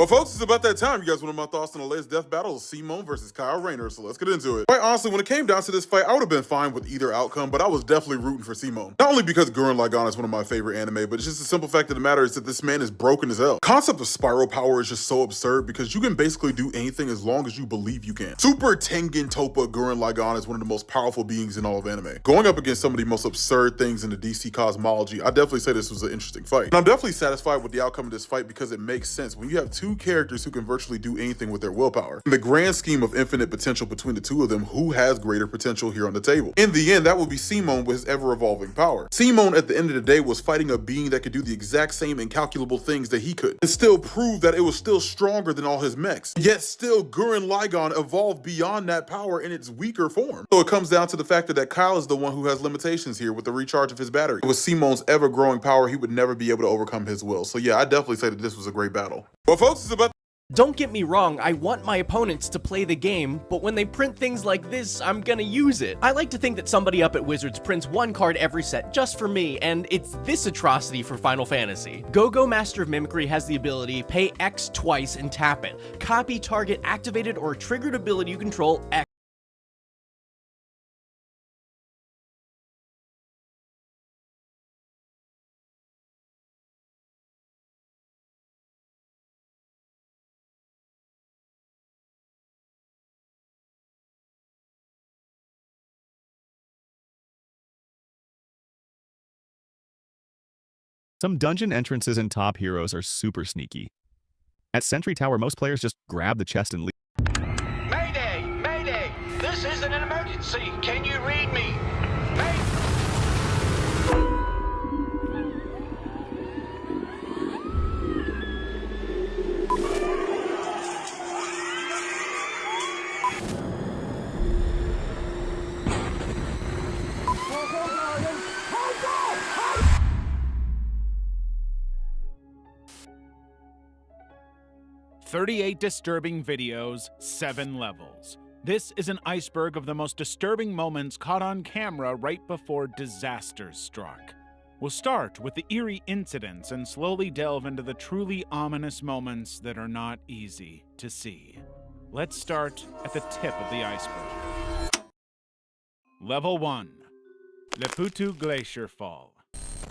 Well, folks, it's about that time. You guys want my thoughts on the latest death battle of Simone versus Kyle Rayner, so let's get into it. Quite honestly, when it came down to this fight, I would have been fine with either outcome, but I was definitely rooting for Simone. Not only because Gurren Lagann is one of my favorite anime, but it's just the simple fact of the matter is that this man is broken as hell. Concept of spiral power is just so absurd because you can basically do anything as long as you believe you can. Super Tengen Toppa Gurren Lagann is one of the most powerful beings in all of anime. Going up against some of the most absurd things in the DC cosmology, I definitely say this was an interesting fight. And I'm definitely satisfied with the outcome of this fight because it makes sense when you have two characters who can virtually do anything with their willpower. In the grand scheme of infinite potential between the two of them, who has greater potential here on the table? In the end, that would be Simone with his ever-evolving power. Simone, at the end of the day, was fighting a being that could do the exact same incalculable things that he could, and still prove that it was still stronger than all his mechs. Yet still, Gurren Lagann evolved beyond that power in its weaker form. So it comes down to the fact that Kyle is the one who has limitations here with the recharge of his battery. With Simone's ever-growing power, he would never be able to overcome his will. So yeah, I definitely say that this was a great battle. Well, folks, it's about Don't get me wrong, I want my opponents to play the game, but when they print things like this, I'm gonna use it. I like to think that somebody up at Wizards prints one card every set just for me, and it's this atrocity for Final Fantasy. Go-Go Master of Mimicry has the ability, pay X twice and tap it. Copy target activated or triggered ability you control X. Some dungeon entrances in Top Heroes are super sneaky. At Sentry Tower, most players just grab the chest and leave. Mayday! Mayday! This isn't an emergency! Can you read me? May 38 disturbing videos, 7 levels. This is an iceberg of the most disturbing moments caught on camera right before disasters struck. We'll start with the eerie incidents and slowly delve into the truly ominous moments that are not easy to see. Let's start at the tip of the iceberg. Level 1. Le Poutou Glacier Fall.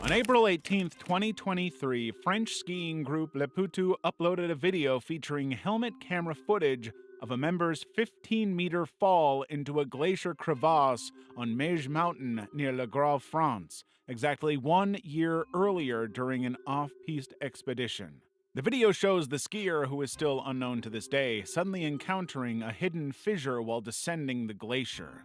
On April 18, 2023, French skiing group Le Poutou uploaded a video featuring helmet camera footage of a member's 15-meter fall into a glacier crevasse on Meige Mountain near Le Grave, France, exactly 1 year earlier during an off-piste expedition. The video shows the skier, who is still unknown to this day, suddenly encountering a hidden fissure while descending the glacier.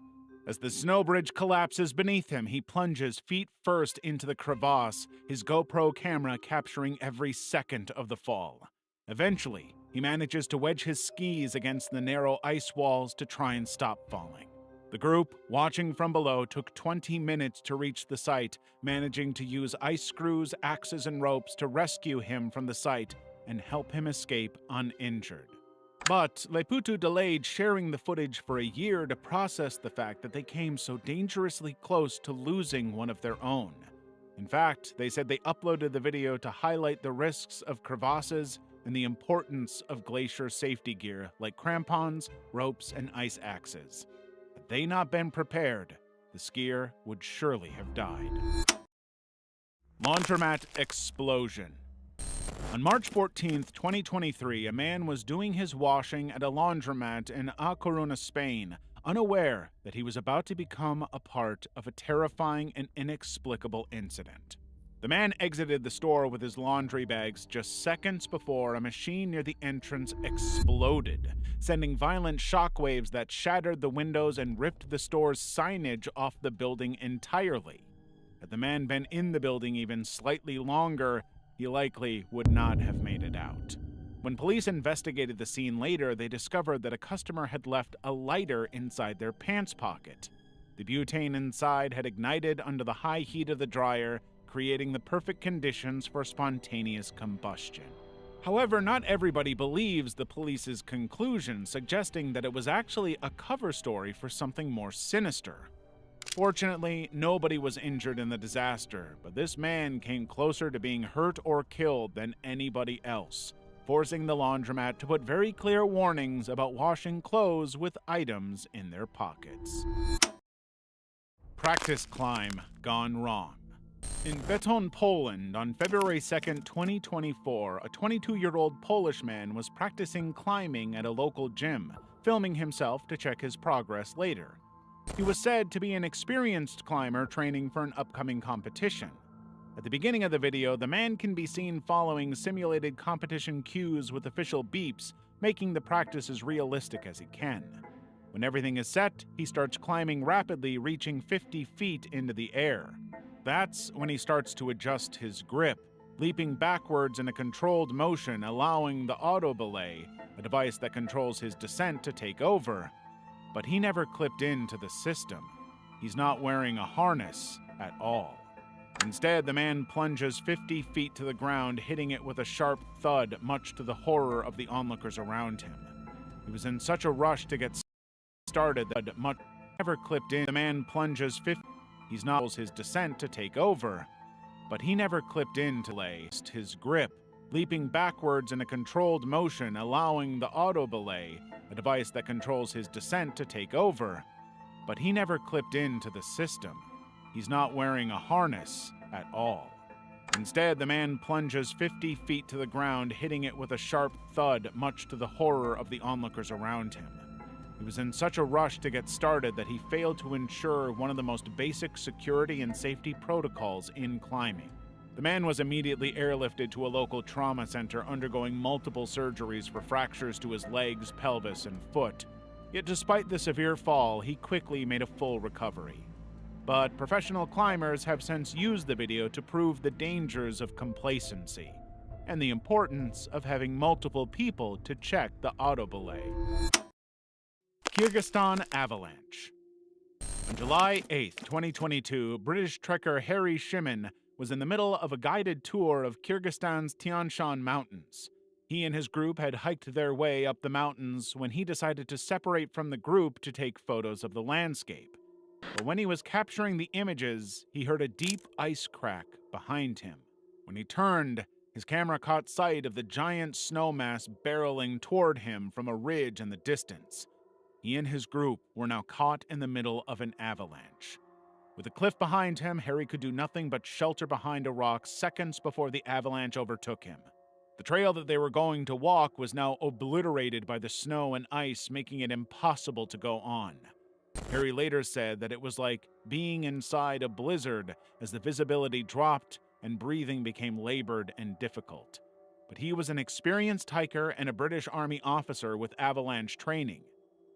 As the snow bridge collapses beneath him, he plunges feet first into the crevasse, his GoPro camera capturing every second of the fall. Eventually, he manages to wedge his skis against the narrow ice walls to try and stop falling. The group, watching from below, took 20 minutes to reach the site, managing to use ice screws, axes, and ropes to rescue him from the site and help him escape uninjured. But Le Poutou delayed sharing the footage for a year to process the fact that they came so dangerously close to losing one of their own. In fact, they said they uploaded the video to highlight the risks of crevasses and the importance of glacier safety gear like crampons, ropes, and ice axes. Had they not been prepared, the skier would surely have died. Laundromat explosion. On March 14, 2023, a man was doing his washing at a laundromat in A Coruña, Spain, unaware that he was about to become a part of a terrifying and inexplicable incident. The man exited the store with his laundry bags just seconds before a machine near the entrance exploded, sending violent shockwaves that shattered the windows and ripped the store's signage off the building entirely. Had the man been in the building even slightly longer, he likely would not have made it out. When police investigated the scene later, they discovered that a customer had left a lighter inside their pants pocket. The butane inside had ignited under the high heat of the dryer, creating the perfect conditions for spontaneous combustion. However, not everybody believes the police's conclusion, suggesting that it was actually a cover story for something more sinister. Fortunately, nobody was injured in the disaster, but this man came closer to being hurt or killed than anybody else. forcing the laundromat to put very clear warnings about washing clothes with items in their pockets. Practice climb gone wrong. In Beton, Poland, on February 2, 2024, a 22-year-old Polish man was practicing climbing at a local gym, filming himself to check his progress later. He was said to be an experienced climber training for an upcoming competition. At the beginning of the video, the man can be seen following simulated competition cues with official beeps, making the practice as realistic as he can. When everything is set, he starts climbing rapidly, reaching 50 feet into the air. That's when he starts to adjust his grip, leaping backwards in a controlled motion, allowing the auto belay, a device that controls his descent, to take over. But he never clipped into the system. He's not wearing a harness at all. Instead, the man plunges 50 feet to the ground, hitting it with a sharp thud, much to the horror of the onlookers around him. He was in such a rush to get started that much never clipped in. The man plunges 50. He's not his descent to take over, but he never clipped in to lay his grip, leaping backwards in a controlled motion, allowing the auto belay, a device that controls his descent, to take over. But he never clipped into the system. He's not wearing a harness at all. Instead, the man plunges 50 feet to the ground, hitting it with a sharp thud, much to the horror of the onlookers around him. He was in such a rush to get started that he failed to ensure one of the most basic security and safety protocols in climbing. The man was immediately airlifted to a local trauma center, undergoing multiple surgeries for fractures to his legs, pelvis, and foot. Yet despite the severe fall, he quickly made a full recovery. But professional climbers have since used the video to prove the dangers of complacency and the importance of having multiple people to check the auto belay. Kyrgyzstan avalanche. On July 8, 2022, British trekker Harry Shimon was in the middle of a guided tour of Kyrgyzstan's Tian Shan Mountains. He and his group had hiked their way up the mountains when he decided to separate from the group to take photos of the landscape. But when he was capturing the images, he heard a deep ice crack behind him. When he turned, his camera caught sight of the giant snow mass barreling toward him from a ridge in the distance. He and his group were now caught in the middle of an avalanche. With a cliff behind him, Harry could do nothing but shelter behind a rock seconds before the avalanche overtook him. The trail that they were going to walk was now obliterated by the snow and ice, making it impossible to go on. Harry later said that it was like being inside a blizzard as the visibility dropped and breathing became labored and difficult. But he was an experienced hiker and a British Army officer with avalanche training.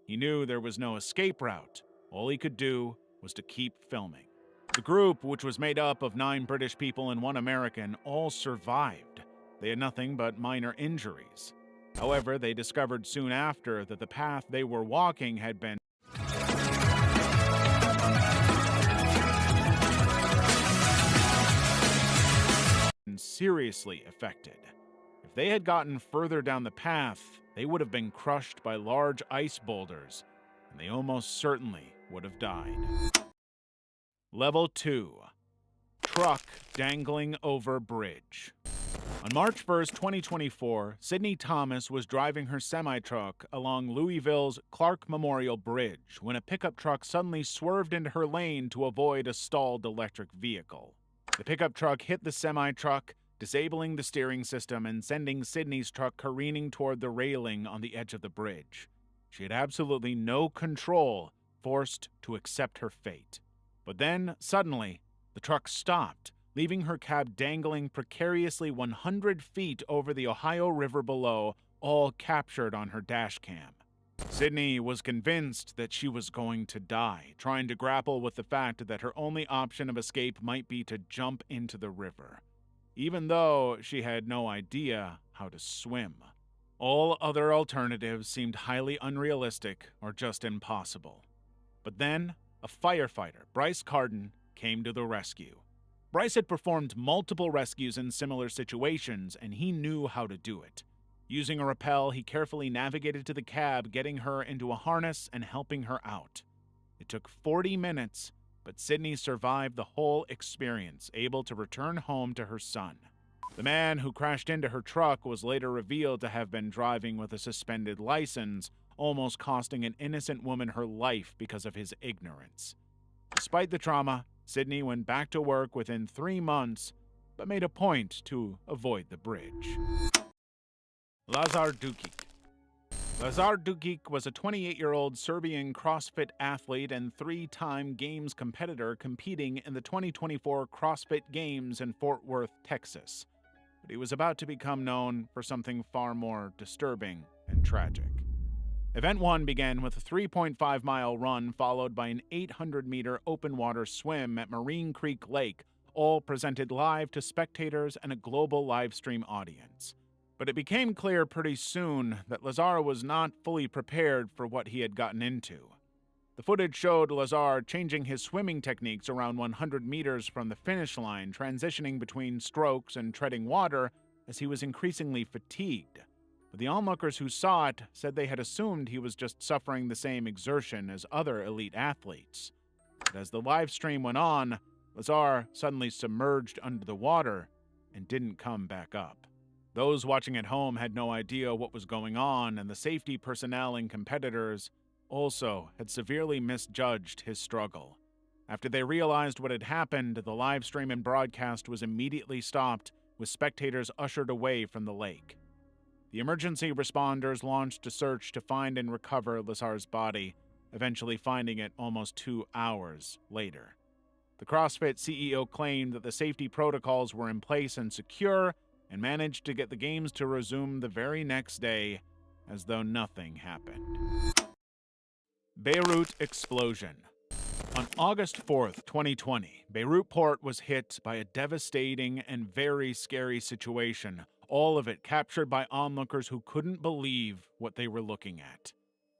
He knew there was no escape route. All he could do was to keep filming. The group, which was made up of 9 British people and 1 American, all survived. They had nothing but minor injuries. However, they discovered soon after that the path they were walking had been seriously affected. If they had gotten further down the path, they would have been crushed by large ice boulders, and they almost certainly would have died. Level 2. Truck dangling over bridge. On March 1st, 2024, Sydney Thomas was driving her semi-truck along Louisville's Clark Memorial Bridge when a pickup truck suddenly swerved into her lane to avoid a stalled electric vehicle. The pickup truck hit the semi-truck, disabling the steering system and sending Sydney's truck careening toward the railing on the edge of the bridge. She had absolutely no control, forced to accept her fate. But then, suddenly, the truck stopped, leaving her cab dangling precariously 100 feet over the Ohio River below, all captured on her dash cam. Sydney was convinced that she was going to die, trying to grapple with the fact that her only option of escape might be to jump into the river, even though she had no idea how to swim. All other alternatives seemed highly unrealistic or just impossible. But then, a firefighter, Bryce Carden, came to the rescue. Bryce had performed multiple rescues in similar situations, and he knew how to do it. Using a rappel, he carefully navigated to the cab, getting her into a harness and helping her out. It took 40 minutes, but Sydney survived the whole experience, able to return home to her son. The man who crashed into her truck was later revealed to have been driving with a suspended license, almost costing an innocent woman her life because of his ignorance. Despite the trauma, Sydney went back to work within 3 months, but made a point to avoid the bridge. Lazar Dukic. Lazar Dukic was a 28-year-old Serbian CrossFit athlete and 3-time Games competitor competing in the 2024 CrossFit Games in Fort Worth, Texas. But he was about to become known for something far more disturbing and tragic. Event 1 began with a 3.5-mile run followed by an 800-meter open-water swim at Marine Creek Lake, all presented live to spectators and a global live stream audience. But it became clear pretty soon that Lazar was not fully prepared for what he had gotten into. The footage showed Lazar changing his swimming techniques around 100 meters from the finish line, transitioning between strokes and treading water as he was increasingly fatigued. But the onlookers who saw it said they had assumed he was just suffering the same exertion as other elite athletes. But as the live stream went on, Lazar suddenly submerged under the water and didn't come back up. Those watching at home had no idea what was going on, and the safety personnel and competitors also had severely misjudged his struggle. After they realized what had happened, the live stream and broadcast was immediately stopped, with spectators ushered away from the lake. The emergency responders launched a search to find and recover Lazar's body, eventually finding it almost 2 hours later. The CrossFit CEO claimed that the safety protocols were in place and secure, and managed to get the games to resume the very next day, as though nothing happened. Beirut explosion. On August 4th, 2020, Beirut port was hit by a devastating and very scary situation, all of it captured by onlookers who couldn't believe what they were looking at.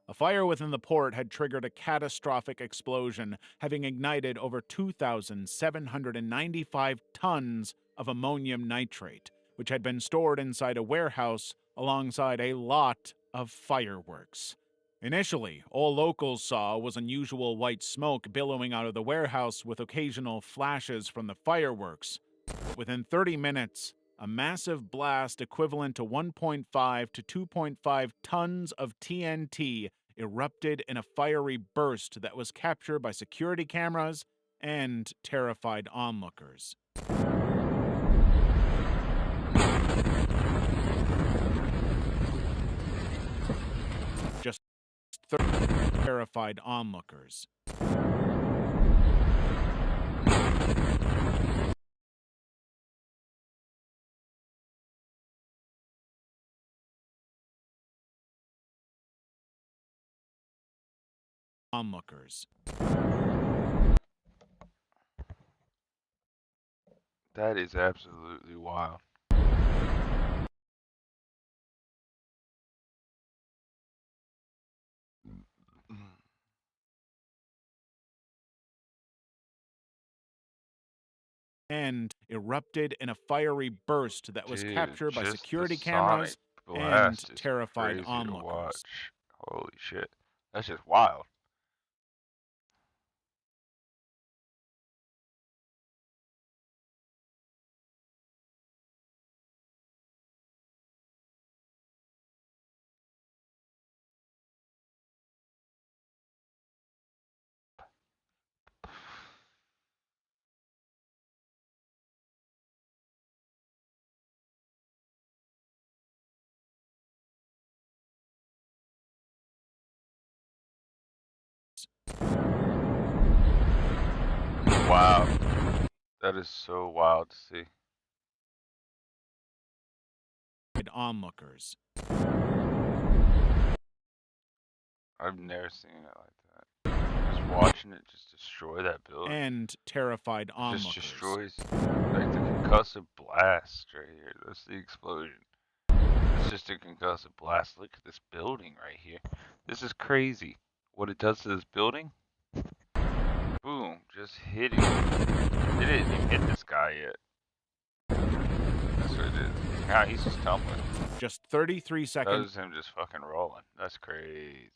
A fire within the port had triggered a catastrophic explosion, having ignited over 2,795 tons of ammonium nitrate, which had been stored inside a warehouse alongside a lot of fireworks. Initially, all locals saw was unusual white smoke billowing out of the warehouse with occasional flashes from the fireworks. But within 30 minutes, a massive blast equivalent to 1.5 to 2.5 tons of TNT erupted in a fiery burst that was captured by security cameras and terrified onlookers. Just terrified onlookers. Onlookers. That is absolutely wild. And erupted in a fiery burst that was Dude, captured by just security the cameras sonic and blast is terrified crazy to onlookers. watch. Holy shit. That's just wild. Wow. That is so wild to see. Onlookers. I've never seen it like that. Just watching it just destroy that building. And terrified It onlookers. just destroys like the concussive blast right here. That's the explosion. It's just a concussive blast. Look at this building right here. This is crazy. What it does to this building? Boom, just hit him. It didn't even hit this guy yet. That's what it is. Now he's just tumbling. Just 33 That seconds. was him just fucking rolling. That's crazy.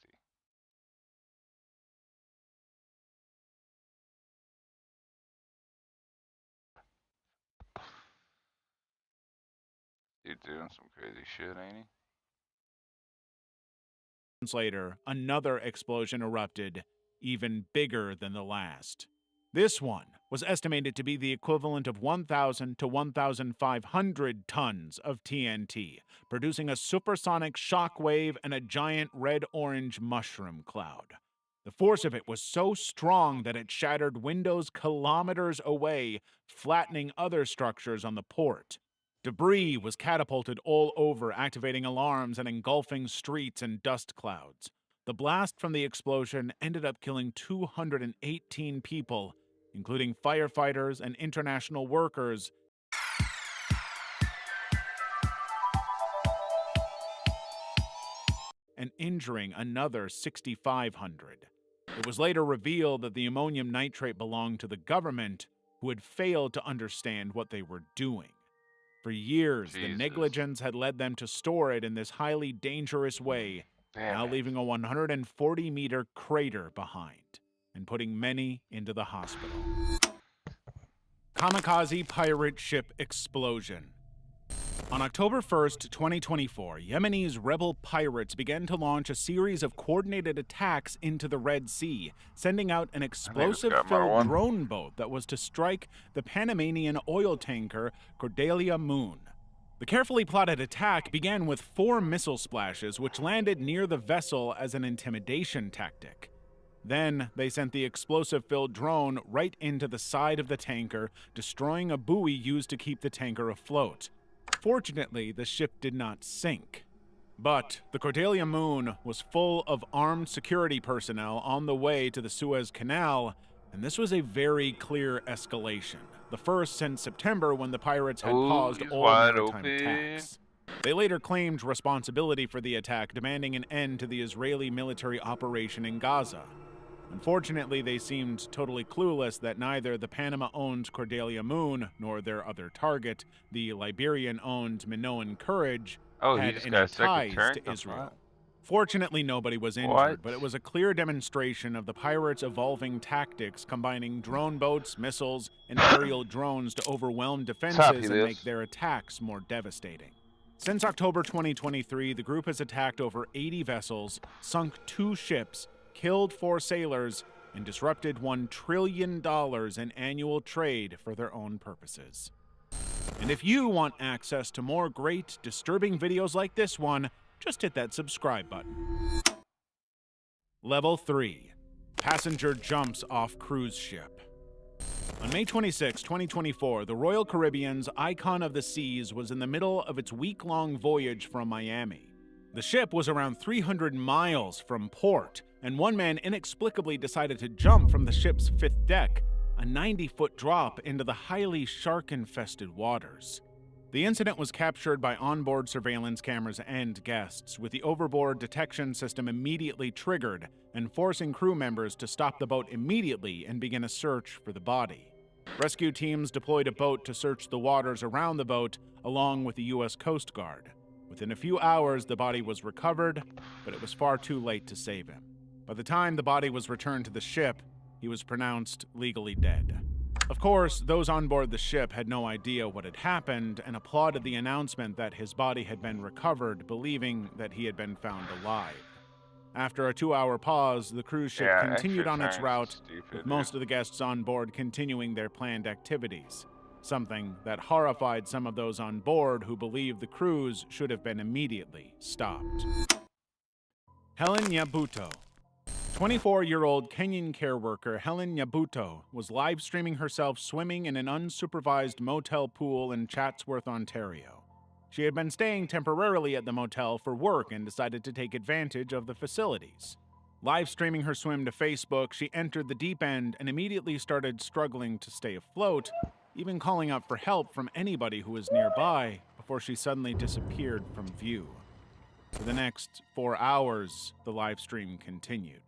Dude doing some crazy shit, ain't he? Later, another explosion erupted, even bigger than the last. This one was estimated to be the equivalent of 1,000 to 1,500 tons of TNT, producing a supersonic shock wave and a giant red-orange mushroom cloud. The force of it was so strong that it shattered windows kilometers away, flattening other structures on the port. Debris was catapulted all over, activating alarms and engulfing streets in dust clouds. The blast from the explosion ended up killing 218 people, including firefighters and international workers, and injuring another 6,500. It was later revealed that the ammonium nitrate belonged to the government, who had failed to understand what they were doing. For years, the Jesus. negligence had led them to store it in this highly dangerous way, now leaving a 140-meter crater behind and putting many into the hospital. Kamikaze pirate ship explosion. On October 1st, 2024, Yemenis rebel pirates began to launch a series of coordinated attacks into the Red Sea, sending out an explosive-filled drone boat that was to strike the Panamanian oil tanker Cordelia Moon. The carefully plotted attack began with 4 missile splashes, which landed near the vessel as an intimidation tactic. Then, they sent the explosive-filled drone right into the side of the tanker, destroying a buoy used to keep the tanker afloat. Fortunately, the ship did not sink. But the Cordelia Moon was full of armed security personnel on the way to the Suez Canal, and this was a very clear escalation. The first since September, when the pirates had paused all maritime attacks. They later claimed responsibility for the attack, demanding an end to the Israeli military operation in Gaza. Unfortunately, they seemed totally clueless that neither the Panama-owned Cordelia Moon nor their other target, the Liberian-owned Minoan Courage, had any ties to Israel. Fortunately, nobody was injured, but it was a clear demonstration of the pirates' evolving tactics, combining drone boats, missiles, and aerial drones to overwhelm defenses and make their attacks more devastating. Since October 2023, the group has attacked over 80 vessels, sunk 2 ships, killed 4 sailors, and disrupted $1 trillion in annual trade for their own purposes. And if you want access to more great, disturbing videos like this one, just hit that subscribe button. Level 3. Passenger jumps off cruise ship. On May 26, 2024, the Royal Caribbean's Icon of the Seas was in the middle of its week-long voyage from Miami. The ship was around 300 miles from port, and one man inexplicably decided to jump from the ship's 5th deck, a 90-foot drop into the highly shark-infested waters. The incident was captured by onboard surveillance cameras and guests, with the overboard detection system immediately triggered and forcing crew members to stop the boat immediately and begin a search for the body. Rescue teams deployed a boat to search the waters around the boat, along with the U.S. Coast Guard. Within a few hours, the body was recovered, but it was far too late to save him. By the time the body was returned to the ship, he was pronounced legally dead. Of course, those on board the ship had no idea what had happened and applauded the announcement that his body had been recovered, believing that he had been found alive. After a 2-hour pause, the cruise ship continued on its route, with most of the guests on board continuing their planned activities, something that horrified some of those on board who believed the cruise should have been immediately stopped. Helen Nyabuto. 24-year-old Kenyan care worker Helen Nyabuto was live-streaming herself swimming in an unsupervised motel pool in Chatsworth, Ontario. She had been staying temporarily at the motel for work and decided to take advantage of the facilities. Live-streaming her swim to Facebook, she entered the deep end and immediately started struggling to stay afloat, even calling out for help from anybody who was nearby, before she suddenly disappeared from view. For the next 4 hours, the live stream continued.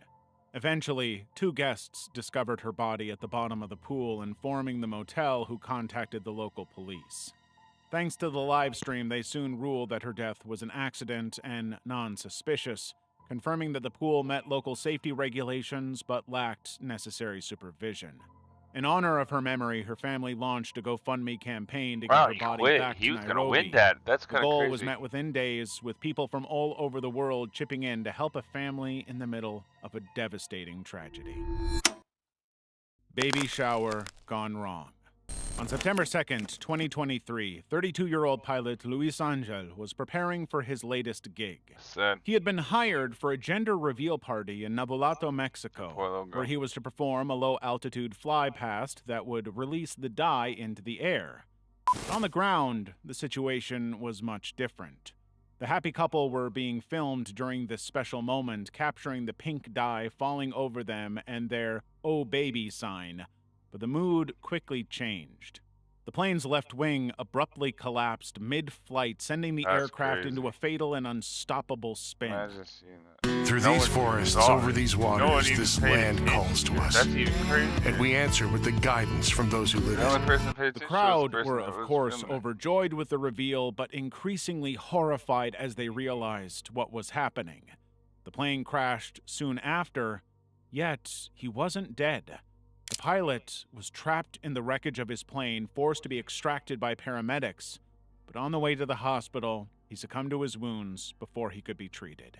Eventually, 2 guests discovered her body at the bottom of the pool, informing the motel, who contacted the local police. Thanks to the live stream, they soon ruled that her death was an accident and non-suspicious, confirming that the pool met local safety regulations but lacked necessary supervision. In honor of her memory, her family launched a GoFundMe campaign to get Wow, her he body quit. back He to was gonna Nairobi. win that. That's The kind of goal crazy. was met within days, with people from all over the world chipping in to help a family in the middle of a devastating tragedy. Baby shower gone wrong. On September 2nd, 2023, 32-year-old pilot Luis Angel was preparing for his latest gig. Sad. He had been hired for a gender reveal party in Nabolato, Mexico, Poor little girl. where he was to perform a low-altitude fly past that would release the dye into the air. But on the ground, the situation was much different. The happy couple were being filmed during this special moment, capturing the pink dye falling over them and their "Oh baby" sign. But the mood quickly changed. The plane's left wing abruptly collapsed mid-flight, sending the That's aircraft crazy. into a fatal and unstoppable spin. Imagine seeing that. Through No these one forests, saw over it. these No one waters, even this paid land attention calls to it. us. That's even crazy. And we answer with the guidance from those who live The only it. person paid The attention crowd was the person were, that of was course, filming it. overjoyed with the reveal, but increasingly horrified as they realized what was happening. The plane crashed soon after, yet he wasn't dead. The pilot was trapped in the wreckage of his plane, forced to be extracted by paramedics, but on the way to the hospital, he succumbed to his wounds before he could be treated.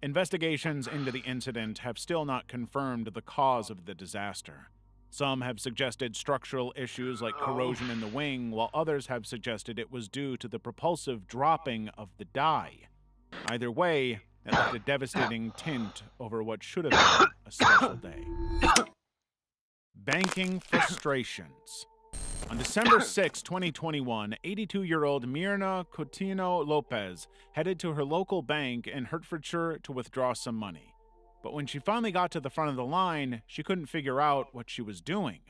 Investigations into the incident have still not confirmed the cause of the disaster. Some have suggested structural issues like corrosion in the wing, while others have suggested it was due to the propulsive dropping of the dye. Either way, it left a devastating tint over what should have been a special day. Banking frustrations. On December 6, 2021, 82-year-old Mirna Coutinho Lopez headed to her local bank in Hertfordshire to withdraw some money. But when she finally got to the front of the line, she couldn't figure out what she was doing.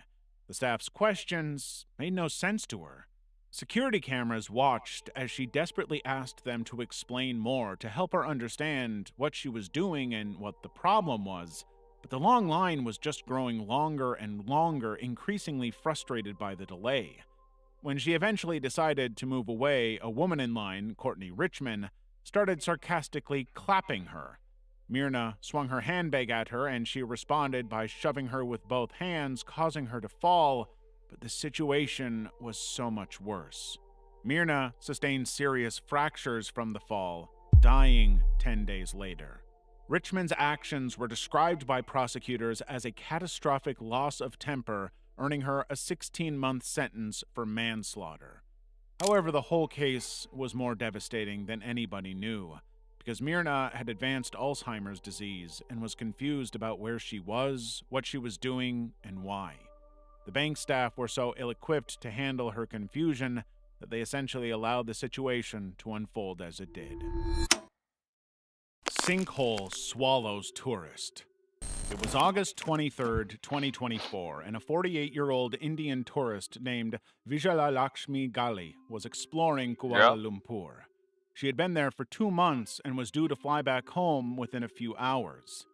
The staff's questions made no sense to her. Security cameras watched as she desperately asked them to explain more to help her understand what she was doing and what the problem was. But the long line was just growing longer and longer, increasingly frustrated by the delay. When she eventually decided to move away, a woman in line, Courtney Richmond, started sarcastically clapping her. Mirna swung her handbag at her, and she responded by shoving her with both hands, causing her to fall, but the situation was so much worse. Mirna sustained serious fractures from the fall, dying 10 days later. Richmond's actions were described by prosecutors as a catastrophic loss of temper, earning her a 16-month sentence for manslaughter. However, the whole case was more devastating than anybody knew, because Mirna had advanced Alzheimer's disease and was confused about where she was, what she was doing, and why. The bank staff were so ill-equipped to handle her confusion that they essentially allowed the situation to unfold as it did. Sinkhole swallows tourist. It was August 23rd, 2024, and a 48-year-old Indian tourist named Vijayalalakshmi Gali was exploring Kuala Lumpur. She had been there for 2 months and was due to fly back home within a few hours.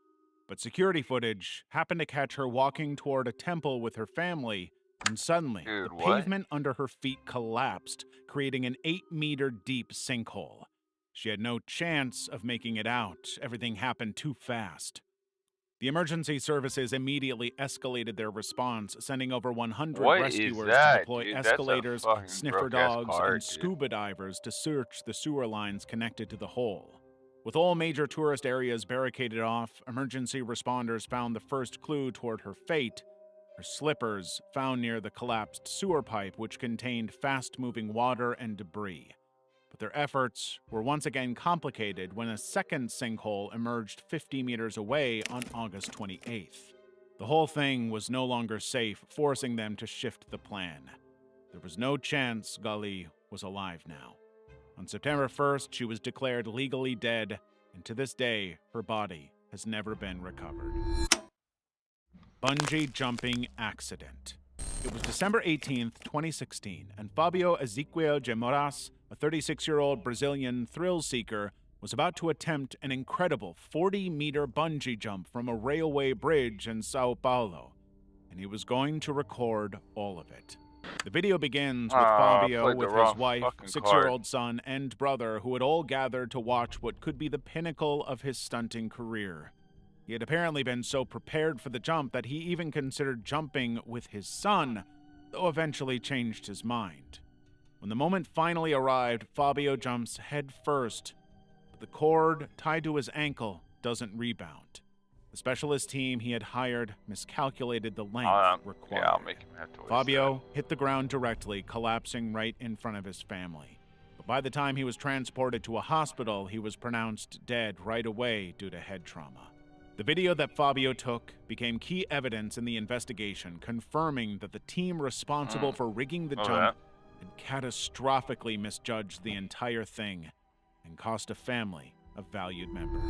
But security footage happened to catch her walking toward a temple with her family, and suddenly, the pavement under her feet collapsed, creating an 8-meter deep sinkhole. She had no chance of making it out. Everything happened too fast. The emergency services immediately escalated their response, sending over 100 rescuers to deploy escalators, sniffer dogs, and scuba divers to search the sewer lines connected to the hole. With all major tourist areas barricaded off, emergency responders found the first clue toward her fate: her slippers found near the collapsed sewer pipe, which contained fast-moving water and debris. But their efforts were once again complicated when a second sinkhole emerged 50 meters away on August 28th. The whole thing was no longer safe, forcing them to shift the plan. There was no chance Gali was alive now. On September 1st, she was declared legally dead, and to this day, her body has never been recovered. Bungee jumping accident. It was December 18th, 2016, and Fabio Ezequiel de Moraes, a 36-year-old Brazilian thrill seeker, was about to attempt an incredible 40-meter bungee jump from a railway bridge in Sao Paulo, and he was going to record all of it. The video begins with Fabio with his wife, 6-year-old son, and brother, who had all gathered to watch what could be the pinnacle of his stunting career. He had apparently been so prepared for the jump that he even considered jumping with his son, though eventually changed his mind. When the moment finally arrived, Fabio jumps head first, but the cord tied to his ankle doesn't rebound. The specialist team he had hired miscalculated the length required. Yeah, I'll make him have to waste Fabio hit the ground directly, collapsing right in front of his family. But by the time he was transported to a hospital, he was pronounced dead right away due to head trauma. The video that Fabio took became key evidence in the investigation, confirming that the team responsible for rigging the jump had catastrophically misjudged the entire thing and cost a family a valued member.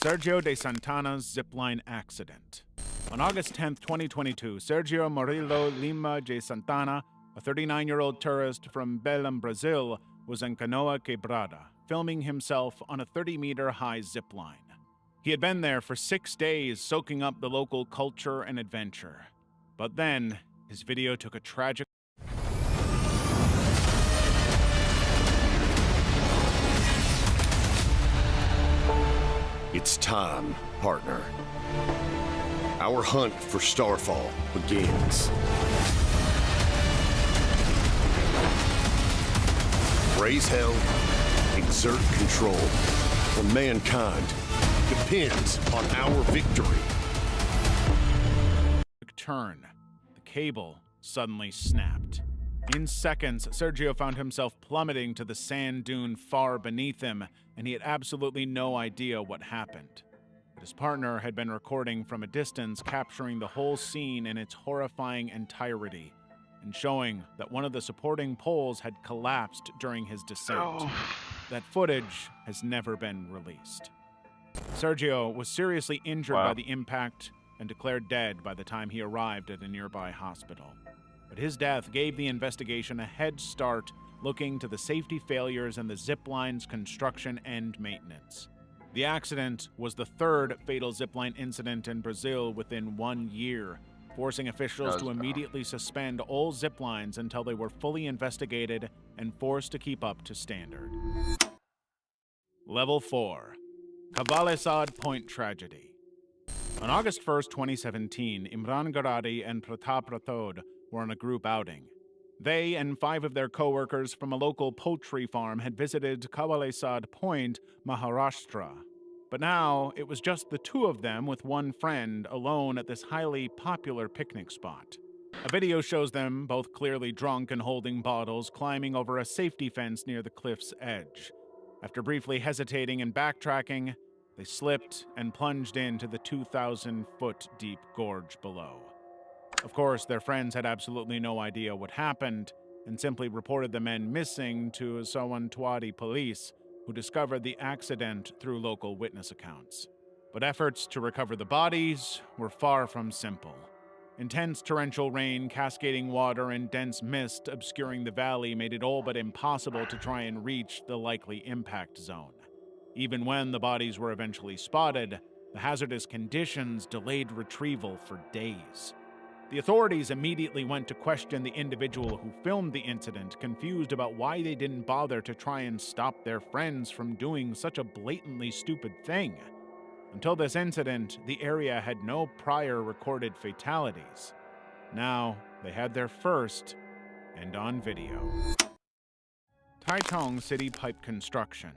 Sergio de Santana's zipline accident. On August 10, 2022, Sergio Murilo Lima de Santana, a 39-year-old tourist from Belém, Brazil, was in Canoa Quebrada, filming himself on a 30-meter high zipline. He had been there for 6 days, soaking up the local culture and adventure. But then, his video took a tragic... It's time, partner. Our hunt for Starfall begins. Raise hell, exert control, for mankind depends on our victory. Turn. The cable suddenly snapped. In seconds, Sergio found himself plummeting to the sand dune far beneath him, and he had absolutely no idea what happened. But his partner had been recording from a distance, capturing the whole scene in its horrifying entirety, and showing that one of the supporting poles had collapsed during his descent. That footage has never been released. Sergio was seriously injured by the impact and declared dead by the time he arrived at a nearby hospital. But his death gave the investigation a head start, looking to the safety failures in the zipline's construction and maintenance. The accident was the third fatal zipline incident in Brazil within 1 year, forcing officials to immediately suspend all ziplines until they were fully investigated and forced to keep up to standard. Level 4. Cavalesad Point Tragedy. On August 1st, 2017, Imran Garadi and Pratap Rathod were on a group outing. They and 5 of their co-workers from a local poultry farm had visited Cavalesad Point, Maharashtra. But now, it was just the 2 of them with 1 friend alone at this highly popular picnic spot. A video shows them, both clearly drunk and holding bottles, climbing over a safety fence near the cliff's edge. After briefly hesitating and backtracking, they slipped and plunged into the 2,000-foot deep gorge below. Of course, their friends had absolutely no idea what happened and simply reported the men missing to Sawantwadi police, who discovered the accident through local witness accounts. But efforts to recover the bodies were far from simple. Intense torrential rain, cascading water, and dense mist obscuring the valley made it all but impossible to try and reach the likely impact zone. Even when the bodies were eventually spotted, the hazardous conditions delayed retrieval for days. The authorities immediately went to question the individual who filmed the incident, confused about why they didn't bother to try and stop their friends from doing such a blatantly stupid thing. Until this incident, the area had no prior recorded fatalities. Now, they had their first, and on video. Taichung City Pipe Construction.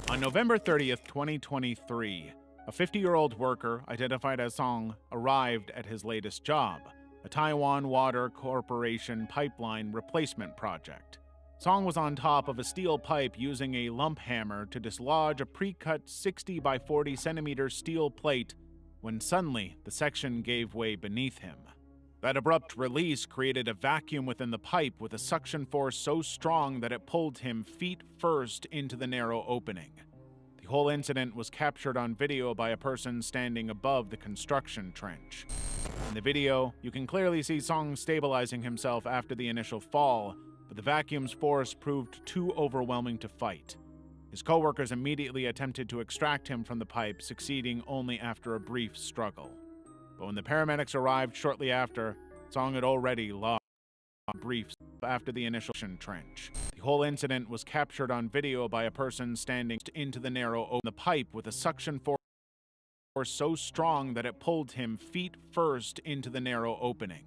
On November 30th, 2023, a 50-year-old worker, identified as Song, arrived at his latest job, a Taiwan Water Corporation pipeline replacement project. Song was on top of a steel pipe using a lump hammer to dislodge a pre-cut 60 by 40 centimeter steel plate when suddenly the section gave way beneath him. That abrupt release created a vacuum within the pipe with a suction force so strong that it pulled him feet first into the narrow opening. The whole incident was captured on video by a person standing above the construction trench. In the video, you can clearly see Song stabilizing himself after the initial fall, but the vacuum's force proved too overwhelming to fight. His co-workers immediately attempted to extract him from the pipe, succeeding only after a brief struggle. But when the paramedics arrived shortly after, Song had already lost briefs after the initial trench. The whole incident was captured on video by a person standing into the narrow open the pipe with a suction force force so strong that it pulled him feet first into the narrow opening.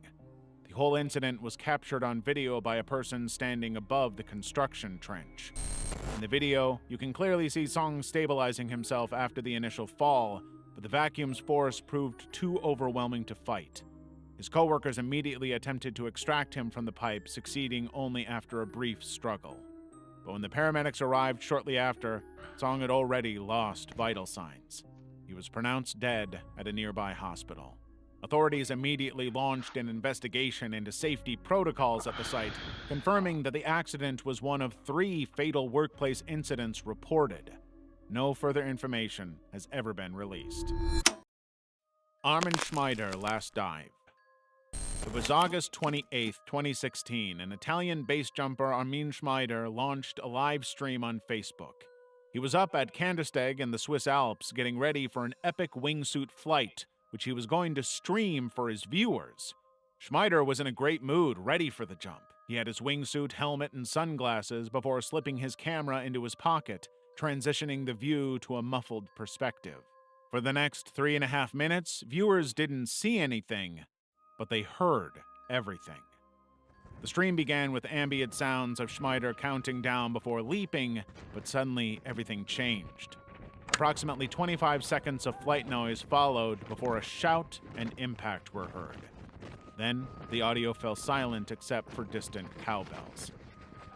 The whole incident was captured on video by a person standing above the construction trench. In the video, you can clearly see Song stabilizing himself after the initial fall, but the vacuum's force proved too overwhelming to fight. His co-workers immediately attempted to extract him from the pipe, succeeding only after a brief struggle. But when the paramedics arrived shortly after, Song had already lost vital signs. He was pronounced dead at a nearby hospital. Authorities immediately launched an investigation into safety protocols at the site, confirming that the accident was one of 3 fatal workplace incidents reported. No further information has ever been released. Armin Schmeider last dive. It was August 28, 2016, and Italian base jumper Armin Schmeider launched a live stream on Facebook. He was up at Kandersteg in the Swiss Alps getting ready for an epic wingsuit flight, which he was going to stream for his viewers. Schmeider was in a great mood, ready for the jump. He had his wingsuit, helmet, and sunglasses before slipping his camera into his pocket, transitioning the view to a muffled perspective. For the next 3.5 minutes, viewers didn't see anything, but they heard everything. The stream began with ambient sounds of Schmeider counting down before leaping, but suddenly everything changed. Approximately 25 seconds of flight noise followed before a shout and impact were heard. Then, the audio fell silent except for distant cowbells.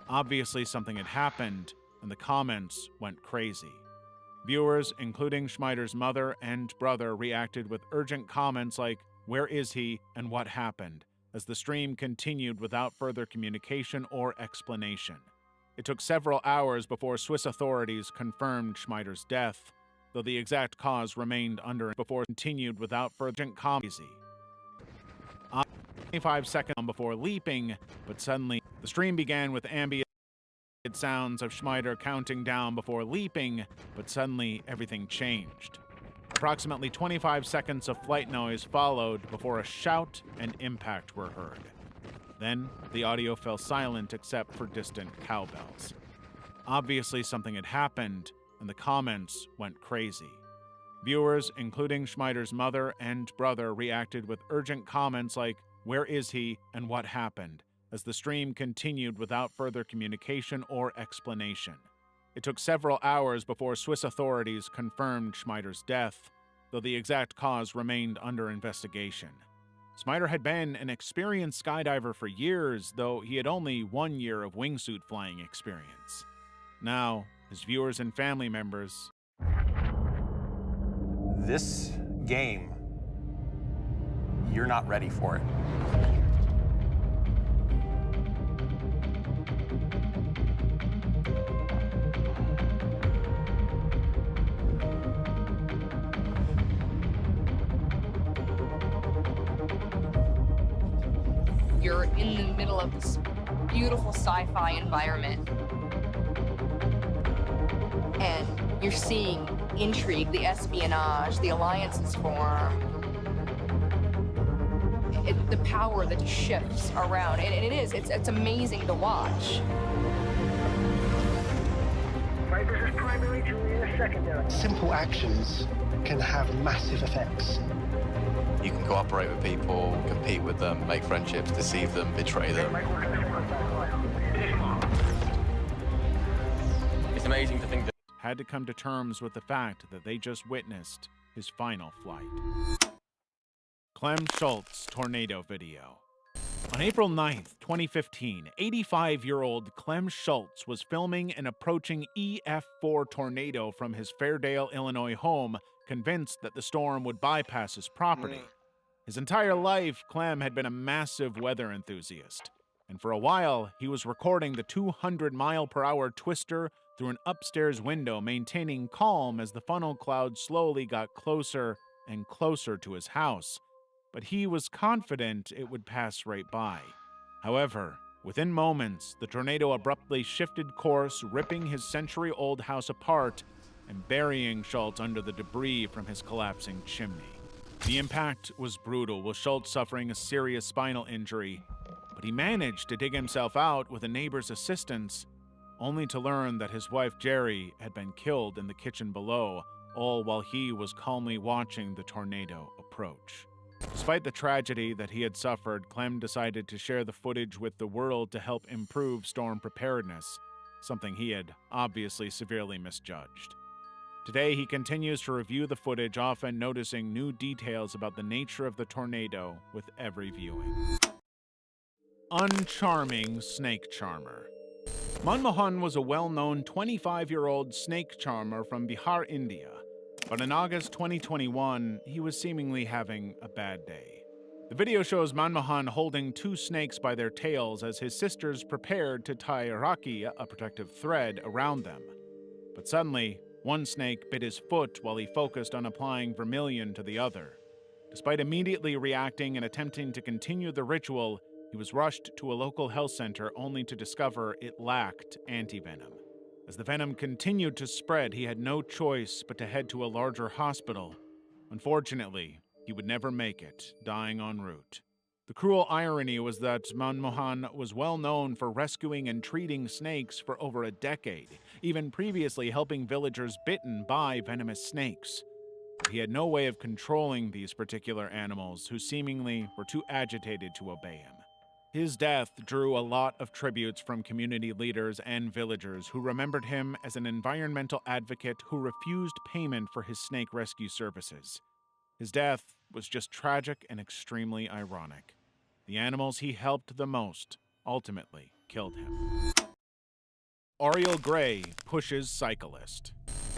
Obviously, something had happened, and the comments went crazy. Viewers, including Schmeider's mother and brother, reacted with urgent comments like, "Where is he and what happened?" as the stream continued without further communication or explanation. It took several hours before Swiss authorities confirmed Schmeider's death, though the exact cause remained before continued without further comment. 25 seconds before leaping, but suddenly the stream began with ambient sounds of Schmeider counting down before leaping, but suddenly everything changed. Approximately 25 seconds of flight noise followed before a shout and impact were heard. Then, the audio fell silent except for distant cowbells. Obviously, something had happened, and the comments went crazy. Viewers, including Schmeider's mother and brother, reacted with urgent comments like, "Where is he and what happened?" as the stream continued without further communication or explanation. It took several hours before Swiss authorities confirmed Schmeider's death, though the exact cause remained under investigation. Schmeider had been an experienced skydiver for years, though he had only 1 year of wingsuit flying experience. Now, his viewers and family members... This game, you're not ready for it. You're in the middle of this beautiful sci-fi environment, and you're seeing intrigue, the espionage, the alliances form, the power that just shifts around, and it's amazing to watch. This is primary, Julia, secondary. Simple actions can have massive effects. You can cooperate with people, compete with them, make friendships, deceive them, betray them. It's amazing to think that had to come to terms with the fact that they just witnessed his final flight. Clem Schultz tornado video. On April 9th, 2015, 85-year-old Clem Schultz was filming an approaching EF4 tornado from his Fairdale, Illinois home, convinced that the storm would bypass his property. His entire life, Clem had been a massive weather enthusiast, and for a while, he was recording the 200-mile-per-hour twister through an upstairs window, maintaining calm as the funnel cloud slowly got closer and closer to his house. But he was confident it would pass right by. However, within moments, the tornado abruptly shifted course, ripping his century-old house apart and burying Schultz under the debris from his collapsing chimney. The impact was brutal, with Schultz suffering a serious spinal injury, but he managed to dig himself out with a neighbor's assistance, only to learn that his wife Jerry had been killed in the kitchen below, all while he was calmly watching the tornado approach. Despite the tragedy that he had suffered, Clem decided to share the footage with the world to help improve storm preparedness, something he had obviously severely misjudged. Today, he continues to review the footage, often noticing new details about the nature of the tornado with every viewing. Uncharming snake charmer. Manmohan was a well-known 25-year-old snake charmer from Bihar, India. But in August 2021, he was seemingly having a bad day. The video shows Manmohan holding two snakes by their tails as his sisters prepared to tie Rakhi, a protective thread, around them. But suddenly, one snake bit his foot while he focused on applying vermilion to the other. Despite immediately reacting and attempting to continue the ritual, he was rushed to a local health center only to discover it lacked antivenom. As the venom continued to spread, he had no choice but to head to a larger hospital. Unfortunately, he would never make it, dying en route. The cruel irony was that Manmohan was well known for rescuing and treating snakes for over a decade, even previously helping villagers bitten by venomous snakes. But he had no way of controlling these particular animals, who seemingly were too agitated to obey him. His death drew a lot of tributes from community leaders and villagers who remembered him as an environmental advocate who refused payment for his snake rescue services. His death was just tragic and extremely ironic. The animals he helped the most ultimately killed him. Ariel Gray pushes cyclist.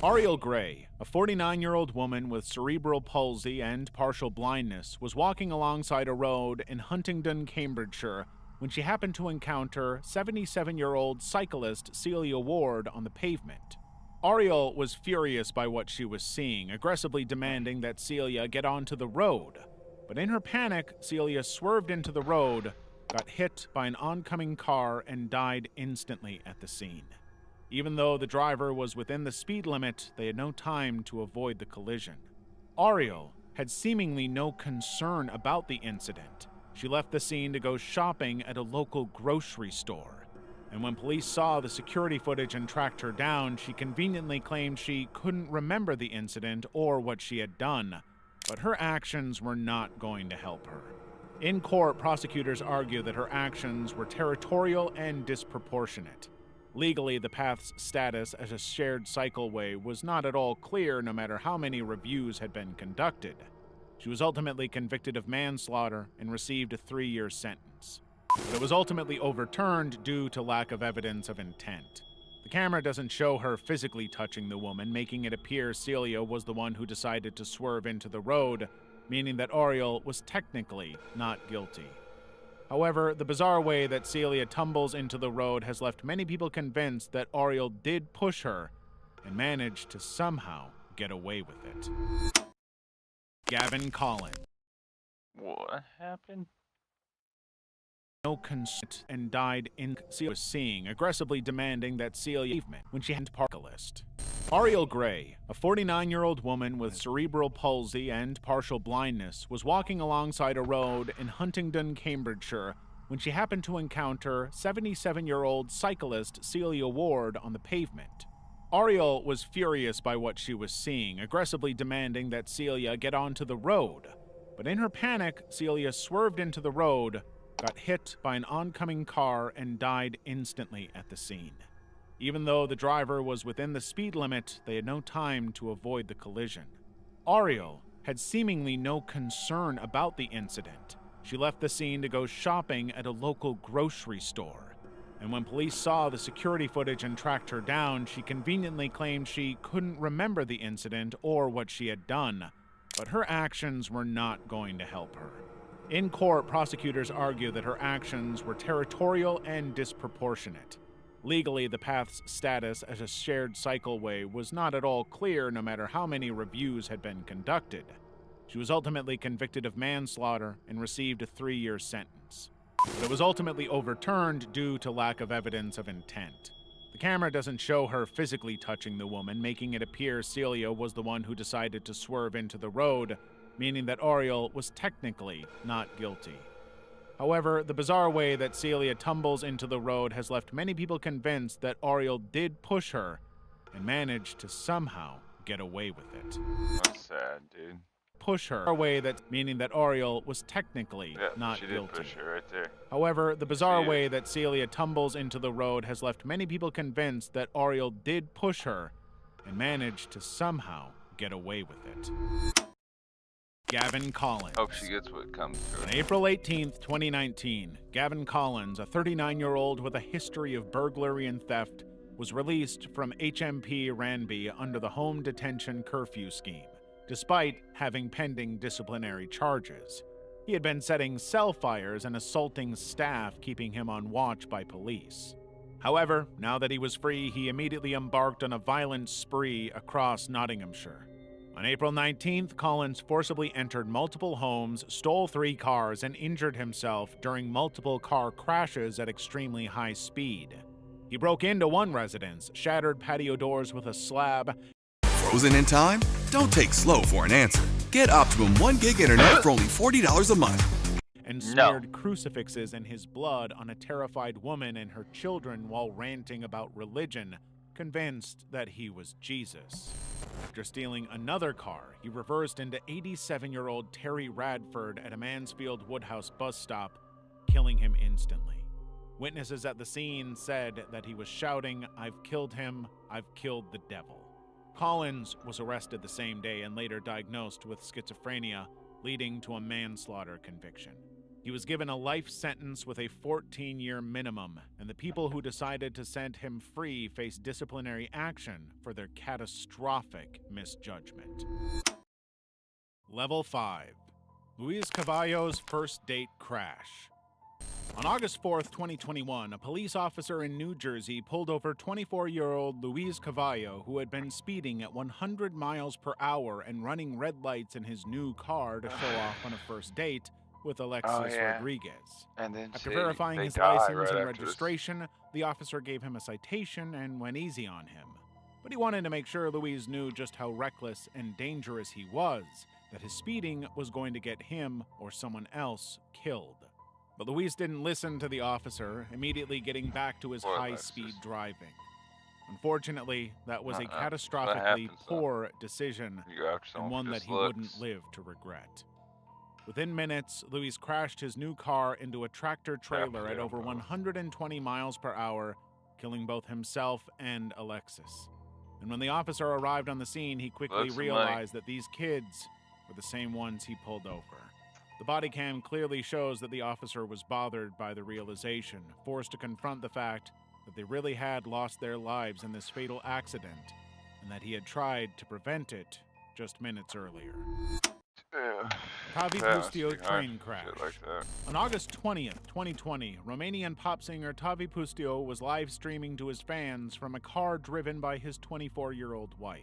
Ariel Gray, a 49-year-old woman with cerebral palsy and partial blindness, was walking alongside a road in Huntingdon, Cambridgeshire, when she happened to encounter 77-year-old cyclist Celia Ward on the pavement. Ariel was furious by what she was seeing, aggressively demanding that Celia get onto the road. But in her panic, Celia swerved into the road, got hit by an oncoming car, and died instantly at the scene. Even though the driver was within the speed limit, they had no time to avoid the collision. Ariel had seemingly no concern about the incident. She left the scene to go shopping at a local grocery store. And when police saw the security footage and tracked her down, she conveniently claimed she couldn't remember the incident or what she had done. But her actions were not going to help her. In court, prosecutors argue that her actions were territorial and disproportionate. Legally, the path's status as a shared cycleway was not at all clear, no matter how many reviews had been conducted. She was ultimately convicted of manslaughter and received a 3-year sentence. But it was ultimately overturned due to lack of evidence of intent. The camera doesn't show her physically touching the woman, making it appear Celia was the one who decided to swerve into the road, meaning that Ariel was technically not guilty. However, the bizarre way that Celia tumbles into the road has left many people convinced that Ariel did push her and managed to somehow get away with it. Gavin Collins. What happened? No consent and died in Celia was seeing, aggressively demanding that Celia when she had park a list. Ariel Gray, a 49-year-old woman with cerebral palsy and partial blindness, was walking alongside a road in Huntingdon, Cambridgeshire, when she happened to encounter 77-year-old cyclist Celia Ward on the pavement. Ariel was furious by what she was seeing, aggressively demanding that Celia get onto the road. But in her panic, Celia swerved into the road, got hit by an oncoming car, and died instantly at the scene. Even though the driver was within the speed limit, they had no time to avoid the collision. Ariel had seemingly no concern about the incident. She left the scene to go shopping at a local grocery store. And when police saw the security footage and tracked her down, she conveniently claimed she couldn't remember the incident or what she had done. But her actions were not going to help her. In court, prosecutors argue that her actions were territorial and disproportionate. Legally, the path's status as a shared cycleway was not at all clear, no matter how many reviews had been conducted. She was ultimately convicted of manslaughter and received a 3-year sentence. But it was ultimately overturned due to lack of evidence of intent. The camera doesn't show her physically touching the woman, making it appear Celia was the one who decided to swerve into the road, meaning that Ariel was technically not guilty. However, the bizarre way that Celia tumbles into the road has left many people convinced that Ariel did push her and managed to somehow get away with it. That's sad, dude. Push her away, that meaning that Ariel was technically not she guilty. did push her right there. However, the bizarre way that Celia tumbles into the road has left many people convinced that Ariel did push her and managed to somehow get away with it. Gavin Collins. Hope she gets what comes to her. On April 18th, 2019, Gavin Collins, a 39-year-old with a history of burglary and theft, was released from HMP Ranby under the home detention curfew scheme, despite having pending disciplinary charges. He had been setting cell fires and assaulting staff, keeping him on watch by police. However, now that he was free, he immediately embarked on a violent spree across Nottinghamshire. On April 19th, Collins forcibly entered multiple homes, stole 3 cars, and injured himself during multiple car crashes at extremely high speed. He broke into one residence, shattered patio doors with a slab. Frozen in time? Don't take slow for an answer. Get Optimum 1 gig internet for only $40 a month. And smeared crucifixes in his blood on a terrified woman and her children while ranting about religion, convinced that he was Jesus. After stealing another car, he reversed into 87-year-old Terry Radford at a Mansfield Woodhouse bus stop, killing him instantly. Witnesses at the scene said that he was shouting, "I've killed him, I've killed the devil." Collins was arrested the same day and later diagnosed with schizophrenia, leading to a manslaughter conviction. He was given a life sentence with a 14-year minimum, and the people who decided to set him free faced disciplinary action for their catastrophic misjudgment. Level 5. Luis Cavallo's first date crash. On August 4th, 2021, a police officer in New Jersey pulled over 24-year-old Luis Cavallo, who had been speeding at 100 miles per hour and running red lights in his new car to show off on a first date with Alexis Rodriguez. And then After verifying his license and registration, the officer gave him a citation and went easy on him. But he wanted to make sure Luis knew just how reckless and dangerous he was, that his speeding was going to get him or someone else killed. But Luis didn't listen to the officer, immediately getting back to his high-speed driving. Unfortunately, that was a catastrophically poor decision, and one that he wouldn't live to regret. Within minutes, Luis crashed his new car into a tractor-trailer at over 120 miles per hour, killing both himself and Alexis. And when the officer arrived on the scene, he quickly realized that these kids were the same ones he pulled over. The body cam clearly shows that the officer was bothered by the realization, forced to confront the fact that they really had lost their lives in this fatal accident, and that he had tried to prevent it just minutes earlier. Tavi Pustio train crash. On August 20th, 2020, Romanian pop singer Tavi Pustio was live streaming to his fans from a car driven by his 24-year-old wife.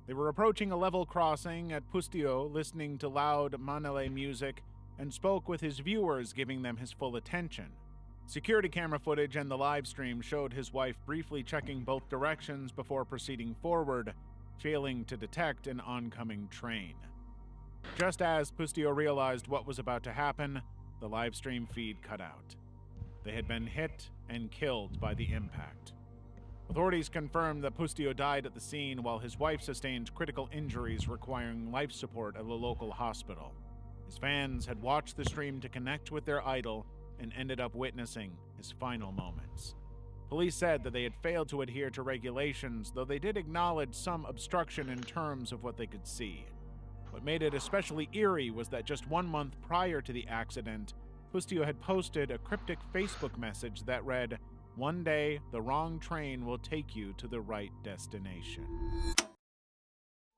They were approaching a level crossing at Pustio, listening to loud Manele music, and spoke with his viewers, giving them his full attention. Security camera footage and the live stream showed his wife briefly checking both directions before proceeding forward, failing to detect an oncoming train. Just as Pustio realized what was about to happen, the live stream feed cut out. They had been hit and killed by the impact. Authorities confirmed that Pustio died at the scene while his wife sustained critical injuries requiring life support at a local hospital. His fans had watched the stream to connect with their idol and ended up witnessing his final moments. Police said that they had failed to adhere to regulations, though they did acknowledge some obstruction in terms of what they could see. What made it especially eerie was that just 1 month prior to the accident, Pustio had posted a cryptic Facebook message that read, "One day, the wrong train will take you to the right destination."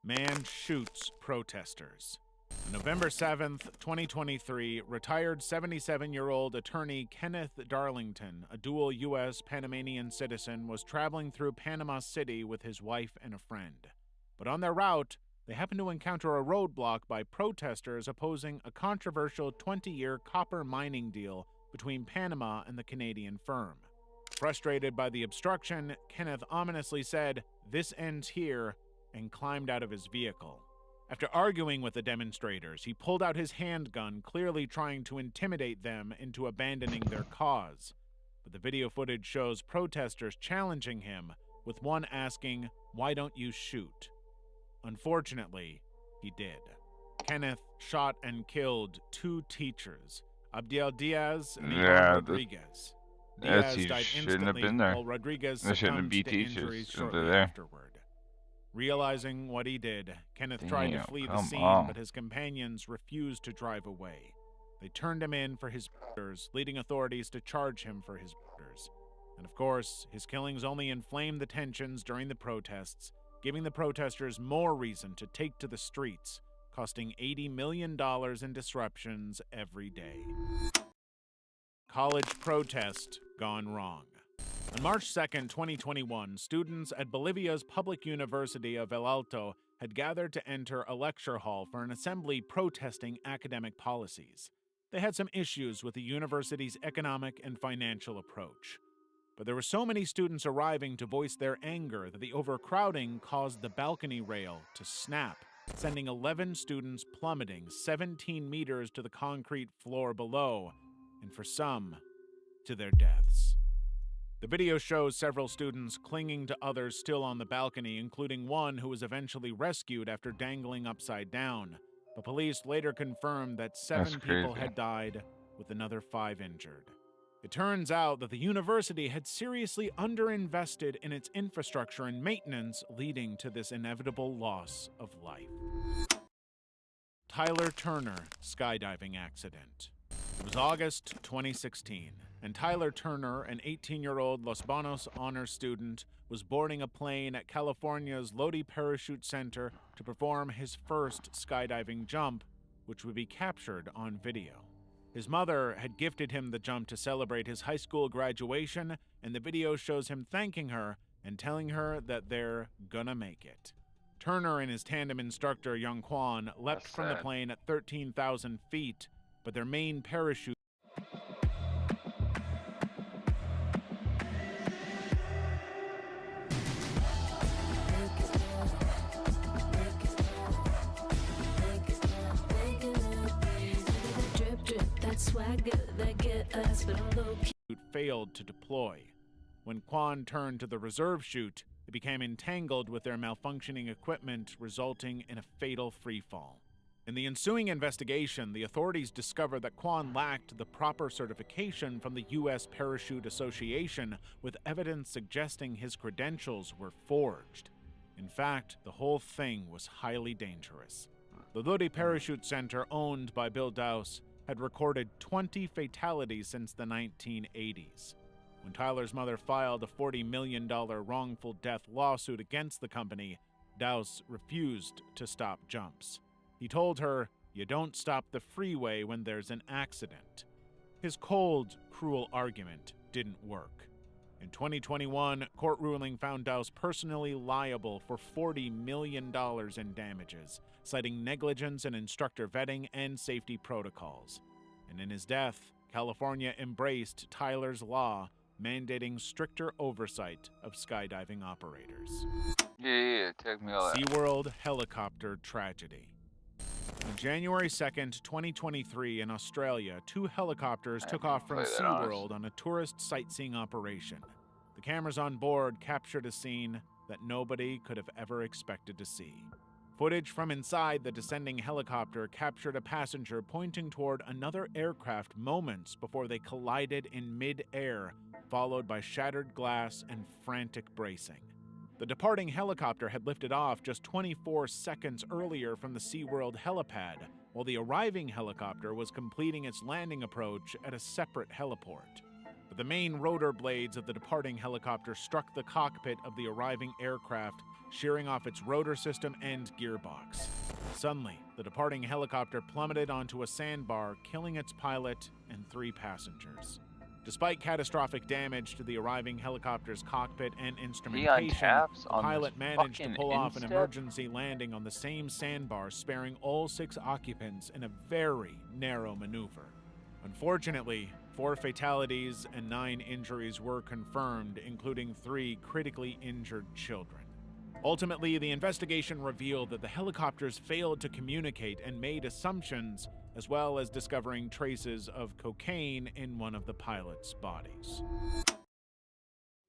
Man shoots protesters. On November 7th, 2023, retired 77-year-old attorney Kenneth Darlington, a dual U.S. Panamanian citizen, was traveling through Panama City with his wife and a friend. But on their route, they happened to encounter a roadblock by protesters opposing a controversial 20-year copper mining deal between Panama and the Canadian firm. Frustrated by the obstruction, Kenneth ominously said, "This ends here," and climbed out of his vehicle. After arguing with the demonstrators, he pulled out his handgun, clearly trying to intimidate them into abandoning their cause. But the video footage shows protesters challenging him, with one asking, "Why don't you shoot?" Unfortunately, he did. Kenneth shot and killed 2 teachers, Abdiel Diaz and Ivan Rodriguez. Diaz died shouldn't have instantly, been there. while Rodriguez There shouldn't succumbed be to teachers injuries if they're shortly there. afterward. Realizing what he did, Kenneth tried to Damn, flee the come scene, on. but his companions refused to drive away. They turned him in for his murders, leading authorities to charge him for his murders. And of course, his killings only inflamed the tensions during the protests, giving the protesters more reason to take to the streets, costing $80 million in disruptions every day. College protest gone wrong. On March 2nd, 2021, students at Bolivia's public university of El Alto had gathered to enter a lecture hall for an assembly protesting academic policies. They had some issues with the university's economic and financial approach. But there were so many students arriving to voice their anger that the overcrowding caused the balcony rail to snap, sending 11 students plummeting 17 meters to the concrete floor below, and for some, to their deaths. The video shows several students clinging to others still on the balcony, including one who was eventually rescued after dangling upside down. But police later confirmed that 7 people had died, with another 5 injured. It turns out that the university had seriously underinvested in its infrastructure and maintenance, leading to this inevitable loss of life. Tyler Turner skydiving accident. It was August 2016, and Tyler Turner, an 18-year-old Los Banos honors student, was boarding a plane at California's Lodi Parachute Center to perform his first skydiving jump, which would be captured on video. His mother had gifted him the jump to celebrate his high school graduation, and the video shows him thanking her and telling her that they're gonna make it. Turner and his tandem instructor, Young Kwan, leapt from the plane at 13,000 feet, but their main parachute failed to deploy. When Kwan turned to the reserve chute, it became entangled with their malfunctioning equipment, resulting in a fatal freefall. In the ensuing investigation, the authorities discovered that Kwan lacked the proper certification from the U.S. Parachute Association, with evidence suggesting his credentials were forged. In fact, the whole thing was highly dangerous. The Lodi Parachute Center, owned by Bill Dowse, had recorded 20 fatalities since the 1980s. When Tyler's mother filed a $40 million wrongful death lawsuit against the company, Dowse refused to stop jumps. He told her, "You don't stop the freeway when there's an accident." His cold, cruel argument didn't work. In 2021, court ruling found Dowse personally liable for $40 million in damages, citing negligence in instructor vetting and safety protocols. And in his death, California embraced Tyler's law, mandating stricter oversight of skydiving operators. Yeah, take me all that. SeaWorld helicopter tragedy. On January 2nd, 2023, in Australia, 2 helicopters took off from SeaWorld on a tourist sightseeing operation. The cameras on board captured a scene that nobody could have ever expected to see. Footage from inside the descending helicopter captured a passenger pointing toward another aircraft moments before they collided in mid-air, followed by shattered glass and frantic bracing. The departing helicopter had lifted off just 24 seconds earlier from the SeaWorld helipad, while the arriving helicopter was completing its landing approach at a separate heliport. But the main rotor blades of the departing helicopter struck the cockpit of the arriving aircraft, shearing off its rotor system and gearbox. Suddenly, the departing helicopter plummeted onto a sandbar, killing its pilot and 3 passengers. Despite catastrophic damage to the arriving helicopter's cockpit and instrumentation, the pilot managed to pull off an emergency landing on the same sandbar, sparing all 6 occupants in a very narrow maneuver. Unfortunately, 4 fatalities and 9 injuries were confirmed, including 3 critically injured children. Ultimately, the investigation revealed that the helicopters failed to communicate and made assumptions, as well as discovering traces of cocaine in one of the pilot's bodies.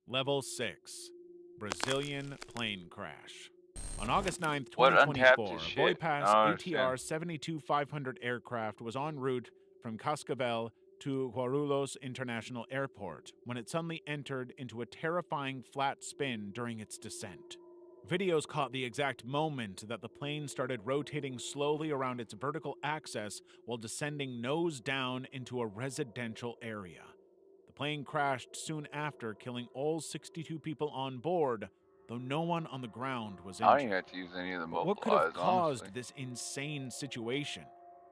Level 6. Brazilian plane crash. On August 9th, What untapped 2024, is shit? Voipass I don't understand. ATR 72500 aircraft was en route from Cascavel to Guarulhos International Airport when it suddenly entered into a terrifying flat spin during its descent. Videos caught the exact moment that the plane started rotating slowly around its vertical axis while descending nose down into a residential area. The plane crashed soon after, killing all 62 people on board, though no one on the ground was I don't injured. even have to use any of the But what could have mobilize, caused honestly. this insane situation?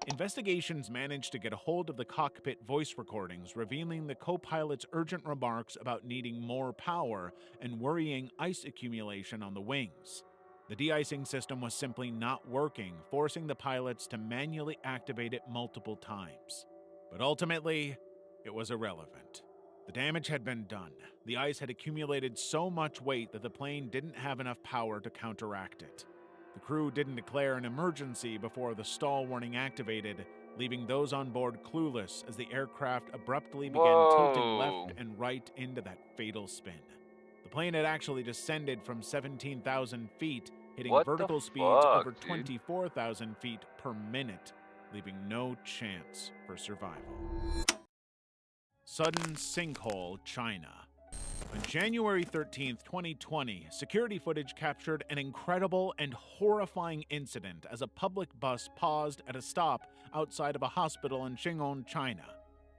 Investigations managed to get a hold of the cockpit voice recordings, revealing the co-pilot's urgent remarks about needing more power and worrying ice accumulation on the wings. The de-icing system was simply not working, forcing the pilots to manually activate it multiple times. But ultimately, it was irrelevant. The damage had been done. The ice had accumulated so much weight that the plane didn't have enough power to counteract it. The crew didn't declare an emergency before the stall warning activated, leaving those on board clueless as the aircraft abruptly began tilting left and right into that fatal spin. The plane had actually descended from 17,000 feet, hitting What the vertical speeds fuck, over dude? 24,000 feet per minute, leaving no chance for survival. Sudden sinkhole, China. On January 13th, 2020, security footage captured an incredible and horrifying incident as a public bus paused at a stop outside of a hospital in Xing'an, China.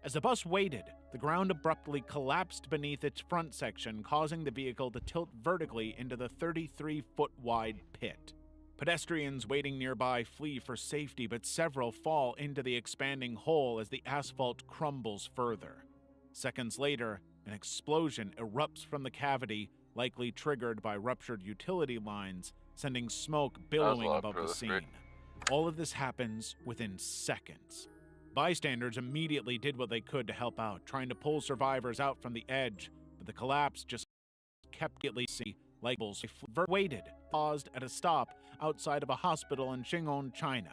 As the bus waited, the ground abruptly collapsed beneath its front section, causing the vehicle to tilt vertically into the 33-foot-wide pit. Pedestrians waiting nearby flee for safety, but several fall into the expanding hole as the asphalt crumbles further. Seconds later, an explosion erupts from the cavity, likely triggered by ruptured utility lines, sending smoke billowing above the scene. All of this happens within seconds. Bystanders immediately did what they could to help out, trying to pull survivors out from the edge, but the collapse just kept getting like bulls waited, paused at a stop outside of a hospital in Xing'an, China.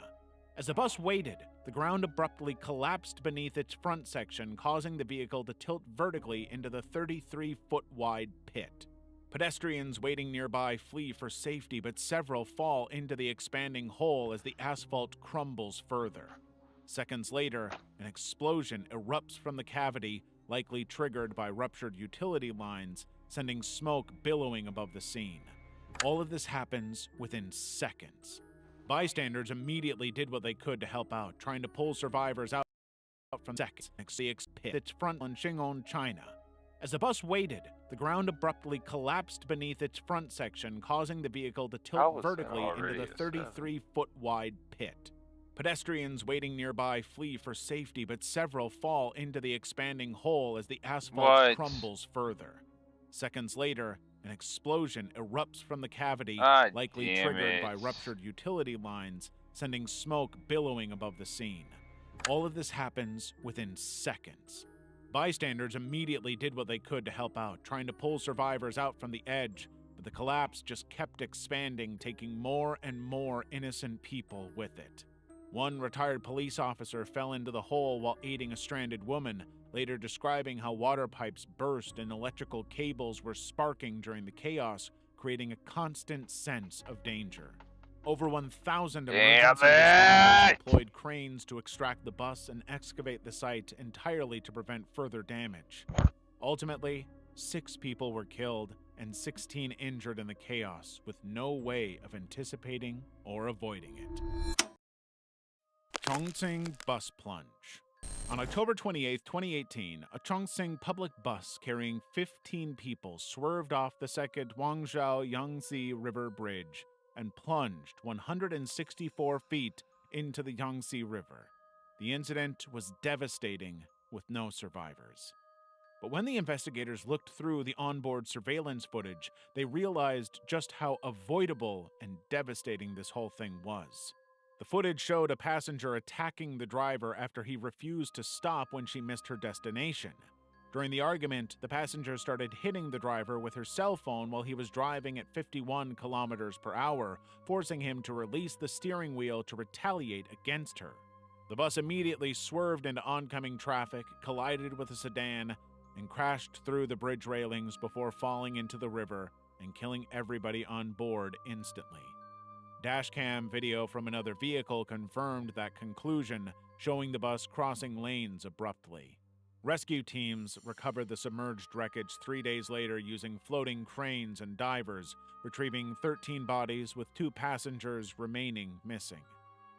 As the bus waited, the ground abruptly collapsed beneath its front section, causing the vehicle to tilt vertically into the 33-foot-wide pit. Pedestrians waiting nearby flee for safety, but several fall into the expanding hole as the asphalt crumbles further. Seconds later, an explosion erupts from the cavity, likely triggered by ruptured utility lines, sending smoke billowing above the scene. All of this happens within seconds. Bystanders immediately did what they could to help out, trying to pull survivors out from seconds next to the pit its front in Xing'an, China. As the bus waited, the ground abruptly collapsed beneath its front section, causing the vehicle to tilt vertically into the 33-foot-wide pit. Pedestrians waiting nearby flee for safety, but several fall into the expanding hole as the asphalt crumbles further. Seconds later, an explosion erupts from the cavity, likely triggered by ruptured utility lines, sending smoke billowing above the scene. All of this happens within seconds. Bystanders immediately did what they could to help out, trying to pull survivors out from the edge, but the collapse just kept expanding, taking more and more innocent people with it. One retired police officer fell into the hole while aiding a stranded woman, later describing how water pipes burst and electrical cables were sparking during the chaos, creating a constant sense of danger. Over 1,000 emergency responders deployed cranes to extract the bus and excavate the site entirely to prevent further damage. Ultimately, 6 people were killed and 16 injured in the chaos, with no way of anticipating or avoiding it. Chongqing bus plunge. On October 28, 2018, a Chongqing public bus carrying 15 people swerved off the second Guangzhou Yangtze River Bridge and plunged 164 feet into the Yangtze River. The incident was devastating, with no survivors. But when the investigators looked through the onboard surveillance footage, they realized just how avoidable and devastating this whole thing was. The footage showed a passenger attacking the driver after he refused to stop when she missed her destination. During the argument, the passenger started hitting the driver with her cell phone while he was driving at 51 kilometers per hour, forcing him to release the steering wheel to retaliate against her. The bus immediately swerved into oncoming traffic, collided with a sedan, and crashed through the bridge railings before falling into the river and killing everybody on board instantly. Dashcam video from another vehicle confirmed that conclusion, showing the bus crossing lanes abruptly. Rescue teams recovered the submerged wreckage 3 days later using floating cranes and divers, retrieving 13 bodies with 2 passengers remaining missing.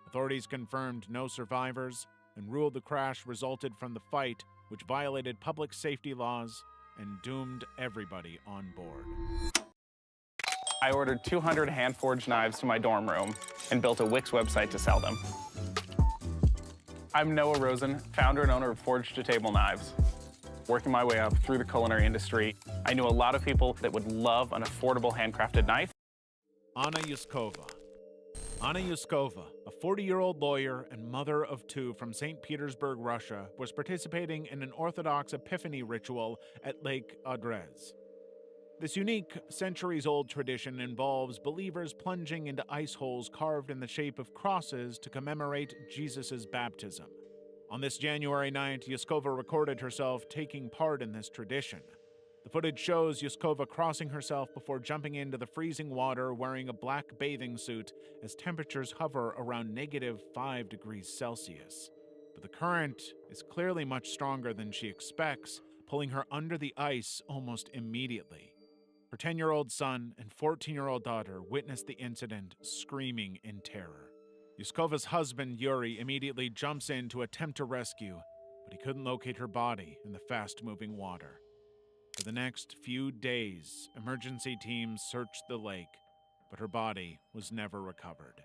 Authorities confirmed no survivors and ruled the crash resulted from the fight, which violated public safety laws and doomed everybody on board. I ordered 200 hand-forged knives to my dorm room and built a Wix website to sell them. I'm Noah Rosen, founder and owner of Forged to Table Knives. Working my way up through the culinary industry, I knew a lot of people that would love an affordable handcrafted knife. Anna Yuskova. Anna Yuskova, a 40-year-old lawyer and mother of 2 from St. Petersburg, Russia, was participating in an Orthodox Epiphany ritual at Lake Adrez. This unique, centuries-old tradition involves believers plunging into ice holes carved in the shape of crosses to commemorate Jesus' baptism. On this January night, Yuskova recorded herself taking part in this tradition. The footage shows Yuskova crossing herself before jumping into the freezing water wearing a black bathing suit as temperatures hover around -5 degrees Celsius. But the current is clearly much stronger than she expects, pulling her under the ice almost immediately. Her 10-year-old son and 14-year-old daughter witnessed the incident, screaming in terror. Yuskova's husband, Yuri, immediately jumps in to attempt to rescue, but he couldn't locate her body in the fast-moving water. For the next few days, emergency teams searched the lake, but her body was never recovered.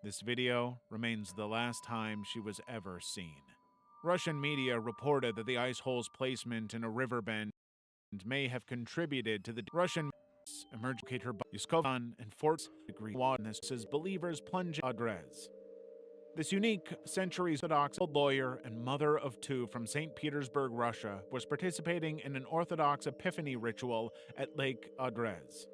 This video remains the last time she was ever seen. Russian media reported that the ice hole's placement in a riverbend may have contributed to the Russian emerged her Yuskovan and 4th-degree witnesses believers plunge Adrez. This unique, centuries Orthodox lawyer and mother of 2 from St. Petersburg, Russia, was participating in an Orthodox Epiphany ritual at Lake Adrez.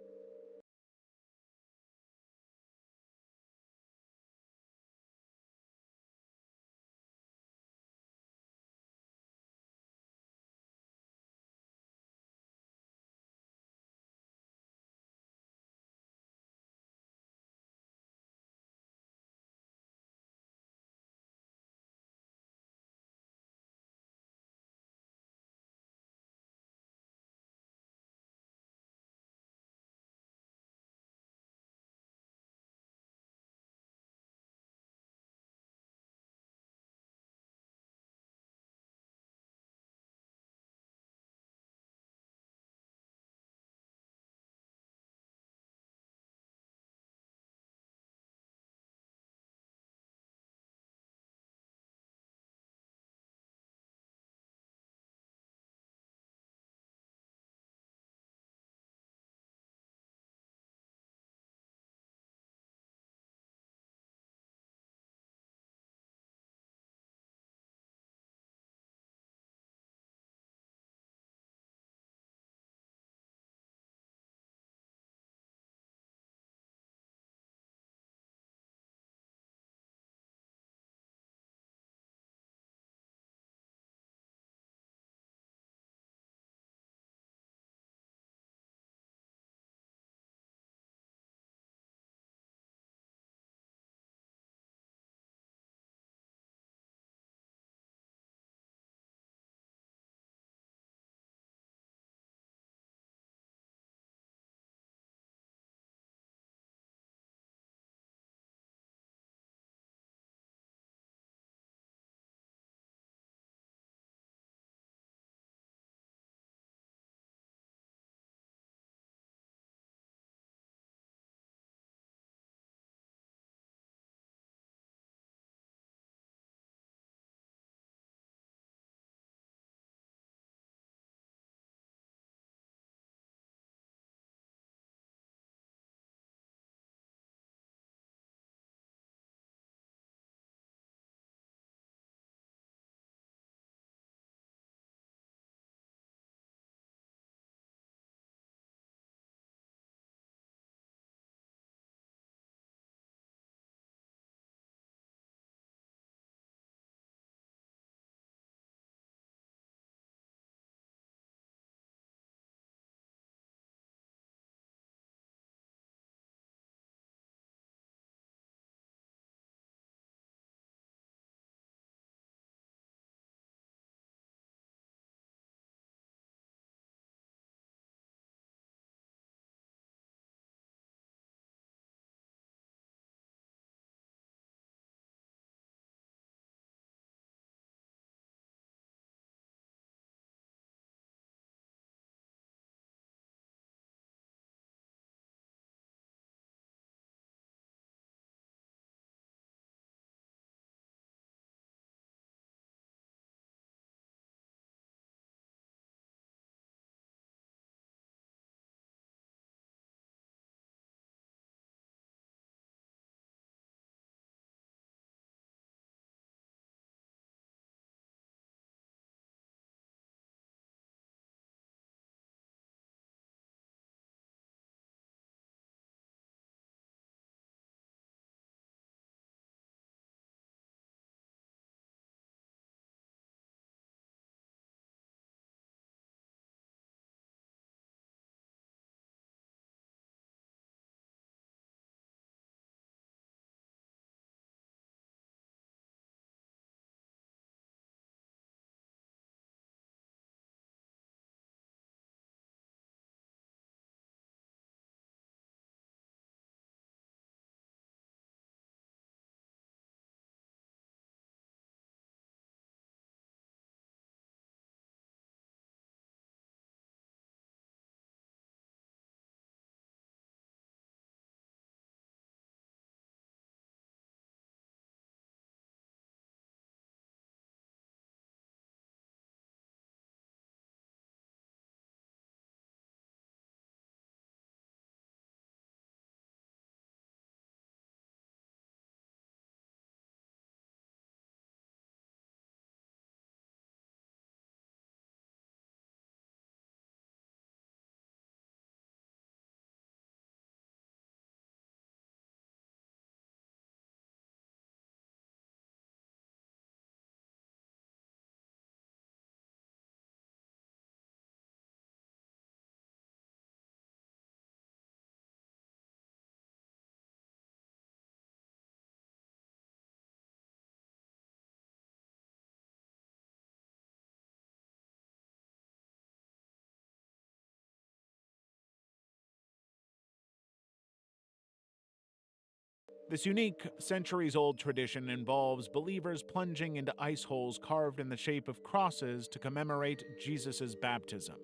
This unique, centuries-old tradition involves believers plunging into ice holes carved in the shape of crosses to commemorate Jesus' baptism.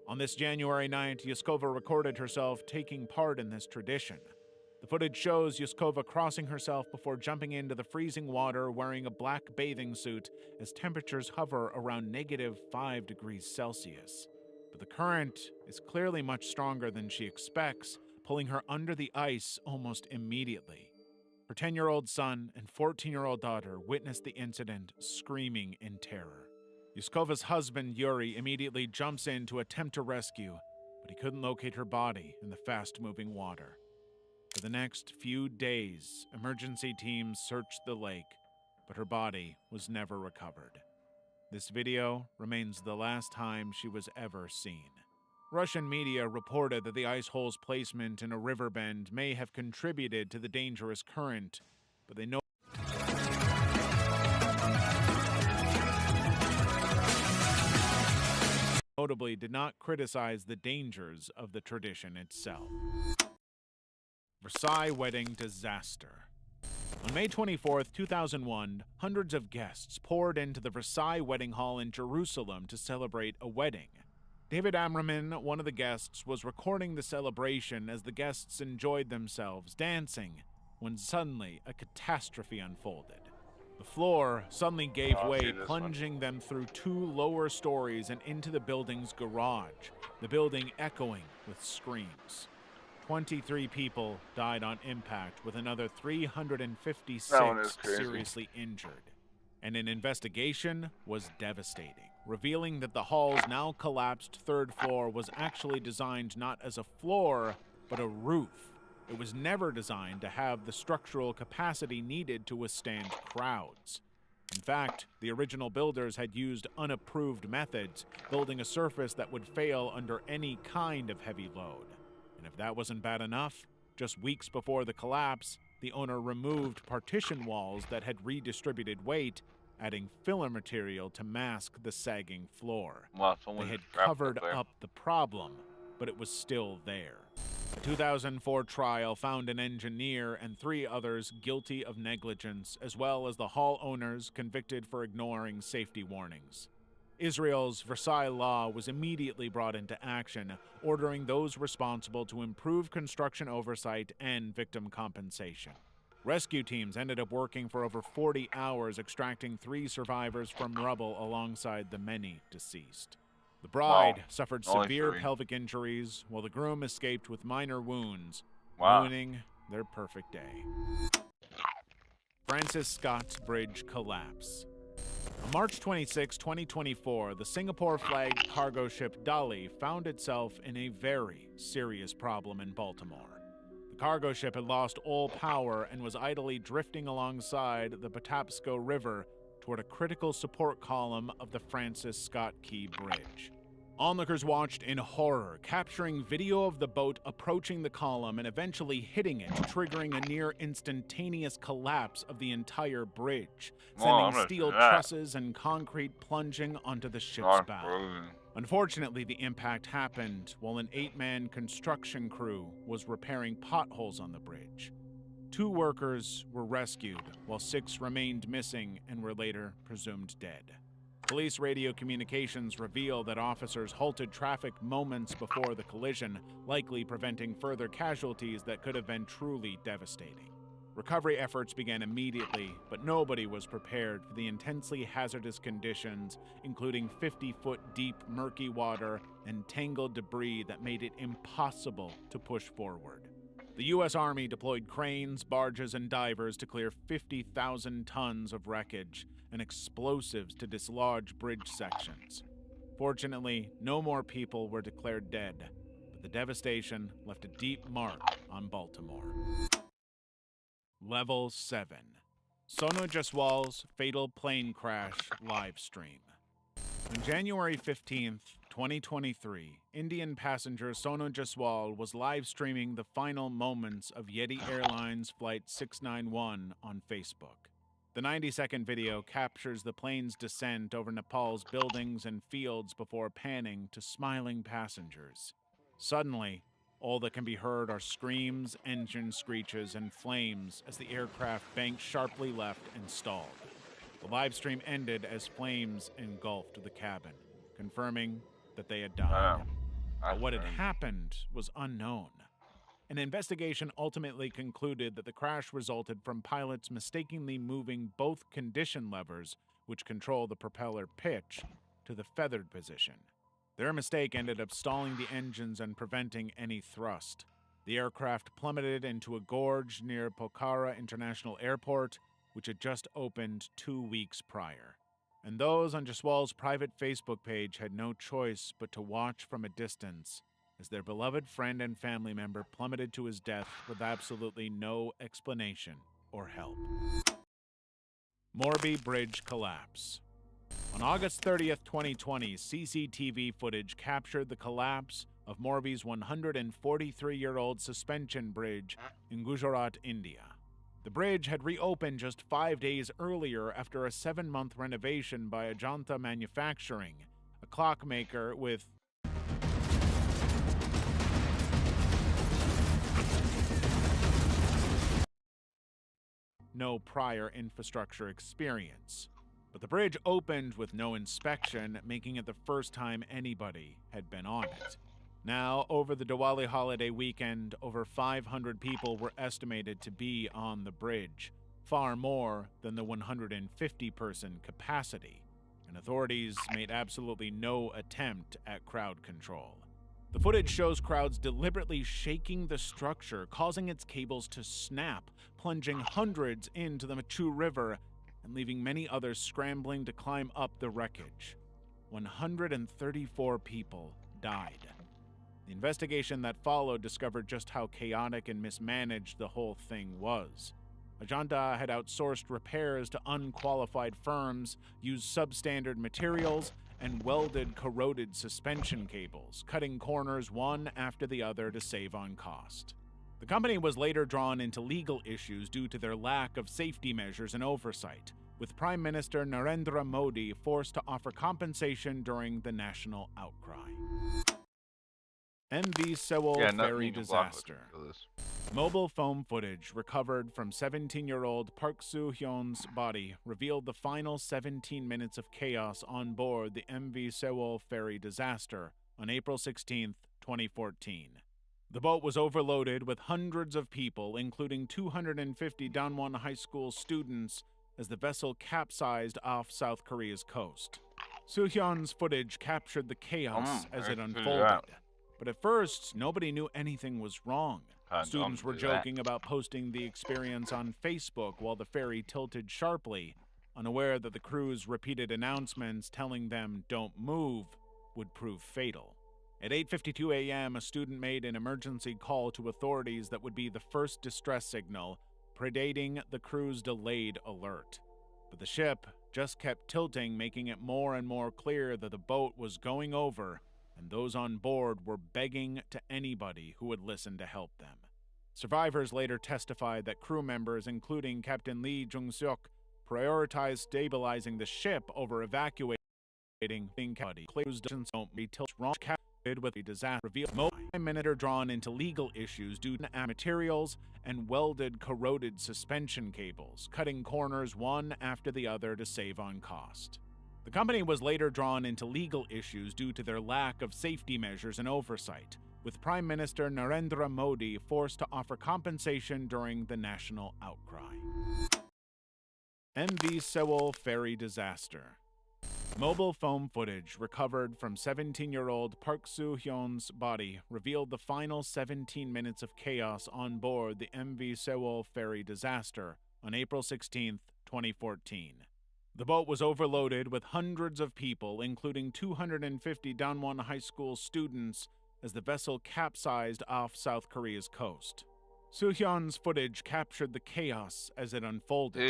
On this January night, Yuskova recorded herself taking part in this tradition. The footage shows Yuskova crossing herself before jumping into the freezing water wearing a black bathing suit as temperatures hover around -5 degrees Celsius. But the current is clearly much stronger than she expects, pulling her under the ice almost immediately. Her 10-year-old son and 14-year-old daughter witnessed the incident, screaming in terror. Yuskova's husband, Yuri, immediately jumps in to attempt to rescue, but he couldn't locate her body in the fast-moving water. For the next few days, emergency teams searched the lake, but her body was never recovered. This video remains the last time she was ever seen. Russian media reported that the ice hole's placement in a river bend may have contributed to the dangerous current, but they notably did not criticize the dangers of the tradition itself. Versailles wedding disaster. On May 24, 2001, hundreds of guests poured into the Versailles wedding hall in Jerusalem to celebrate a wedding. David Ammerman, one of the guests, was recording the celebration as the guests enjoyed themselves, dancing, when suddenly a catastrophe unfolded. The floor suddenly gave way, plunging them through 2 lower stories and into the building's garage, the building echoing with screams. 23 people died on impact, with another 356 seriously injured. And an investigation was devastating, revealing that the hall's now collapsed 3rd floor was actually designed not as a floor, but a roof. It was never designed to have the structural capacity needed to withstand crowds. In fact, the original builders had used unapproved methods, building a surface that would fail under any kind of heavy load. And if that wasn't bad enough, just weeks before the collapse, the owner removed partition walls that had redistributed weight, adding filler material to mask the sagging floor. They had covered up the problem, but it was still there. A 2004 trial found an engineer and 3 others guilty of negligence, as well as the hall owners convicted for ignoring safety warnings. Israel's Versailles Law was immediately brought into action, ordering those responsible to improve construction oversight and victim compensation. Rescue teams ended up working for over 40 hours, extracting 3 survivors from rubble alongside the many deceased. The bride suffered severe pelvic injuries, while the groom escaped with minor wounds, ruining their perfect day. Francis Scott's bridge collapse. On March 26, 2024, the Singapore-flagged cargo ship Dali found itself in a very serious problem in Baltimore. The cargo ship had lost all power and was idly drifting alongside the Patapsco River toward a critical support column of the Francis Scott Key Bridge. Onlookers watched in horror, capturing video of the boat approaching the column and eventually hitting it, triggering a near-instantaneous collapse of the entire bridge, sending steel trusses and concrete plunging onto the ship's bow. Unfortunately, the impact happened while an 8-man construction crew was repairing potholes on the bridge. 2 workers were rescued, while 6 remained missing and were later presumed dead. Police radio communications reveal that officers halted traffic moments before the collision, likely preventing further casualties that could have been truly devastating. Recovery efforts began immediately, but nobody was prepared for the intensely hazardous conditions, including 50-foot deep murky water and tangled debris that made it impossible to push forward. The U.S. Army deployed cranes, barges, and divers to clear 50,000 tons of wreckage and explosives to dislodge bridge sections. Fortunately, no more people were declared dead, but the devastation left a deep mark on Baltimore. Level 7. Sonu Jaswal's fatal plane crash live stream. On January 15th, 2023, Indian passenger Sonu Jaswal was live streaming the final moments of Yeti Airlines Flight 691 on Facebook. The 90-second video captures the plane's descent over Nepal's buildings and fields before panning to smiling passengers. Suddenly, All that can be heard are screams, engine screeches, and flames as the aircraft banked sharply left and stalled. The live stream ended as flames engulfed the cabin, confirming that they had died. But what had happened was unknown. An investigation ultimately concluded that the crash resulted from pilots mistakenly moving both condition levers, which control the propeller pitch, to the feathered position. Their mistake ended up stalling the engines and preventing any thrust. The aircraft plummeted into a gorge near Pokhara International Airport, which had just opened 2 weeks prior. And those on Jaswal's private Facebook page had no choice but to watch from a distance as their beloved friend and family member plummeted to his death with absolutely no explanation or help. Morbi Bridge Collapse. On August 30th, 2020, CCTV footage captured the collapse of Morbi's 143-year-old suspension bridge in Gujarat, India. The bridge had reopened just 5 days earlier after a 7-month renovation by Ajanta Manufacturing, a clockmaker with no prior infrastructure experience. But the bridge opened with no inspection, making it the first time anybody had been on it. Now, over the Diwali holiday weekend, over 500 people were estimated to be on the bridge, far more than the 150-person capacity, and authorities made absolutely no attempt at crowd control. The footage shows crowds deliberately shaking the structure, causing its cables to snap, plunging hundreds into the Machu River and leaving many others scrambling to climb up the wreckage. 134 people died. The investigation that followed discovered just how chaotic and mismanaged the whole thing was. Ajanta had outsourced repairs to unqualified firms, used substandard materials, and welded corroded suspension cables, cutting corners one after the other to save on cost. The company was later drawn into legal issues due to their lack of safety measures and oversight, with Prime Minister Narendra Modi forced to offer compensation during the national outcry. MV Sewol ferry disaster. Mobile phone footage recovered from 17-year-old Park Soo-hyun's body revealed the final 17 minutes of chaos on board the MV Sewol ferry disaster on April 16, 2014. The boat was overloaded with hundreds of people, including 250 Danwon High School students, as the vessel capsized off South Korea's coast. Soo-hyun's footage captured the chaos as it unfolded. But at first, nobody knew anything was wrong. Students were joking about posting the experience on Facebook while the ferry tilted sharply, unaware that the crew's repeated announcements telling them "don't move" would prove fatal. At 8:52 a.m., a student made an emergency call to authorities that would be the first distress signal, predating the crew's delayed alert. But the ship just kept tilting, making it more and more clear that the boat was going over, and those on board were begging to anybody who would listen to help them. Survivors later testified that crew members, including Captain Lee Jung-seok, prioritized stabilizing the ship over evacuating body. With a disaster revealed Minister drawn into legal issues due to materials and welded corroded suspension cables, cutting corners one after the other to save on cost. The company was later drawn into legal issues due to their lack of safety measures and oversight, with Prime Minister Narendra Modi forced to offer compensation during the national outcry. MV Sewol ferry disaster. Mobile phone footage recovered from 17-year-old Park Soo-hyun's body revealed the final 17 minutes of chaos on board the MV Sewol ferry disaster on April 16, 2014. The boat was overloaded with hundreds of people, including 250 Danwon High School students, as the vessel capsized off South Korea's coast. Soo-hyun's footage captured the chaos as it unfolded.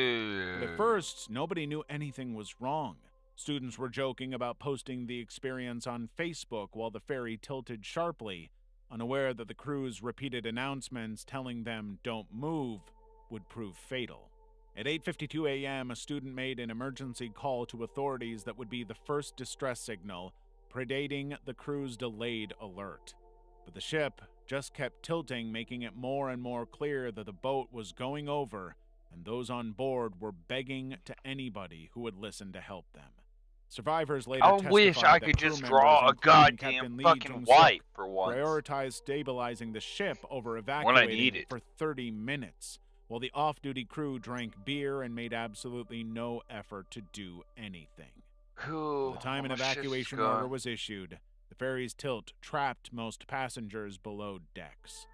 But at first, nobody knew anything was wrong. Students were joking about posting the experience on Facebook while the ferry tilted sharply, unaware that the crew's repeated announcements telling them "don't move" would prove fatal. At 8:52 a.m., a student made an emergency call to authorities that would be the first distress signal, predating the crew's delayed alert. But the ship just kept tilting, making it more and more clear that the boat was going over, and those on board were begging to anybody who would listen to help them. Survivors later I wish testified I that could crew just members, draw a including goddamn Captain Lee fucking Jung-suk, wipe for once. prioritized stabilizing the ship over need evacuating it. for 30 minutes, while the off-duty crew drank beer and made absolutely no effort to do anything. Cool. By the time an My shit's evacuation gone. order was issued, the ferry's tilt trapped most passengers below decks.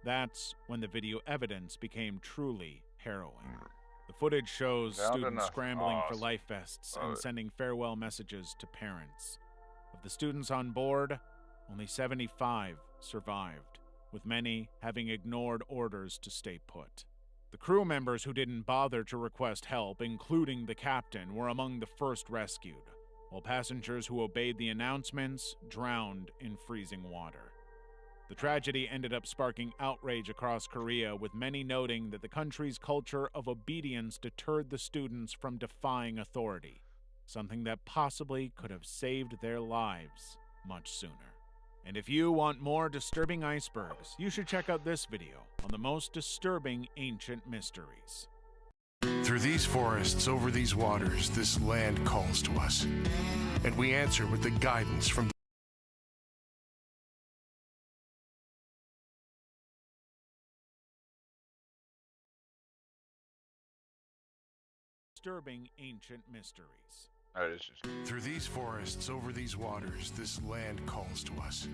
That's when the video evidence became truly harrowing. The footage shows Found students enough. scrambling for Awesome. life vests Love and it. sending farewell messages to parents. Of the students on board, only 75 survived, with many having ignored orders to stay put. The crew members who didn't bother to request help, including the captain, were among the first rescued, while passengers who obeyed the announcements drowned in freezing water. The tragedy ended up sparking outrage across Korea, with many noting that the country's culture of obedience deterred the students from defying authority, something that possibly could have saved their lives much sooner. And if you want more disturbing icebergs, you should check out this video on the most disturbing ancient mysteries. Through these forests, over these waters, this land calls to us, and we answer with the guidance from Disturbing ancient mysteries. Through these forests, over these waters, this land calls to us,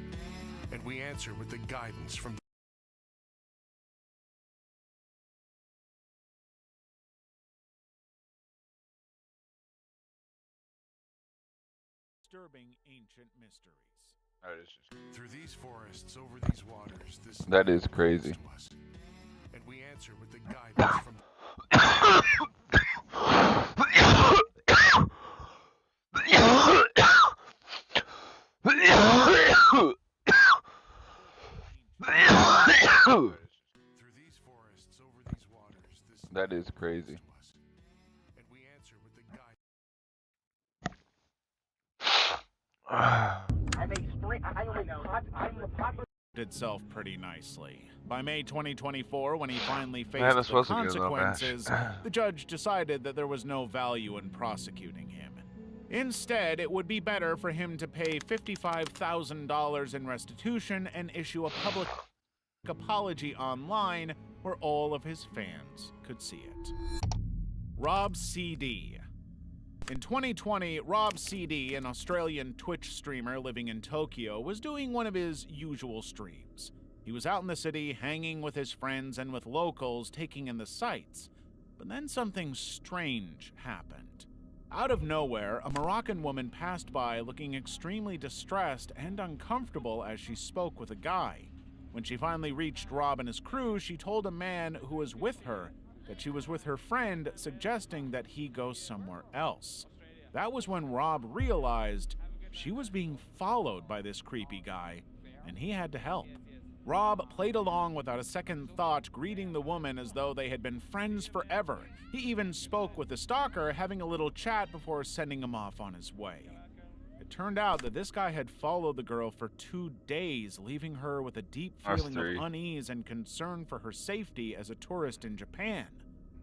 and we answer with the guidance from Disturbing ancient mysteries. Through these forests, over these waters, this That is crazy. to us, and we answer with the guidance from That is crazy. Itself pretty nicely. By May 2024, when he finally faced Man, the this wasn't good enough, Ash. consequences, the judge decided that there was no value in prosecuting him. Instead, it would be better for him to pay $55,000 in restitution and issue a public apology online where all of his fans could see it. Rob CD. In 2020, Rob CD, an Australian Twitch streamer living in Tokyo, was doing one of his usual streams. He was out in the city, hanging with his friends and with locals, taking in the sights. But then something strange happened. Out of nowhere, a Moroccan woman passed by looking extremely distressed and uncomfortable as she spoke with a guy. When she finally reached Rob and his crew, she told a man who was with her that she was with her friend, suggesting that he go somewhere else. That was when Rob realized she was being followed by this creepy guy, and he had to help. Rob played along without a second thought, greeting the woman as though they had been friends forever. He even spoke with the stalker, having a little chat before sending him off on his way. It turned out that this guy had followed the girl for 2 days, leaving her with a deep feeling of unease and concern for her safety as a tourist in Japan.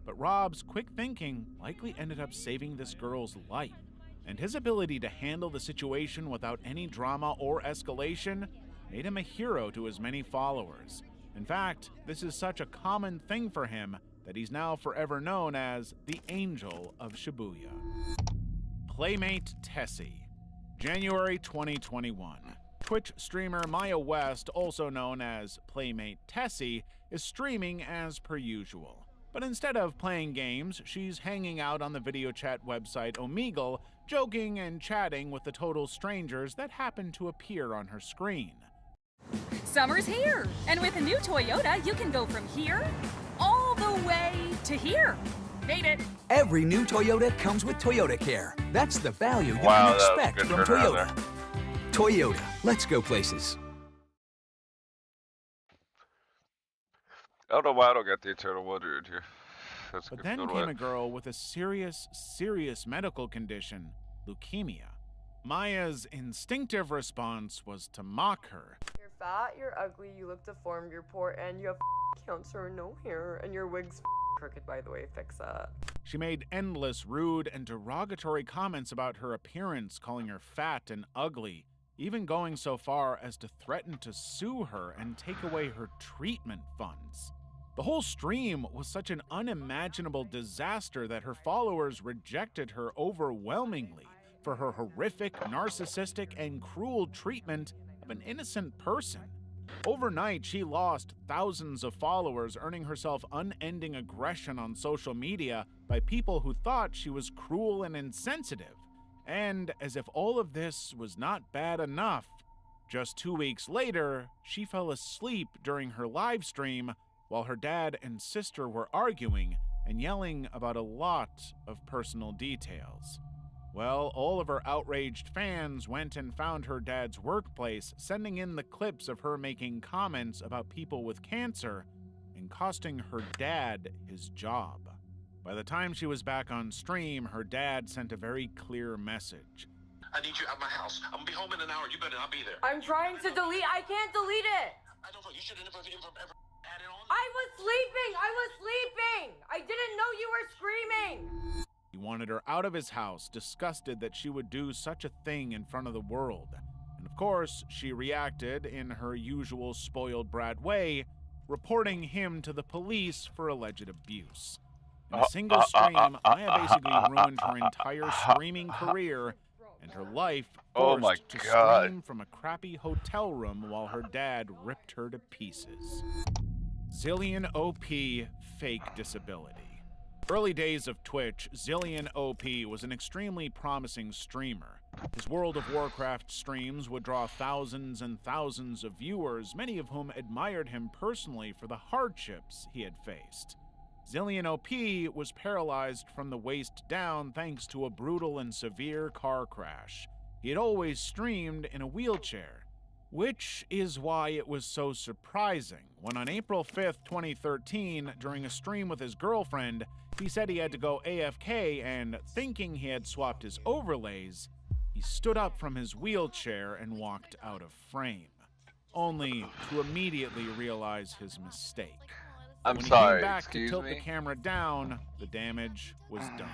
But Rob's quick thinking likely ended up saving this girl's life, and his ability to handle the situation without any drama or escalation made him a hero to his many followers. In fact, this is such a common thing for him that he's now forever known as the Angel of Shibuya. Playmate Tessie. January 2021. Twitch streamer Maya West, also known as Playmate Tessie, is streaming as per usual. But instead of playing games, she's hanging out on the video chat website Omegle, joking and chatting with the total strangers that happen to appear on her screen. Summer's here, and with a new Toyota, you can go from here all the way to here. Made it. Every new Toyota comes with Toyota Care. That's the value you Wow, can that was expect good from turnout Toyota. Toyota, let's go places. I don't know why I don't got the Eternal Wonder in here. That's a But good then photo came op. a girl with a serious medical condition, leukemia. Maya's instinctive response was to mock her. You're fat, you're ugly, you look deformed, you're poor, and you have cancer and no hair, and your wig's crooked, by the way, fix that. She made endless rude and derogatory comments about her appearance, calling her fat and ugly, even going so far as to threaten to sue her and take away her treatment funds. The whole stream was such an unimaginable disaster that her followers rejected her overwhelmingly for her horrific, narcissistic, and cruel treatment of an innocent person. Overnight, she lost thousands of followers, earning herself unending aggression on social media by people who thought she was cruel and insensitive. And as if all of this was not bad enough, just 2 weeks later, she fell asleep during her live stream while her dad and sister were arguing and yelling about a lot of personal details. Well, all of her outraged fans went and found her dad's workplace, sending in the clips of her making comments about people with cancer and costing her dad his job. By the time she was back on stream, her dad sent a very clear message. I need you at my house. I'm gonna be home in an hour. You better not be there. I'm trying to delete. I can't delete it. I don't know. You should have never had it on. I was sleeping. I didn't know you were screaming. He wanted her out of his house, disgusted that she would do such a thing in front of the world. And of course, she reacted in her usual spoiled brat way, reporting him to the police for alleged abuse. In a single stream, Maya basically ruined her entire streaming career and her life forced to stream from a crappy hotel room while her dad ripped her to pieces. Zillion OP fake disability. Early days of Twitch, Zillion OP was an extremely promising streamer. His World of Warcraft streams would draw thousands and thousands of viewers, many of whom admired him personally for the hardships he had faced. Zillion OP was paralyzed from the waist down thanks to a brutal and severe car crash. He had always streamed in a wheelchair, which is why it was so surprising when on April 5th, 2013, during a stream with his girlfriend, he said he had to go AFK and, thinking he had swapped his overlays, he stood up from his wheelchair and walked out of frame, only to immediately realize his mistake. When he sorry, came back to excuse tilt me? the camera down, the damage was done.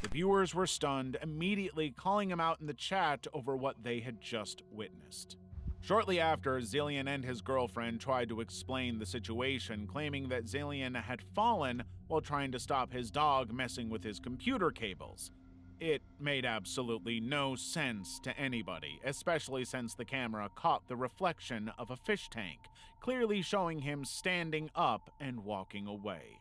The viewers were stunned, immediately calling him out in the chat over what they had just witnessed. Shortly after, Zillion and his girlfriend tried to explain the situation, claiming that Zillion had fallen while trying to stop his dog messing with his computer cables. It made absolutely no sense to anybody, especially since the camera caught the reflection of a fish tank, clearly showing him standing up and walking away.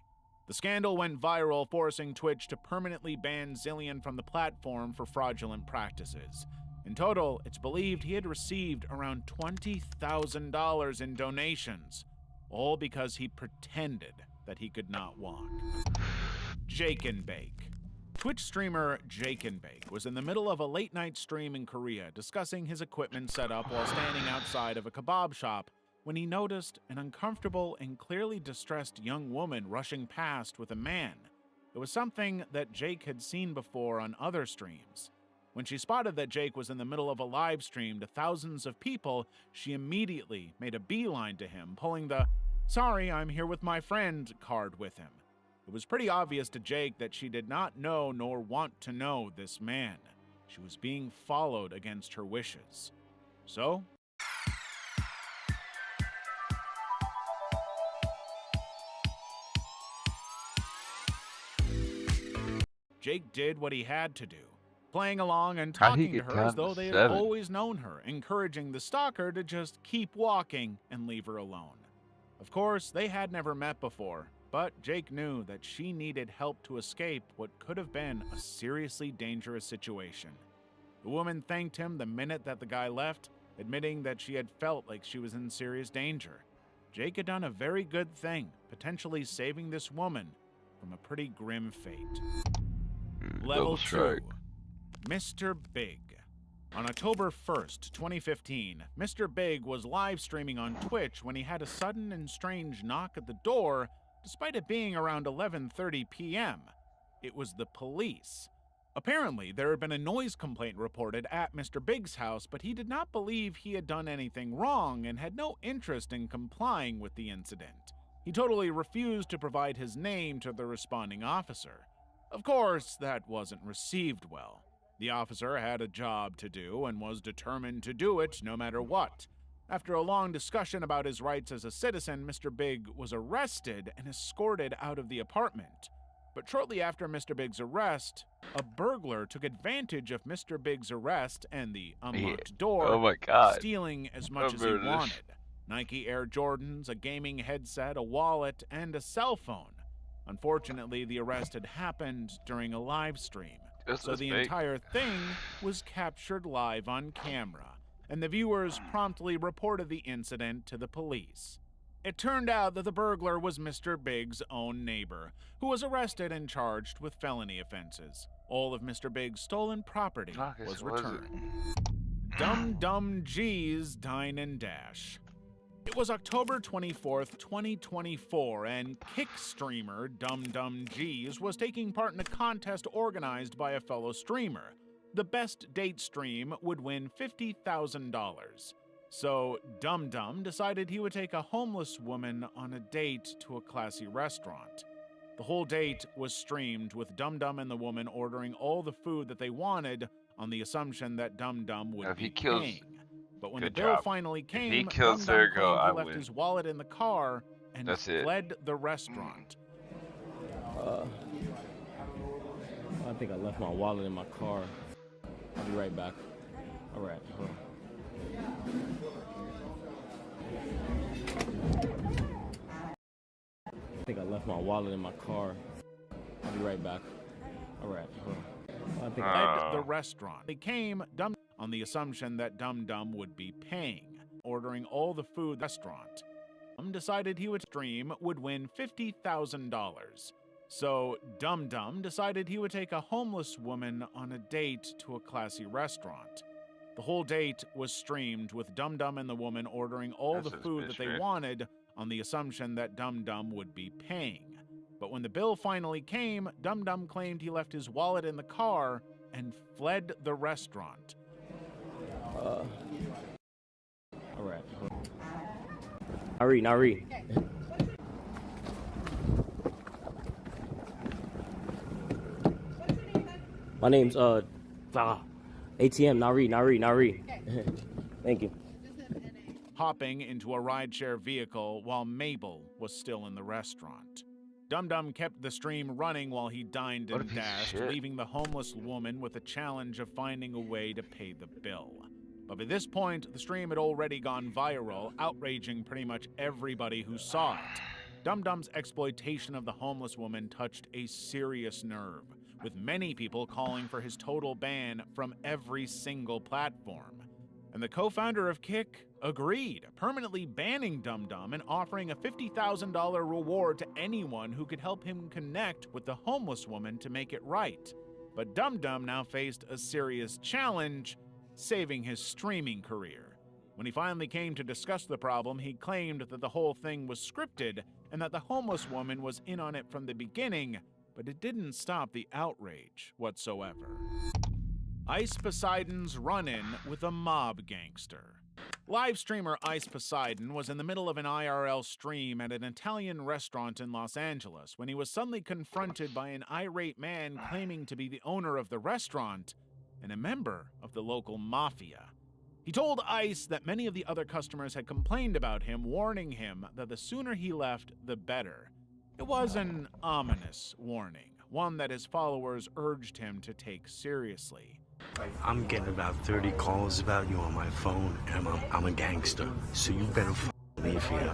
The scandal went viral, forcing Twitch to permanently ban Zillion from the platform for fraudulent practices. In total, it's believed he had received around $20,000 in donations, all because he pretended that he could not walk. Jake and Bake. Twitch streamer Jake and Bake was in the middle of a late-night stream in Korea discussing his equipment setup while standing outside of a kebab shop when he noticed an uncomfortable and clearly distressed young woman rushing past with a man. It was something that Jake had seen before on other streams. When she spotted that Jake was in the middle of a live stream to thousands of people, she immediately made a beeline to him, pulling the "Sorry, I'm here with my friend" card with him. It was pretty obvious to Jake that she did not know nor want to know this man. She was being followed against her wishes. So, Jake did what he had to do, playing along and How'd he talking to get her as down though to they had 7? always known her, encouraging the stalker to just keep walking and leave her alone. Of course, they had never met before, but Jake knew that she needed help to escape what could have been a seriously dangerous situation. The woman thanked him the minute that the guy left, admitting that she had felt like she was in serious danger. Jake had done a very good thing, potentially saving this woman from a pretty grim fate. Level 2. Mr. Big. On October 1st, 2015, Mr. Big was live streaming on Twitch when he had a sudden and strange knock at the door, despite it being around 11:30 p.m. It was the police. Apparently, there had been a noise complaint reported at Mr. Big's house, but he did not believe he had done anything wrong and had no interest in complying with the incident. He totally refused to provide his name to the responding officer. Of course, that wasn't received well. The officer had a job to do and was determined to do it no matter what. After a long discussion about his rights as a citizen, Mr. Big was arrested and escorted out of the apartment. But shortly after Mr. Big's arrest, a burglar took advantage of Mr. Big's arrest and the unlocked door, Oh my God. stealing as much as he wanted. Nike Air Jordans, a gaming headset, a wallet, and a cell phone. Unfortunately, the arrest had happened during a live stream, so the entire thing was captured live on camera, and the viewers promptly reported the incident to the police. It turned out that the burglar was Mr. Big's own neighbor, who was arrested and charged with felony offenses. All of Mr. Big's stolen property was returned. Dum Dum G's Dine and Dash. It was October 24th, 2024, and Kick streamer Dum Dum G's was taking part in a contest organized by a fellow streamer. The best date stream would win $50,000. So Dum Dum decided he would take a homeless woman on a date to a classy restaurant. The whole date was streamed with Dum Dum and the woman ordering all the food that they wanted on the assumption that Dum Dum would be paying. But when the bill finally came, Dum Dum claimed he left his wallet in the car and fled the restaurant. I think I left my wallet in my car. I'll be right back. All right, hold on. I think I left my wallet in my car. I'll be right back. All right, hold on. I think Fled the restaurant. They came on the assumption that Dum Dum would be paying, ordering all the food at the restaurant. Decided he would stream would win $50,000. So Dum Dum decided he would take a homeless woman on a date to a classy restaurant. The whole date was streamed with Dum Dum and the woman ordering all the food that they wanted on the assumption that Dum Dum would be paying. But when the bill finally came, Dum Dum claimed he left his wallet in the car and fled the restaurant. All right. Nari. My name's ATM Nari. Thank you. Hopping into a rideshare vehicle while Mabel was still in the restaurant. Dum Dum kept the stream running while he dined and dashed, leaving the homeless woman with the challenge of finding a way to pay the bill. But by this point, the stream had already gone viral, outraging pretty much everybody who saw it. Dum Dum's exploitation of the homeless woman touched a serious nerve, with many people calling for his total ban from every single platform. And the co-founder of Kick agreed, permanently banning Dum Dum and offering a $50,000 reward to anyone who could help him connect with the homeless woman to make it right. But Dum Dum now faced a serious challenge, saving his streaming career. When he finally came to discuss the problem, he claimed that the whole thing was scripted and that the homeless woman was in on it from the beginning, but it didn't stop the outrage whatsoever. Ice Poseidon's run-in with a mob gangster. Live streamer Ice Poseidon was in the middle of an IRL stream at an Italian restaurant in Los Angeles when he was suddenly confronted by an irate man claiming to be the owner of the restaurant and a member of the local mafia. He told Ice that many of the other customers had complained about him, warning him that the sooner he left, the better. It was an ominous warning, one that his followers urged him to take seriously. I'm getting about 30 calls about you on my phone, and I'm a gangster. So you better leave here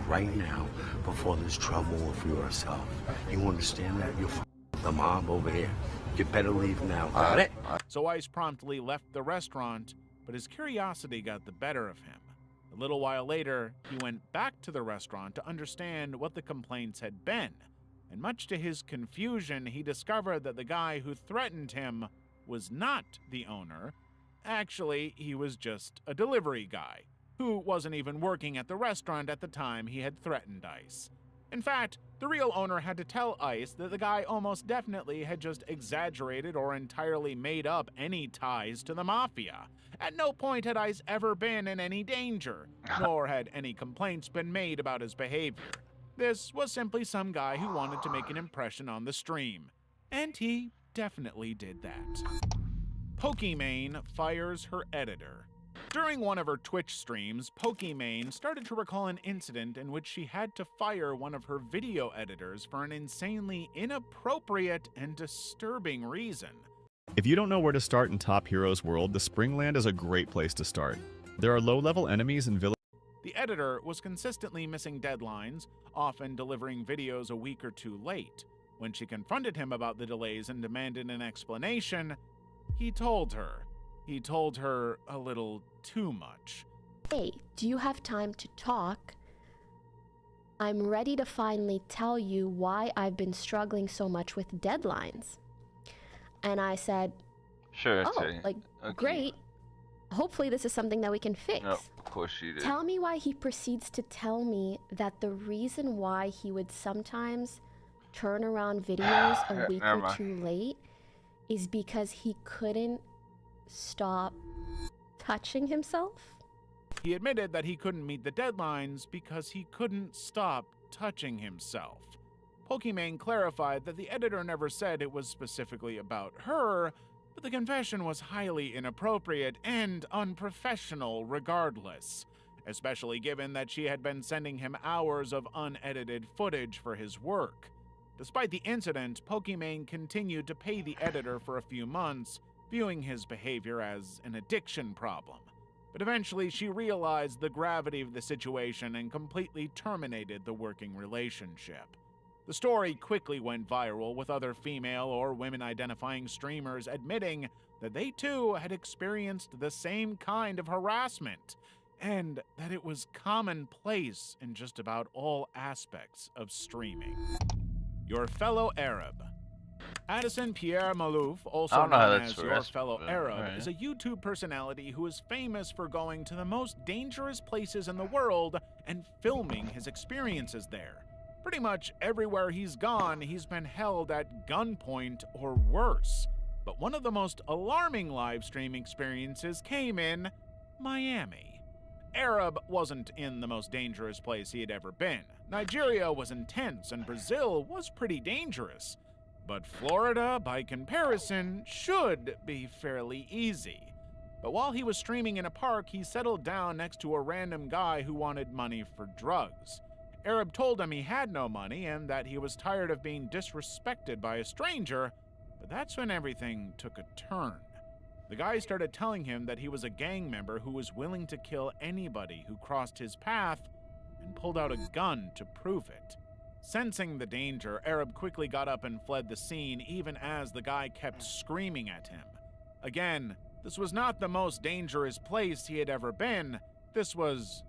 right now before there's trouble with yourself. You understand that? You're the mob over there. You better leave now. Got it? So Ice promptly left the restaurant, but his curiosity got the better of him. A little while later, he went back to the restaurant to understand what the complaints had been. And much to his confusion, he discovered that the guy who threatened him was not the owner. Actually, he was just a delivery guy who wasn't even working at the restaurant at the time he had threatened Ice. In fact, the real owner had to tell ICE that the guy almost definitely had just exaggerated or entirely made up any ties to the mafia. At no point had ICE ever been in any danger, nor had any complaints been made about his behavior. This was simply some guy who wanted to make an impression on the stream. And he definitely did that. Pokimane fires her editor. During one of her Twitch streams, Pokimane started to recall an incident in which she had to fire one of her video editors for an insanely inappropriate and disturbing reason. If you don't know where to start in Top Heroes World, the Springland is a great place to start. There are low-level enemies and villains. The editor was consistently missing deadlines, often delivering videos a week or two late. When she confronted him about the delays and demanded an explanation, he told her. He told her a little too much. Hey, do you have time to talk? I'm ready to finally tell you why I've been struggling so much with deadlines. And I said, Sure, oh, like, okay. Great. Hopefully this is something that we can fix. Nope, of course you did. Tell me why he proceeds to tell me that the reason why he would sometimes turn around videos a week or two late is because he couldn't stop touching himself? He admitted that he couldn't meet the deadlines because he couldn't stop touching himself. Pokimane clarified that the editor never said it was specifically about her, but the confession was highly inappropriate and unprofessional regardless, especially given that she had been sending him hours of unedited footage for his work. Despite the incident, Pokimane continued to pay the editor for a few months, viewing his behavior as an addiction problem. But eventually she realized the gravity of the situation and completely terminated the working relationship. The story quickly went viral, with other female or women-identifying streamers admitting that they too had experienced the same kind of harassment, and that it was commonplace in just about all aspects of streaming. Your fellow Arab. Addison Pierre Malouf, also known as Your Fellow Arab, is a YouTube personality who is famous for going to the most dangerous places in the world and filming his experiences there. Pretty much everywhere he's gone, he's been held at gunpoint or worse. But one of the most alarming live stream experiences came in Miami. Arab wasn't in the most dangerous place he had ever been. Nigeria was intense and Brazil was pretty dangerous. But Florida, by comparison, should be fairly easy. But while he was streaming in a park, he settled down next to a random guy who wanted money for drugs. Arab told him he had no money and that he was tired of being disrespected by a stranger, but that's when everything took a turn. The guy started telling him that he was a gang member who was willing to kill anybody who crossed his path and pulled out a gun to prove it. Sensing the danger, Arab quickly got up and fled the scene, even as the guy kept screaming at him. Again, this was not the most dangerous place he had ever been. This was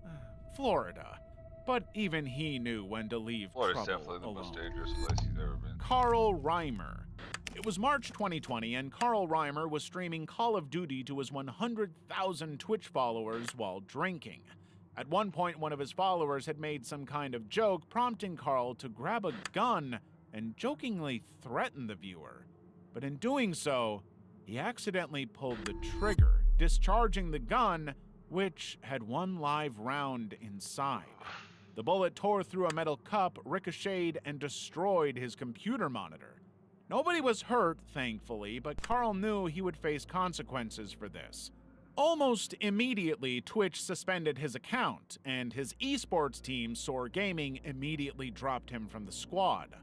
Florida. But even he knew when to leave Florida's trouble definitely the alone. most dangerous place he's ever been. Carl Reimer. It was March 2020, and Carl Reimer was streaming Call of Duty to his 100,000 Twitch followers while drinking. At one point, one of his followers had made some kind of joke, prompting Carl to grab a gun and jokingly threaten the viewer. But in doing so, he accidentally pulled the trigger, discharging the gun, which had one live round inside. The bullet tore through a metal cup, ricocheted, and destroyed his computer monitor. Nobody was hurt, thankfully, but Carl knew he would face consequences for this. Almost immediately, Twitch suspended his account, and his esports team, Soar Gaming, immediately dropped him from the squad.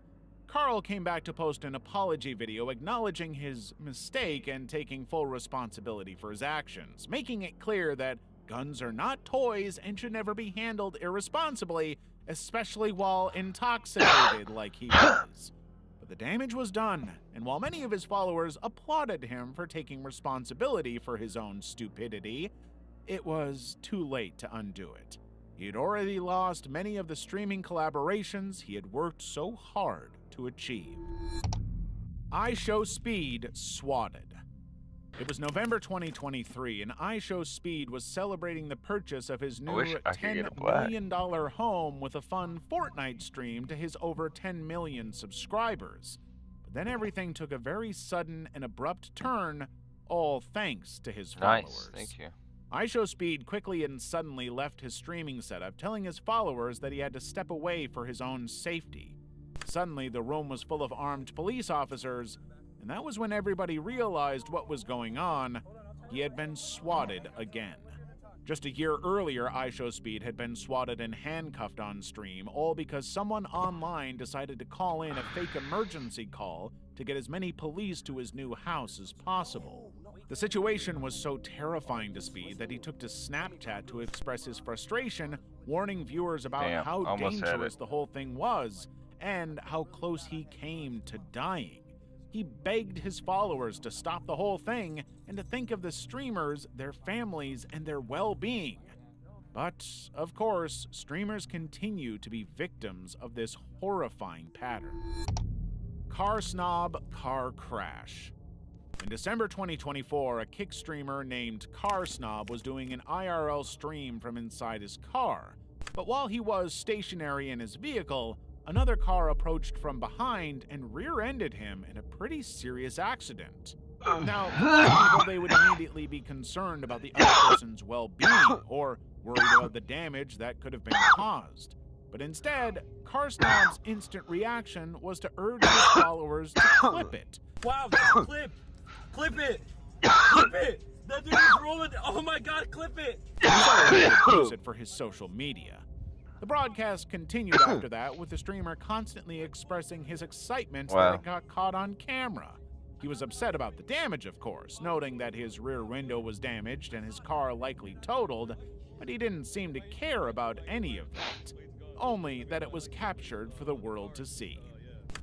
Carl came back to post an apology video acknowledging his mistake and taking full responsibility for his actions, making it clear that guns are not toys and should never be handled irresponsibly, especially while intoxicated like he was. But the damage was done, and while many of his followers applauded him for taking responsibility for his own stupidity, it was too late to undo it. He had already lost many of the streaming collaborations he had worked so hard to achieve. I Show Speed swatted. It was November 2023, and iShowSpeed was celebrating the purchase of his new $10 million home with a fun Fortnite stream to his over 10 million subscribers. But then everything took a very sudden and abrupt turn, all thanks to his followers. Nice, thank you. iShowSpeed quickly and suddenly left his streaming setup, telling his followers that he had to step away for his own safety. Suddenly, the room was full of armed police officers, and that was when everybody realized what was going on. He had been swatted again. Just a year earlier, iShowSpeed had been swatted and handcuffed on stream, all because someone online decided to call in a fake emergency call to get as many police to his new house as possible. The situation was so terrifying to Speed that he took to Snapchat to express his frustration, warning viewers about how dangerous the whole thing was and how close he came to dying. He begged his followers to stop the whole thing and to think of the streamers, their families, and their well-being. But, of course, streamers continue to be victims of this horrifying pattern. Car snob, car crash. In December 2024, a Kick streamer named Car Snob was doing an IRL stream from inside his car. But while he was stationary in his vehicle, another car approached from behind and rear-ended him in a pretty serious accident. Now, people, they would immediately be concerned about the other person's well-being or worried about the damage that could have been caused. But instead, Car Snob's instant reaction was to urge his followers to clip it. Wow, that's a clip! Clip it! Clip it! That dude is rolling! Oh my god, clip it! Use it for his social media. The broadcast continued after that, with the streamer constantly expressing his excitement that it got caught on camera. He was upset about the damage, of course, noting that his rear window was damaged and his car likely totaled, but he didn't seem to care about any of that, only that it was captured for the world to see.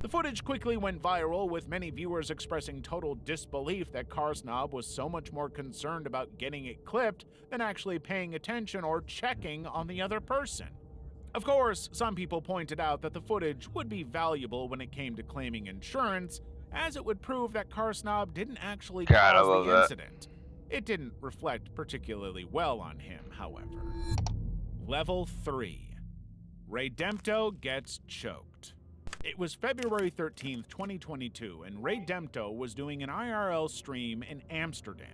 The footage quickly went viral, with many viewers expressing total disbelief that Car Snob was so much more concerned about getting it clipped than actually paying attention or checking on the other person. Of course, some people pointed out that the footage would be valuable when it came to claiming insurance, as it would prove that Car Snob didn't actually cause the incident. It didn't reflect particularly well on him, however. Level 3. Redempto gets choked. It was February 13th, 2022, and Redempto was doing an IRL stream in Amsterdam.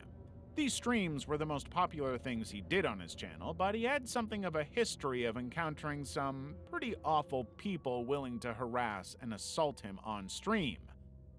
These streams were the most popular things he did on his channel, but he had something of a history of encountering some pretty awful people willing to harass and assault him on stream.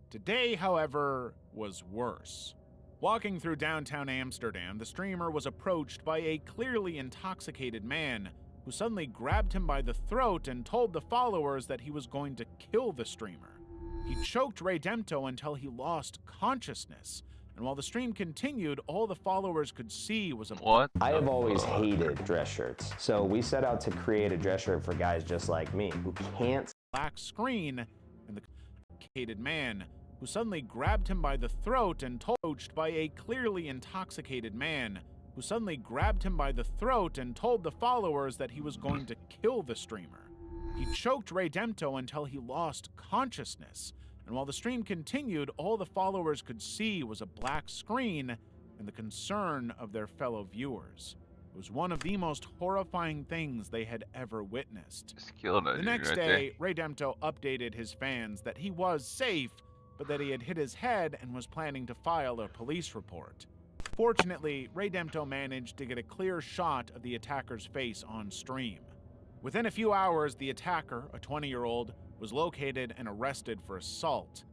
Today, however, was worse. Walking through downtown Amsterdam, the streamer was approached by a clearly intoxicated man who suddenly grabbed him by the throat and told the followers that he was going to kill the streamer. He choked Redempto until he lost consciousness, and while the stream continued, all the followers could see was a— I have always hated dress shirts, so we set out to create a dress shirt for guys just like me who can't— black screen, and the intoxicated man who suddenly grabbed him by the throat and told by a clearly intoxicated man who suddenly grabbed him by the throat and told the followers that he was going to kill the streamer. He choked Redempto until he lost consciousness, and while the stream continued, all the followers could see was a black screen and the concern of their fellow viewers. It was one of the most horrifying things they had ever witnessed. The next day, Redempto updated his fans that he was safe, but that he had hit his head and was planning to file a police report. Fortunately, Redempto managed to get a clear shot of the attacker's face on stream. Within a few hours, the attacker, a 20-year-old, was located and arrested for assault.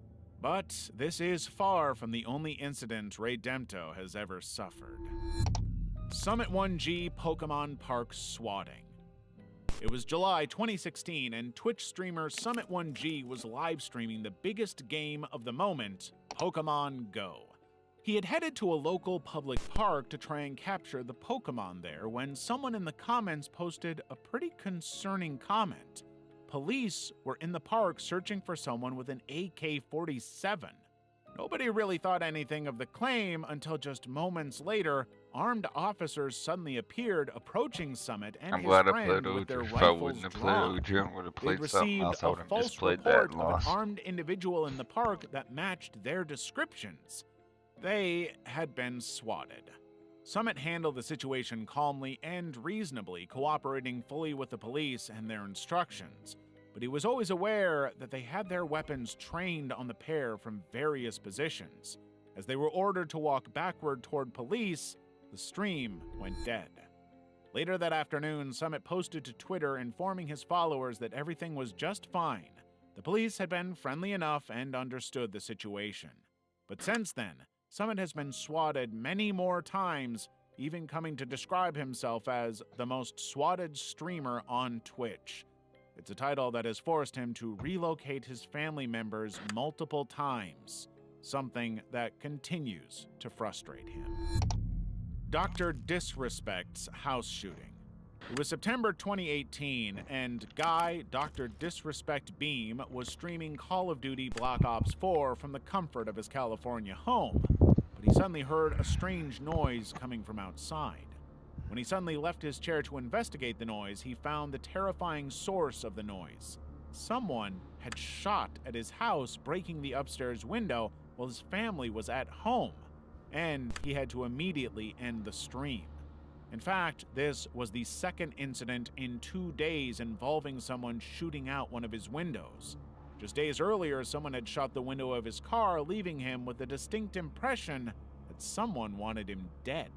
But this is far from the only incident Redempto has ever suffered. Summit 1G Pokemon Park swatting. It was July 2016, and Twitch streamer Summit 1G was live streaming the biggest game of the moment, Pokemon Go. He had headed to a local public park to try and capture the Pokemon there when someone in the comments posted a pretty concerning comment. Police were in the park searching for someone with an AK-47. Nobody really thought anything of the claim until just moments later, armed officers suddenly appeared approaching Summit and his friend with their rifles drawn. They'd received a false report of an armed individual in the park that matched their descriptions. They had been swatted. Summit handled the situation calmly and reasonably, cooperating fully with the police and their instructions. But he was always aware that they had their weapons trained on the pair from various positions. As they were ordered to walk backward toward police, the stream went dead. Later that afternoon, Summit posted to Twitter informing his followers that everything was just fine. The police had been friendly enough and understood the situation. But since then, Summit has been swatted many more times, even coming to describe himself as the most swatted streamer on Twitch. It's a title that has forced him to relocate his family members multiple times, something that continues to frustrate him. Dr. Disrespect's house shooting. It was September 2018, and Guy, Dr. Disrespect Beam, was streaming Call of Duty Black Ops 4 from the comfort of his California home, but he suddenly heard a strange noise coming from outside. When he suddenly left his chair to investigate the noise, he found the terrifying source of the noise. Someone had shot at his house, breaking the upstairs window while his family was at home, and he had to immediately end the stream. In fact, this was the second incident in 2 days involving someone shooting out one of his windows. Just days earlier, someone had shot the window of his car, leaving him with a distinct impression that someone wanted him dead.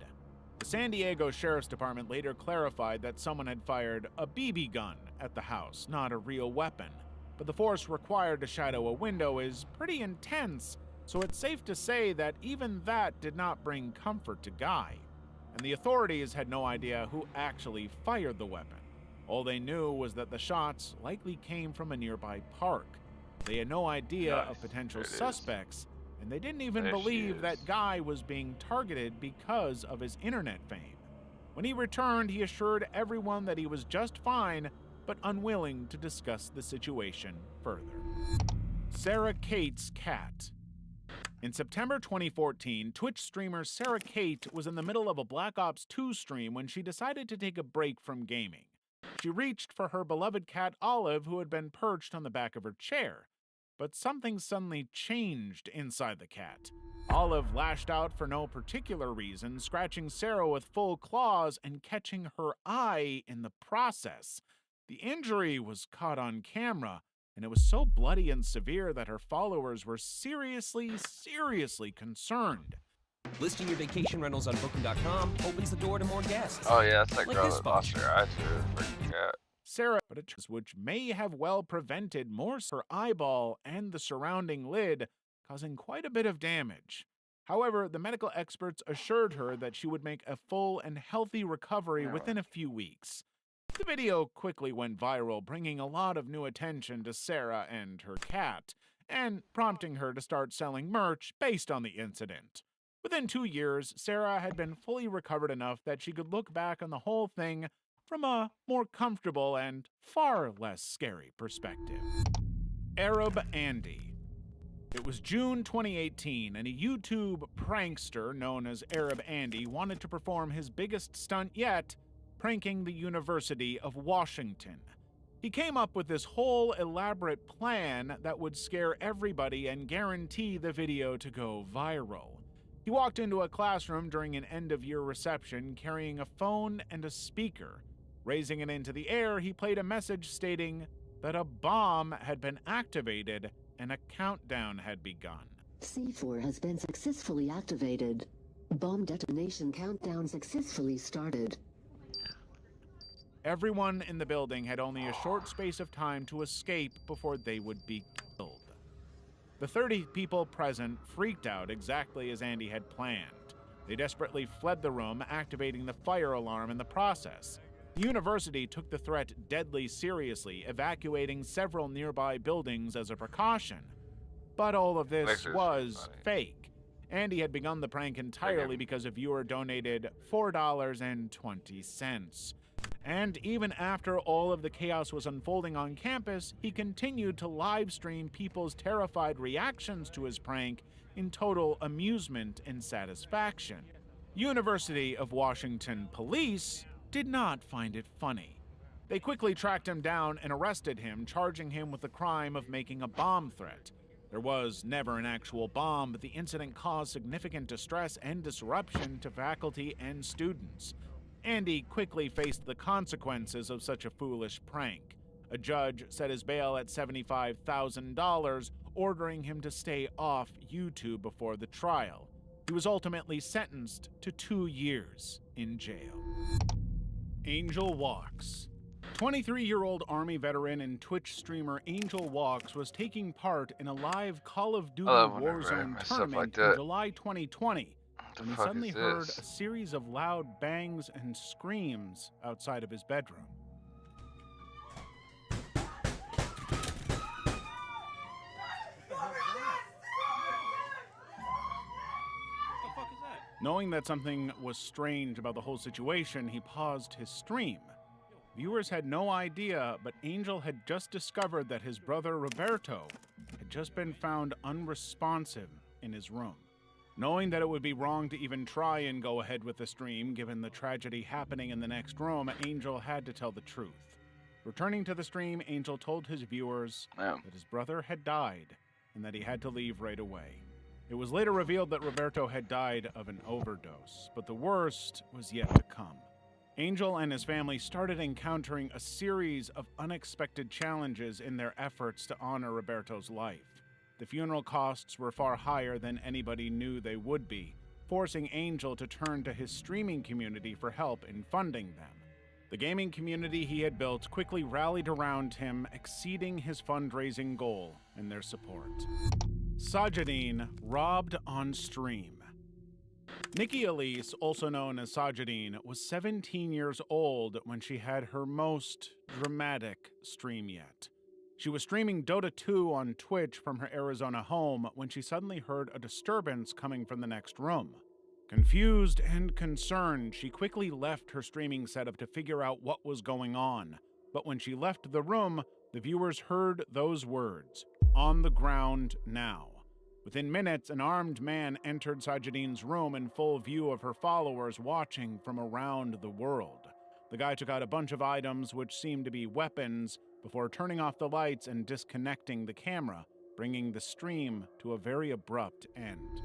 The San Diego Sheriff's Department later clarified that someone had fired a BB gun at the house, not a real weapon. But the force required to shadow a window is pretty intense, so it's safe to say that even that did not bring comfort to Guy. And the authorities had no idea who actually fired the weapon. All they knew was that the shots likely came from a nearby park. They had no idea of potential suspects, and they didn't even believe that Guy was being targeted because of his internet fame. When he returned, he assured everyone that he was just fine, but unwilling to discuss the situation further. Sarah Kate's cat. In September 2014, Twitch streamer Sarah Kate was in the middle of a Black Ops 2 stream when she decided to take a break from gaming. She reached for her beloved cat Olive, who had been perched on the back of her chair. But something suddenly changed inside the cat. Olive lashed out for no particular reason, scratching Sarah with full claws and catching her eye in the process. The injury was caught on camera, and it was so bloody and severe that her followers were seriously concerned. Listing your vacation rentals on Booking.com opens the door to more guests. Oh yeah, it's like girl this that lost her eye to a freaking cat. Sarah, but which may have well prevented more her eyeball and the surrounding lid, causing quite a bit of damage. However, the medical experts assured her that she would make a full and healthy recovery within a few weeks. The video quickly went viral, bringing a lot of new attention to Sarah and her cat, and prompting her to start selling merch based on the incident. Within 2 years, Sarah had been fully recovered enough that she could look back on the whole thing from a more comfortable and far less scary perspective. Arab Andy. It was June 2018, and a YouTube prankster known as Arab Andy wanted to perform his biggest stunt yet, pranking the University of Washington. He came up with this whole elaborate plan that would scare everybody and guarantee the video to go viral. He walked into a classroom during an end-of-year reception carrying a phone and a speaker. Raising it into the air, he played a message stating that a bomb had been activated and a countdown had begun. C4 has been successfully activated. Bomb detonation countdown successfully started. Everyone in the building had only a short space of time to escape before they would be killed. The 30 people present freaked out exactly as Andy had planned. They desperately fled the room, activating the fire alarm in the process. The university took the threat deadly seriously, evacuating several nearby buildings as a precaution. But all of this was fake. Andy had begun the prank entirely because a viewer donated $4.20. And even after all of the chaos was unfolding on campus, he continued to live stream people's terrified reactions to his prank in total amusement and satisfaction. University of Washington police did not find it funny. They quickly tracked him down and arrested him, charging him with the crime of making a bomb threat. There was never an actual bomb, but the incident caused significant distress and disruption to faculty and students. Andy quickly faced the consequences of such a foolish prank. A judge set his bail at $75,000, ordering him to stay off YouTube before the trial. He was ultimately sentenced to 2 years in jail. Angel Walks. 23-year-old Army veteran and Twitch streamer Angel Walks was taking part in a live Call of Duty Warzone tournament in July 2020 when he suddenly heard a series of loud bangs and screams outside of his bedroom. Knowing that something was strange about the whole situation, he paused his stream. Viewers had no idea, but Angel had just discovered that his brother Roberto had just been found unresponsive in his room. Knowing that it would be wrong to even try and go ahead with the stream given the tragedy happening in the next room, Angel had to tell the truth. Returning to the stream, Angel told his viewers that his brother had died and that he had to leave right away. It was later revealed that Roberto had died of an overdose, but the worst was yet to come. Angel and his family started encountering a series of unexpected challenges in their efforts to honor Roberto's life. The funeral costs were far higher than anybody knew they would be, forcing Angel to turn to his streaming community for help in funding them. The gaming community he had built quickly rallied around him, exceeding his fundraising goal in their support. Sajidine robbed on stream. Nikki Elise, also known as Sajidine, was 17 years old when she had her most dramatic stream yet. She was streaming Dota 2 on Twitch from her Arizona home when she suddenly heard a disturbance coming from the next room. Confused and concerned, she quickly left her streaming setup to figure out what was going on. But when she left the room, the viewers heard those words, "On the ground now." Within minutes, an armed man entered Sajidine's room in full view of her followers watching from around the world. The guy took out a bunch of items which seemed to be weapons before turning off the lights and disconnecting the camera, bringing the stream to a very abrupt end.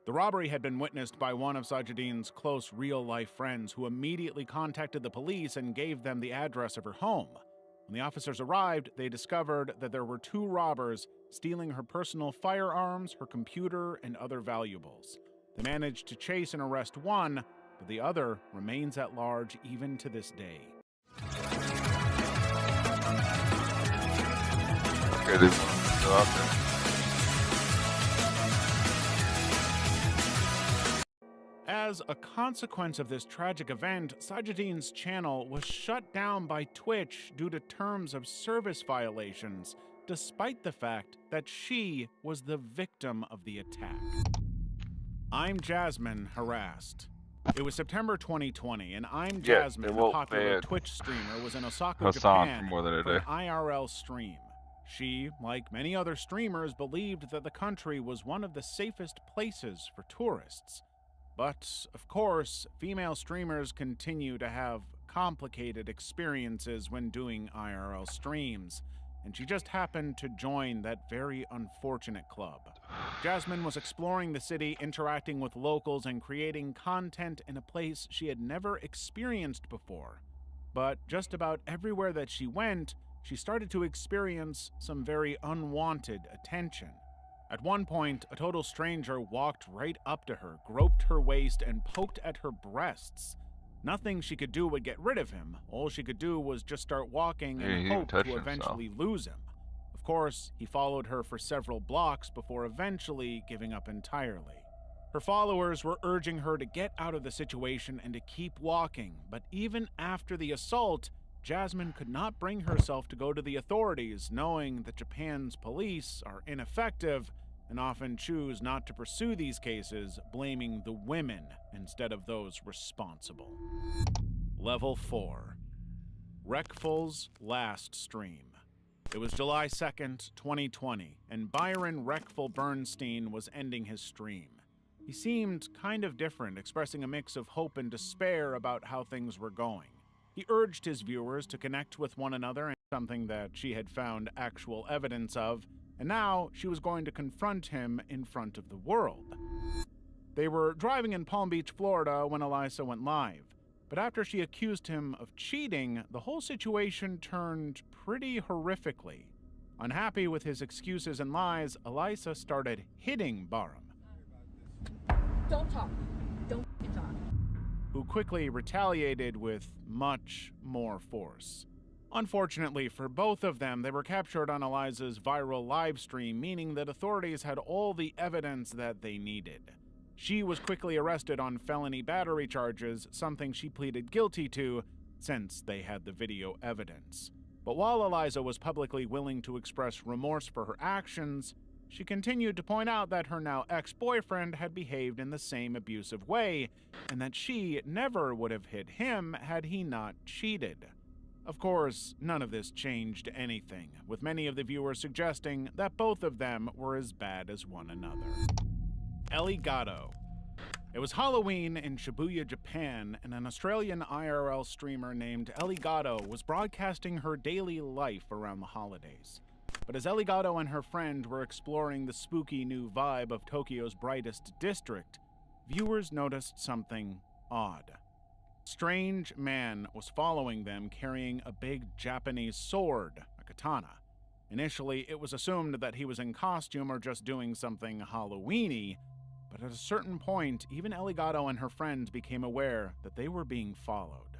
The robbery had been witnessed by one of Sajidine's close real-life friends who immediately contacted the police and gave them the address of her home. When the officers arrived, they discovered that there were 2 robbers stealing her personal firearms, her computer, and other valuables. They managed to chase and arrest one, but the other remains at large even to this day. Okay, this one's so out there. As a consequence of this tragic event, Sajidine's channel was shut down by Twitch due to terms of service violations, despite the fact that she was the victim of the attack. I'm Jasmine harassed. It was September 2020, and I'm Jasmine, a popular Twitch streamer, was in Osaka, Japan for an IRL stream. She, like many other streamers, believed that the country was one of the safest places for tourists. But, of course, female streamers continue to have complicated experiences when doing IRL streams, and she just happened to join that very unfortunate club. Jasmine was exploring the city, interacting with locals, and creating content in a place she had never experienced before. But just about everywhere that she went, she started to experience some very unwanted attention. At one point, a total stranger walked right up to her, groped her waist, and poked at her breasts. Nothing she could do would get rid of him. All she could do was just start walking and hope to eventually lose him. Of course, he followed her for several blocks before eventually giving up entirely. Her followers were urging her to get out of the situation and to keep walking, but even after the assault, Jasmine could not bring herself to go to the authorities, knowing that Japan's police are ineffective and often choose not to pursue these cases, blaming the women instead of those responsible. Level 4. Reckful's last stream. It was July 2nd, 2020, and Byron Reckful Bernstein was ending his stream. He seemed kind of different, expressing a mix of hope and despair about how things were going. He urged his viewers to connect with one another, and something that she had found actual evidence of, and now she was going to confront him in front of the world. They were driving in Palm Beach, Florida when Elisa went live, but after she accused him of cheating, the whole situation turned pretty horrifically. Unhappy with his excuses and lies, Elisa started hitting Barham. Don't talk. Don't talk. Who quickly retaliated with much more force. Unfortunately for both of them, they were captured on Eliza's viral live stream, meaning that authorities had all the evidence that they needed. She was quickly arrested on felony battery charges, something she pleaded guilty to since they had the video evidence. But while Eliza was publicly willing to express remorse for her actions, she continued to point out that her now ex-boyfriend had behaved in the same abusive way, and that she never would have hit him had he not cheated. Of course, none of this changed anything, with many of the viewers suggesting that both of them were as bad as one another. Elgato. It was Halloween in Shibuya, Japan, and an Australian IRL streamer named Elgato was broadcasting her daily life around the holidays. But as Elgato and her friend were exploring the spooky new vibe of Tokyo's brightest district, viewers noticed something odd. A strange man was following them carrying a big Japanese sword, a katana. Initially, it was assumed that he was in costume or just doing something Halloween-y, but at a certain point, even Elgato and her friend became aware that they were being followed.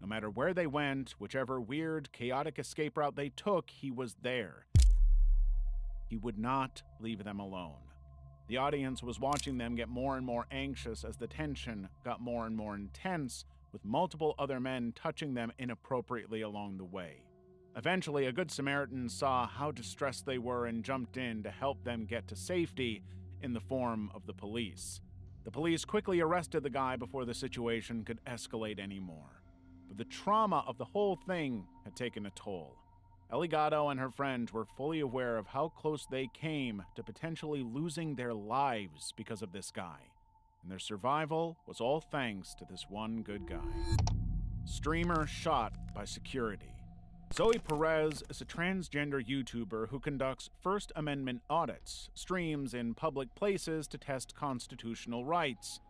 No matter where they went, whichever weird, chaotic escape route they took, he was there. He would not leave them alone. The audience was watching them get more and more anxious as the tension got more and more intense, with multiple other men touching them inappropriately along the way. Eventually, a Good Samaritan saw how distressed they were and jumped in to help them get to safety in the form of the police. The police quickly arrested the guy before the situation could escalate anymore. But the trauma of the whole thing had taken a toll. Elgato and her friend were fully aware of how close they came to potentially losing their lives because of this guy, and their survival was all thanks to this one good guy. Streamer shot by security. Zoe Perez is a transgender YouTuber who conducts First Amendment audits, streams in public places to test constitutional rights.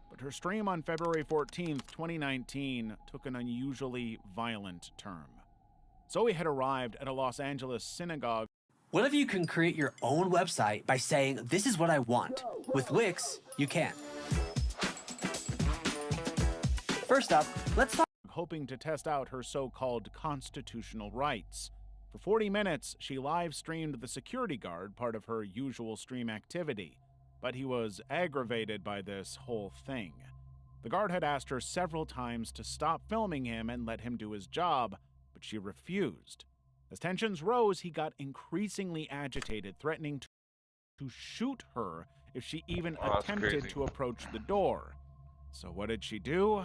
But her stream on February 14th, 2019 took an unusually violent turn. Zoe had arrived at a Los Angeles synagogue. What if you can create your own website by saying, "This is what I want"? With Wix, you can. First up, let's talk. Hoping to test out her so-called constitutional rights. For 40 minutes, she live-streamed the security guard, part of her usual stream activity, but he was aggravated by this whole thing. The guard had asked her several times to stop filming him and let him do his job, but she refused. As tensions rose, he got increasingly agitated, threatening to shoot her if she even attempted to approach the door. So what did she do?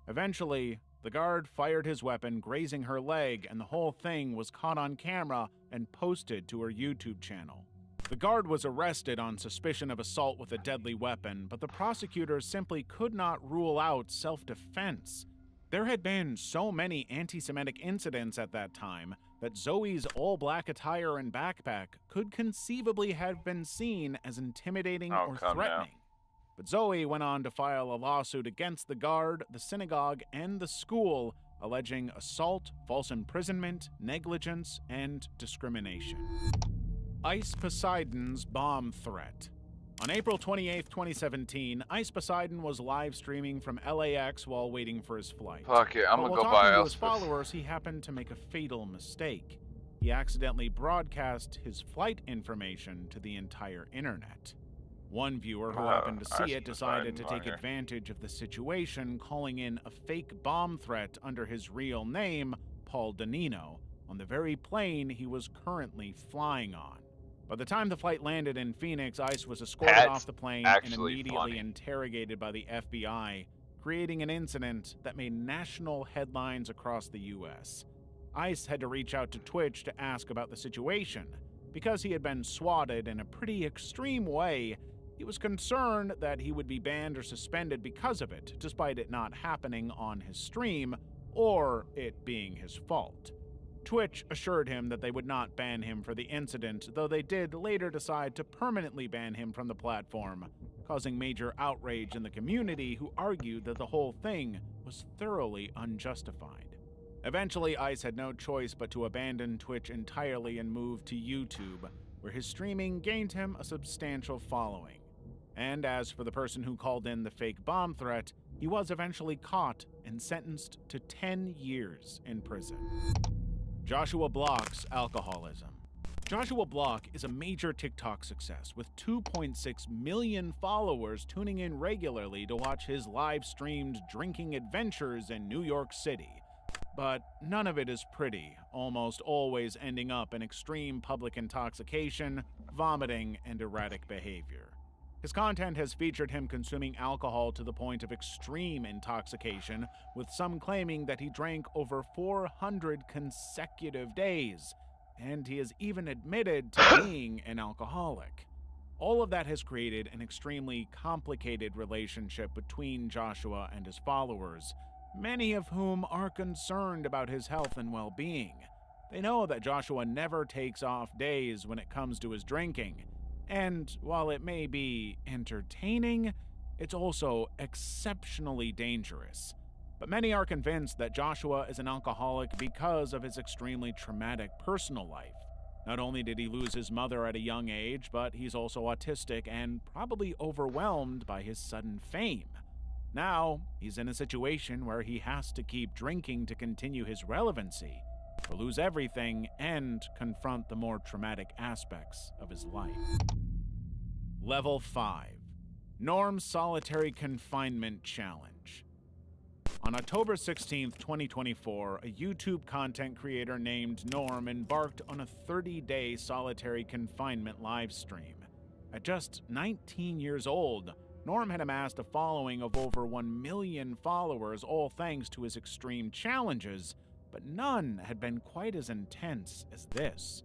Eventually, the guard fired his weapon, grazing her leg, and the whole thing was caught on camera and posted to her YouTube channel. The guard was arrested on suspicion of assault with a deadly weapon, but the prosecutors simply could not rule out self-defense. There had been so many anti-Semitic incidents at that time that Zoe's all-black attire and backpack could conceivably have been seen as intimidating or threatening. But Zoe went on to file a lawsuit against the guard, the synagogue, and the school, alleging assault, false imprisonment, negligence, and discrimination. Ice Poseidon's bomb threat. On April 28, 2017, Ice Poseidon was live streaming from LAX while waiting for his flight. Fuck it, I'm gonna go buy While talking to his followers, he happened to make a fatal mistake. He accidentally broadcast his flight information to the entire internet. One viewer who happened to see it decided to take advantage of the situation, calling in a fake bomb threat under his real name, Paul Danino, on the very plane he was currently flying on. By the time the flight landed in Phoenix, Ice was escorted off the plane and immediately interrogated by the FBI, creating an incident that made national headlines across the U.S. Ice had to reach out to Twitch to ask about the situation. Because he had been swatted in a pretty extreme way, he was concerned that he would be banned or suspended because of it, despite it not happening on his stream, or it being his fault. Twitch assured him that they would not ban him for the incident, though they did later decide to permanently ban him from the platform, causing major outrage in the community who argued that the whole thing was thoroughly unjustified. Eventually, Ice had no choice but to abandon Twitch entirely and move to YouTube, where his streaming gained him a substantial following. And as for the person who called in the fake bomb threat, he was eventually caught and sentenced to 10 years in prison. Joshua Block's alcoholism. Joshua Block is a major TikTok success with 2.6 million followers tuning in regularly to watch his live-streamed drinking adventures in New York City. But none of it is pretty, almost always ending up in extreme public intoxication, vomiting, and erratic behavior. His content has featured him consuming alcohol to the point of extreme intoxication, with some claiming that he drank over 400 consecutive days, and he has even admitted to being an alcoholic. All of that has created an extremely complicated relationship between Joshua and his followers, many of whom are concerned about his health and well-being. They know that Joshua never takes off days when it comes to his drinking, and while it may be entertaining, it's also exceptionally dangerous. But many are convinced that Joshua is an alcoholic because of his extremely traumatic personal life. Not only did he lose his mother at a young age, but he's also autistic and probably overwhelmed by his sudden fame. Now, he's in a situation where he has to keep drinking to continue his relevancy, or lose everything and confront the more traumatic aspects of his life. Level 5. Norm's Solitary Confinement Challenge. On October 16, 2024, a YouTube content creator named Norm embarked on a 30-day solitary confinement livestream. At just 19 years old, Norm had amassed a following of over 1 million followers, all thanks to his extreme challenges, but none had been quite as intense as this.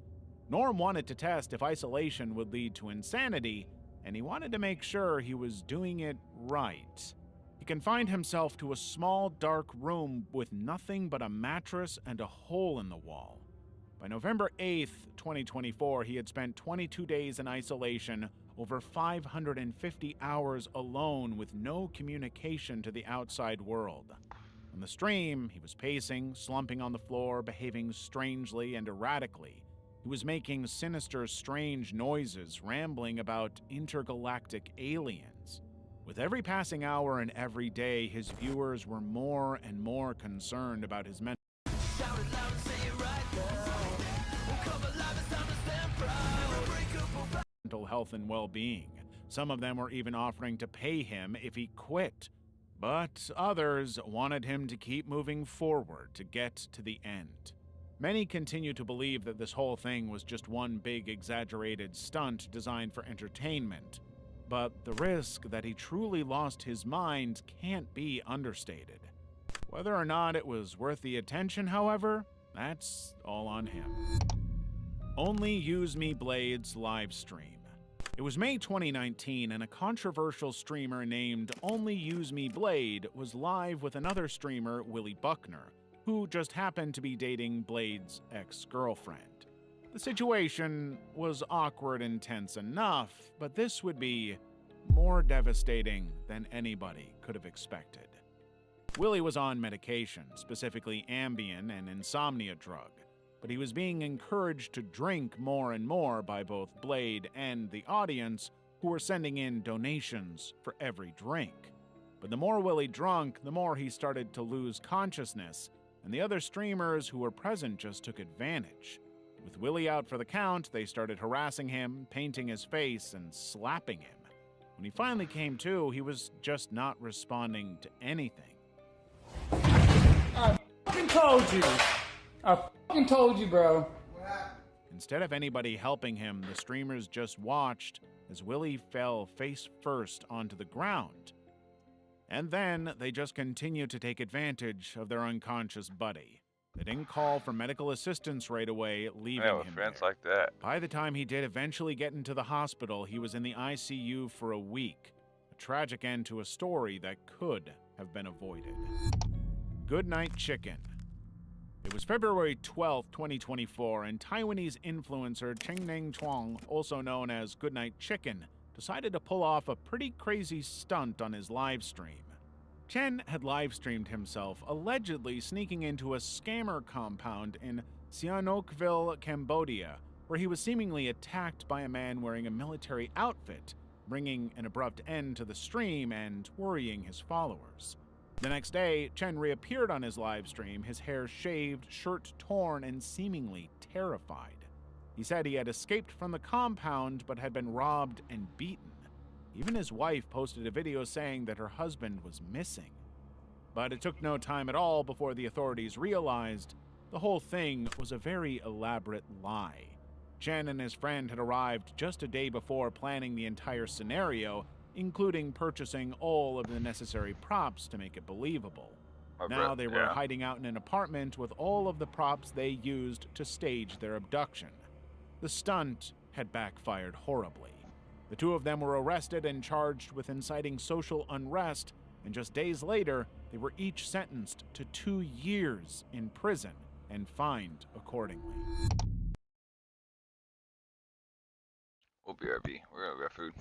Norm wanted to test if isolation would lead to insanity, and he wanted to make sure he was doing it right. He confined himself to a small, dark room with nothing but a mattress and a hole in the wall. By November 8th, 2024, he had spent 22 days in isolation, over 550 hours alone with no communication to the outside world. On the stream, he was pacing, slumping on the floor, behaving strangely and erratically. He was making sinister, strange noises, rambling about intergalactic aliens. With every passing hour and every day, his viewers were more and more concerned about his mental health and well-being. Some of them were even offering to pay him if he quit. But others wanted him to keep moving forward to get to the end. Many continue to believe that this whole thing was just one big exaggerated stunt designed for entertainment. But the risk that he truly lost his mind can't be understated. Whether or not it was worth the attention, however, that's all on him. Only Use Me Blades live stream. It was May 2019, and a controversial streamer named Only Use Me Blade was live with another streamer, Willie Buckner, who just happened to be dating Blade's ex-girlfriend. The situation was awkward and tense enough, but this would be more devastating than anybody could have expected. Willie was on medication, specifically Ambien, an insomnia drug, but he was being encouraged to drink more and more by both Blade and the audience, who were sending in donations for every drink. But the more Willie drank, the more he started to lose consciousness, and the other streamers who were present just took advantage. With Willie out for the count, they started harassing him, painting his face, and slapping him. When he finally came to, he was just not responding to anything. I fucking told you! I fucking told you, bro. Instead of anybody helping him, the streamers just watched as Willie fell face first onto the ground. And then they just continued to take advantage of their unconscious buddy. They didn't call for medical assistance right away, leaving him there. Like that. By the time he did eventually get into the hospital, he was in the ICU for a week. A tragic end to a story that could have been avoided. Goodnight Chicken. It was February 12, 2024, and Taiwanese influencer Chengneng Chuang, also known as Goodnight Chicken, decided to pull off a pretty crazy stunt on his live stream. Chen had live streamed himself allegedly sneaking into a scammer compound in Sihanoukville, Cambodia, where he was seemingly attacked by a man wearing a military outfit, bringing an abrupt end to the stream and worrying his followers. The next day, Chen reappeared on his live stream, his hair shaved, shirt torn, and seemingly terrified. He said he had escaped from the compound but had been robbed and beaten. Even his wife posted a video saying that her husband was missing. But it took no time at all before the authorities realized the whole thing was a very elaborate lie. Chen and his friend had arrived just a day before planning the entire scenario, including purchasing all of the necessary props to make it believable. Now they were hiding out in an apartment with all of the props they used to stage their abduction. The stunt had backfired horribly. The two of them were arrested and charged with inciting social unrest, and just days later, they were each sentenced to 2 years in prison and fined accordingly. We'll BRB. We're gonna grab food.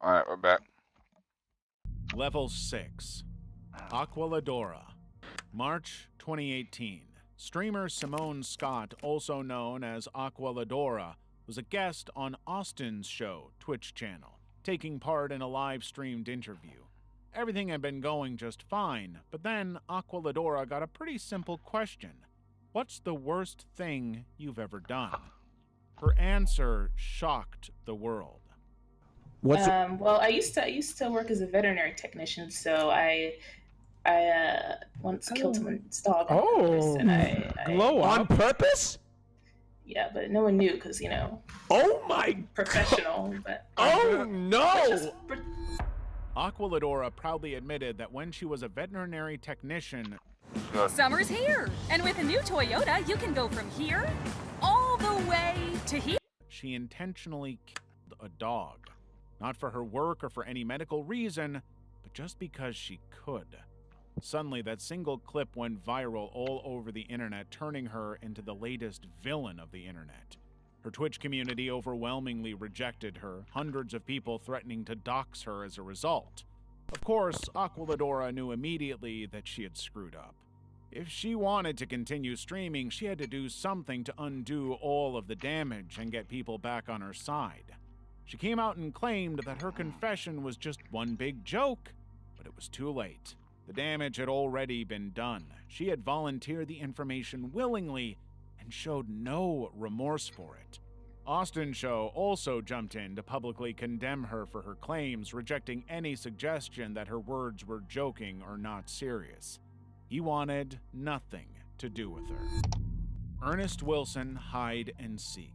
Alright, we're back. Level 6. Aqualadora. March 2018. Streamer Simone Scott, also known as Aqualadora, was a guest on Austin's show, Twitch channel, taking part in a live-streamed interview. Everything had been going just fine, but then Aqualadora got a pretty simple question. What's the worst thing you've ever done? Her answer shocked the world. Well, I used to work as a veterinary technician, so I once killed someone's dog on purpose, and I glow on purpose? Yeah, but no one knew because, you know. Oh my professional, but Oh no! Aquilidora proudly admitted that when she was a veterinary technician, Summer's here, and with a new Toyota, you can go from here all the way to here. she intentionally killed a dog. Not for her work or for any medical reason, but just because she could. Suddenly, that single clip went viral all over the internet, turning her into the latest villain of the internet. Her Twitch community overwhelmingly rejected her, hundreds of people threatening to dox her as a result. Of course, Aquilidora knew immediately that she had screwed up. If she wanted to continue streaming, she had to do something to undo all of the damage and get people back on her side. She came out and claimed that her confession was just one big joke, but it was too late. The damage had already been done. She had volunteered the information willingly and showed no remorse for it. Austin Show also jumped in to publicly condemn her for her claims, rejecting any suggestion that her words were joking or not serious. He wanted nothing to do with her. Ernest Wilson, hide and seek.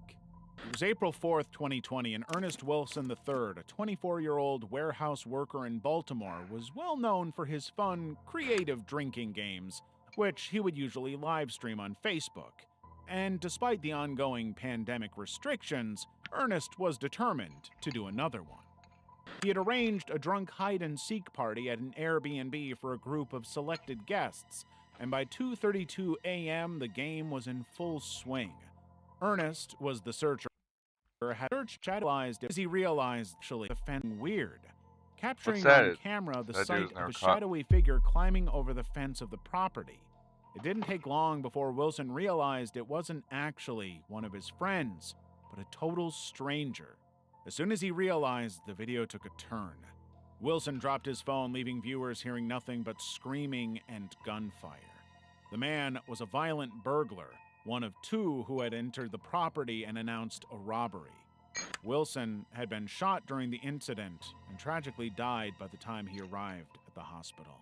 It was April 4th, 2020, and Ernest Wilson III, a 24-year-old warehouse worker in Baltimore, was well known for his fun, creative drinking games, which he would usually live stream on Facebook. And despite the ongoing pandemic restrictions, Ernest was determined to do another one. He had arranged a drunk hide-and-seek party at an Airbnb for a group of selected guests, and by 2:32 a.m. the game was in full swing. Ernest was the searcher, had search chatalized as he realized actually the fence weird, capturing on camera the sight of a shadowy figure climbing over the fence of the property. It didn't take long before Wilson realized it wasn't actually one of his friends, but a total stranger. As soon as he realized, the video took a turn. Wilson dropped his phone, leaving viewers hearing nothing but screaming and gunfire. The man was a violent burglar, one of two who had entered the property and announced a robbery. Wilson had been shot during the incident and tragically died by the time he arrived at the hospital.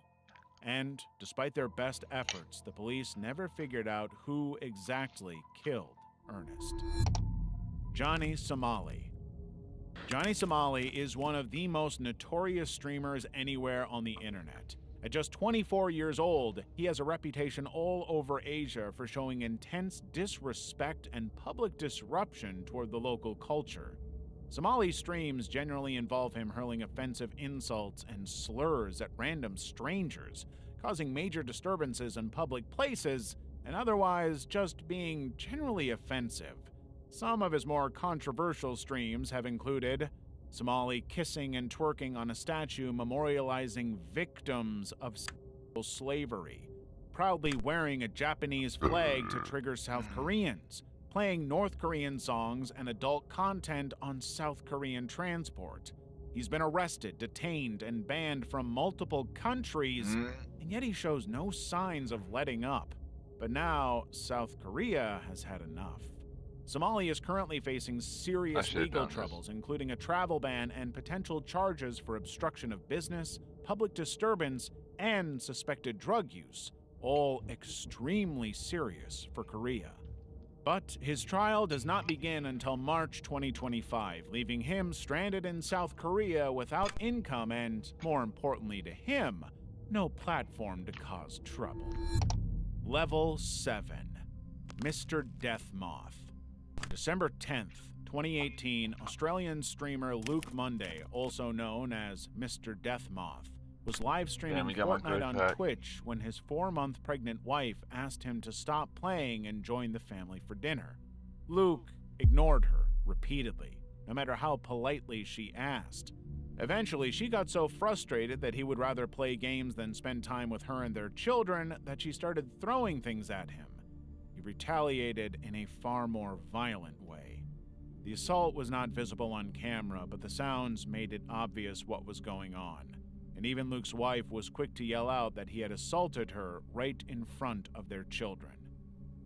And, despite their best efforts, the police never figured out who exactly killed Ernest. Johnny Somali. Johnny Somali is one of the most notorious streamers anywhere on the internet. At just 24 years old, he has a reputation all over Asia for showing intense disrespect and public disruption toward the local culture. Somali's streams generally involve him hurling offensive insults and slurs at random strangers, causing major disturbances in public places, and otherwise just being generally offensive. Some of his more controversial streams have included Somali kissing and twerking on a statue memorializing victims of sexual slavery, proudly wearing a Japanese flag to trigger South Koreans, playing North Korean songs and adult content on South Korean transport. He's been arrested, detained, and banned from multiple countries, and yet he shows no signs of letting up. But now, South Korea has had enough. Somali is currently facing serious legal troubles, including a travel ban and potential charges for obstruction of business, public disturbance, and suspected drug use, all extremely serious for Korea. But his trial does not begin until March 2025, leaving him stranded in South Korea without income and, more importantly to him, no platform to cause trouble. Level 7. Mr. Deathmoth. December 10th, 2018, Australian streamer Luke Monday, also known as Mr. Deathmoth, was live streaming Fortnite on Twitch when his 4-month pregnant wife asked him to stop playing and join the family for dinner. Luke ignored her repeatedly, no matter how politely she asked. Eventually, she got so frustrated that he would rather play games than spend time with her and their children that she started throwing things at him. He retaliated in a far more violent way. The assault was not visible on camera, but the sounds made it obvious what was going on. And even Luke's wife was quick to yell out that he had assaulted her right in front of their children.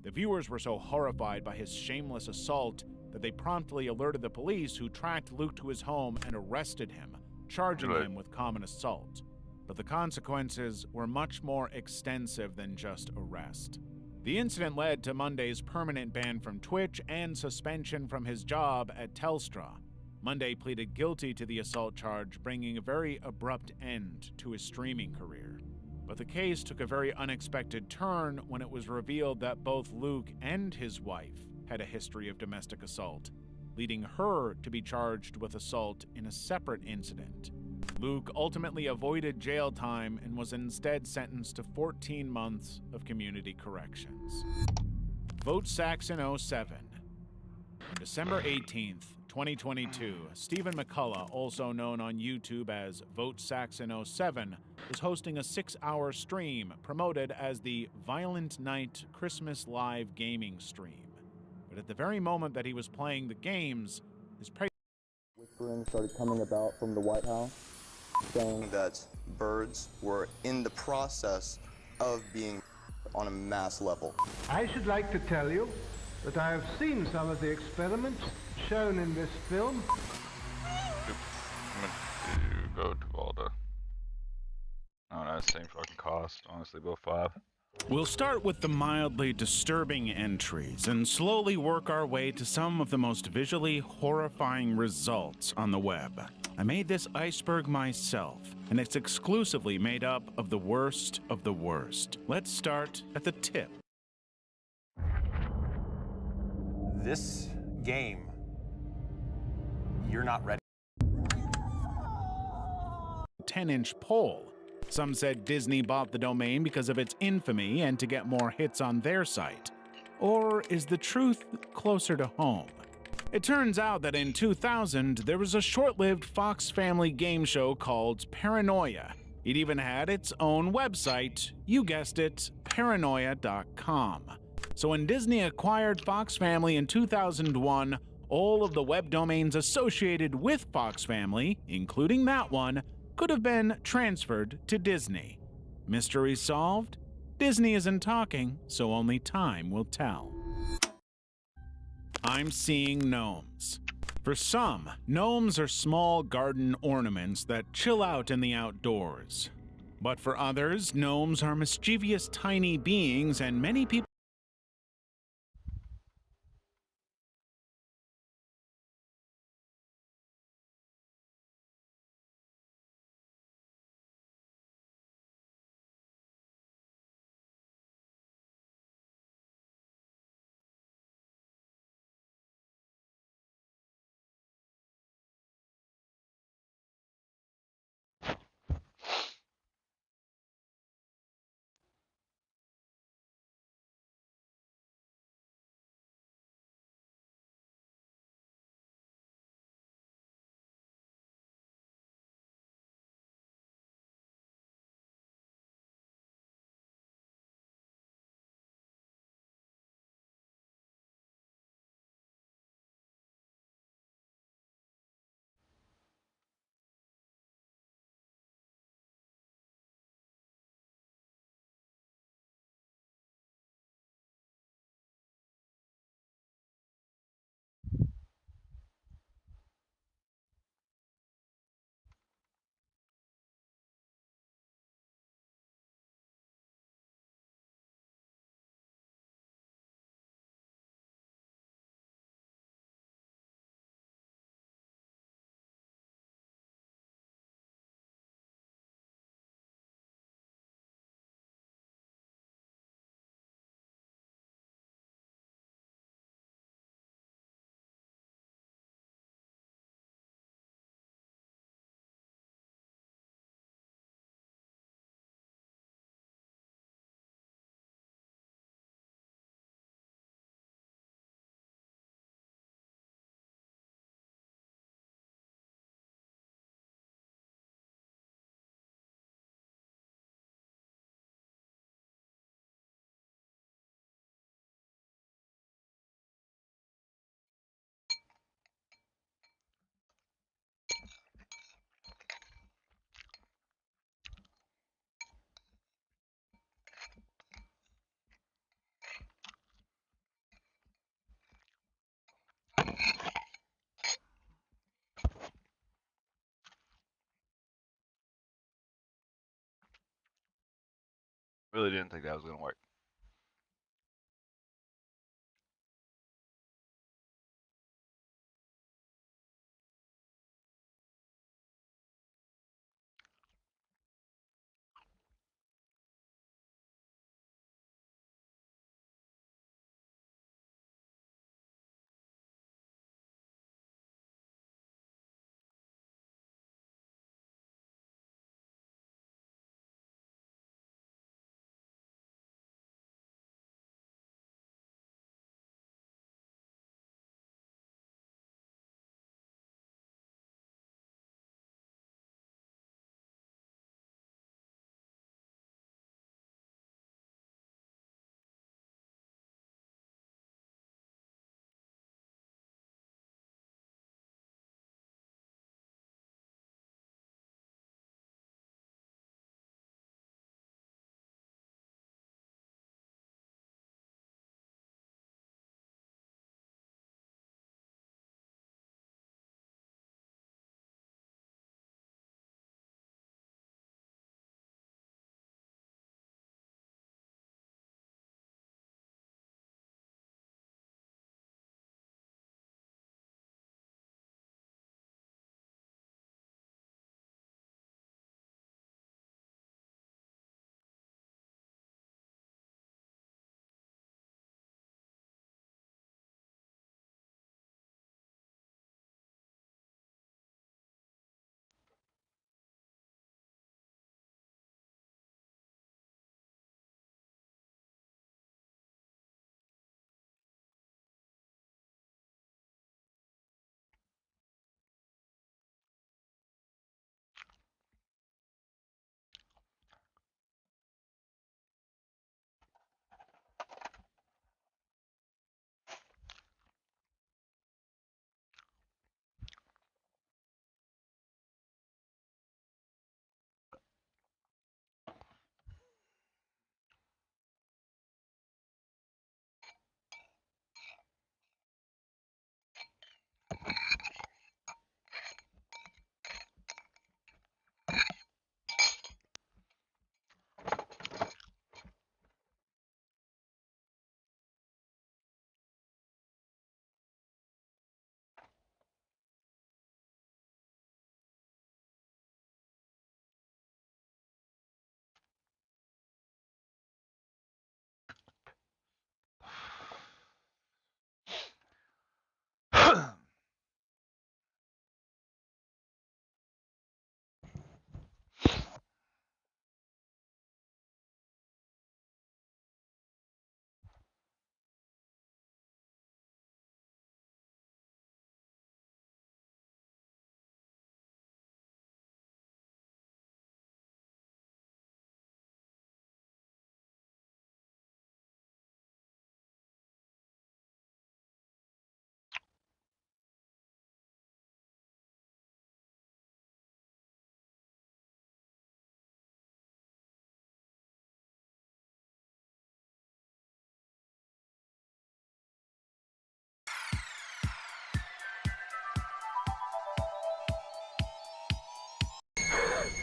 The viewers were so horrified by his shameless assault that they promptly alerted the police, who tracked Luke to his home and arrested him, charging him with common assault. But the consequences were much more extensive than just arrest. The incident led to Monday's permanent ban from Twitch and suspension from his job at Telstra. Monday pleaded guilty to the assault charge, bringing a very abrupt end to his streaming career. But the case took a very unexpected turn when it was revealed that both Luke and his wife had a history of domestic assault, leading her to be charged with assault in a separate incident. Luke ultimately avoided jail time and was instead sentenced to 14 months of community corrections. Vote Saxon 07. On December 18th, 2022, Stephen McCullough, also known on YouTube as Vote Saxon 07, was hosting a 6-hour stream promoted as the Violent Night Christmas Live gaming stream. But at the very moment that he was playing the games, his whispering started coming about from the White House, saying that birds were in the process of being on a mass level. I should like to tell you that I have seen some of the experiments shown in this film. I'm gonna go to Valda. Oh no, same fucking cost. Honestly, both 5. We'll start with the mildly disturbing entries and slowly work our way to some of the most visually horrifying results on the web. I made this iceberg myself, and it's exclusively made up of the worst of the worst. Let's start at the tip. This game, you're not ready. 10-inch pole. Some said Disney bought the domain because of its infamy and to get more hits on their site. Or is the truth closer to home? It turns out that in 2000, there was a short-lived Fox Family game show called Paranoia. It even had its own website, you guessed it, paranoia.com. So when Disney acquired Fox Family in 2001, all of the web domains associated with Fox Family, including that one, could have been transferred to Disney. Mystery solved? Disney isn't talking, so only time will tell. I'm seeing gnomes. For some, gnomes are small garden ornaments that chill out in the outdoors. But for others, gnomes are mischievous tiny beings, and many people really didn't think that was gonna work.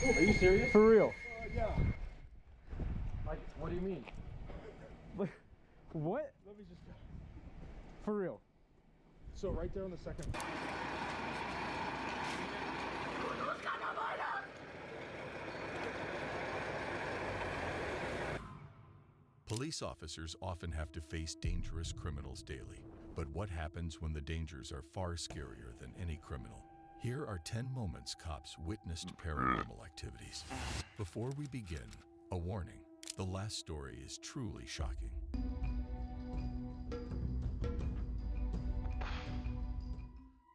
Are you serious? For real. Yeah. Like, what do you mean? What? Let me just. For real. So right there on the second. Police officers often have to face dangerous criminals daily. But what happens when the dangers are far scarier than any criminal? Here are 10 moments cops witnessed paranormal activities. Before we begin, a warning. The last story is truly shocking.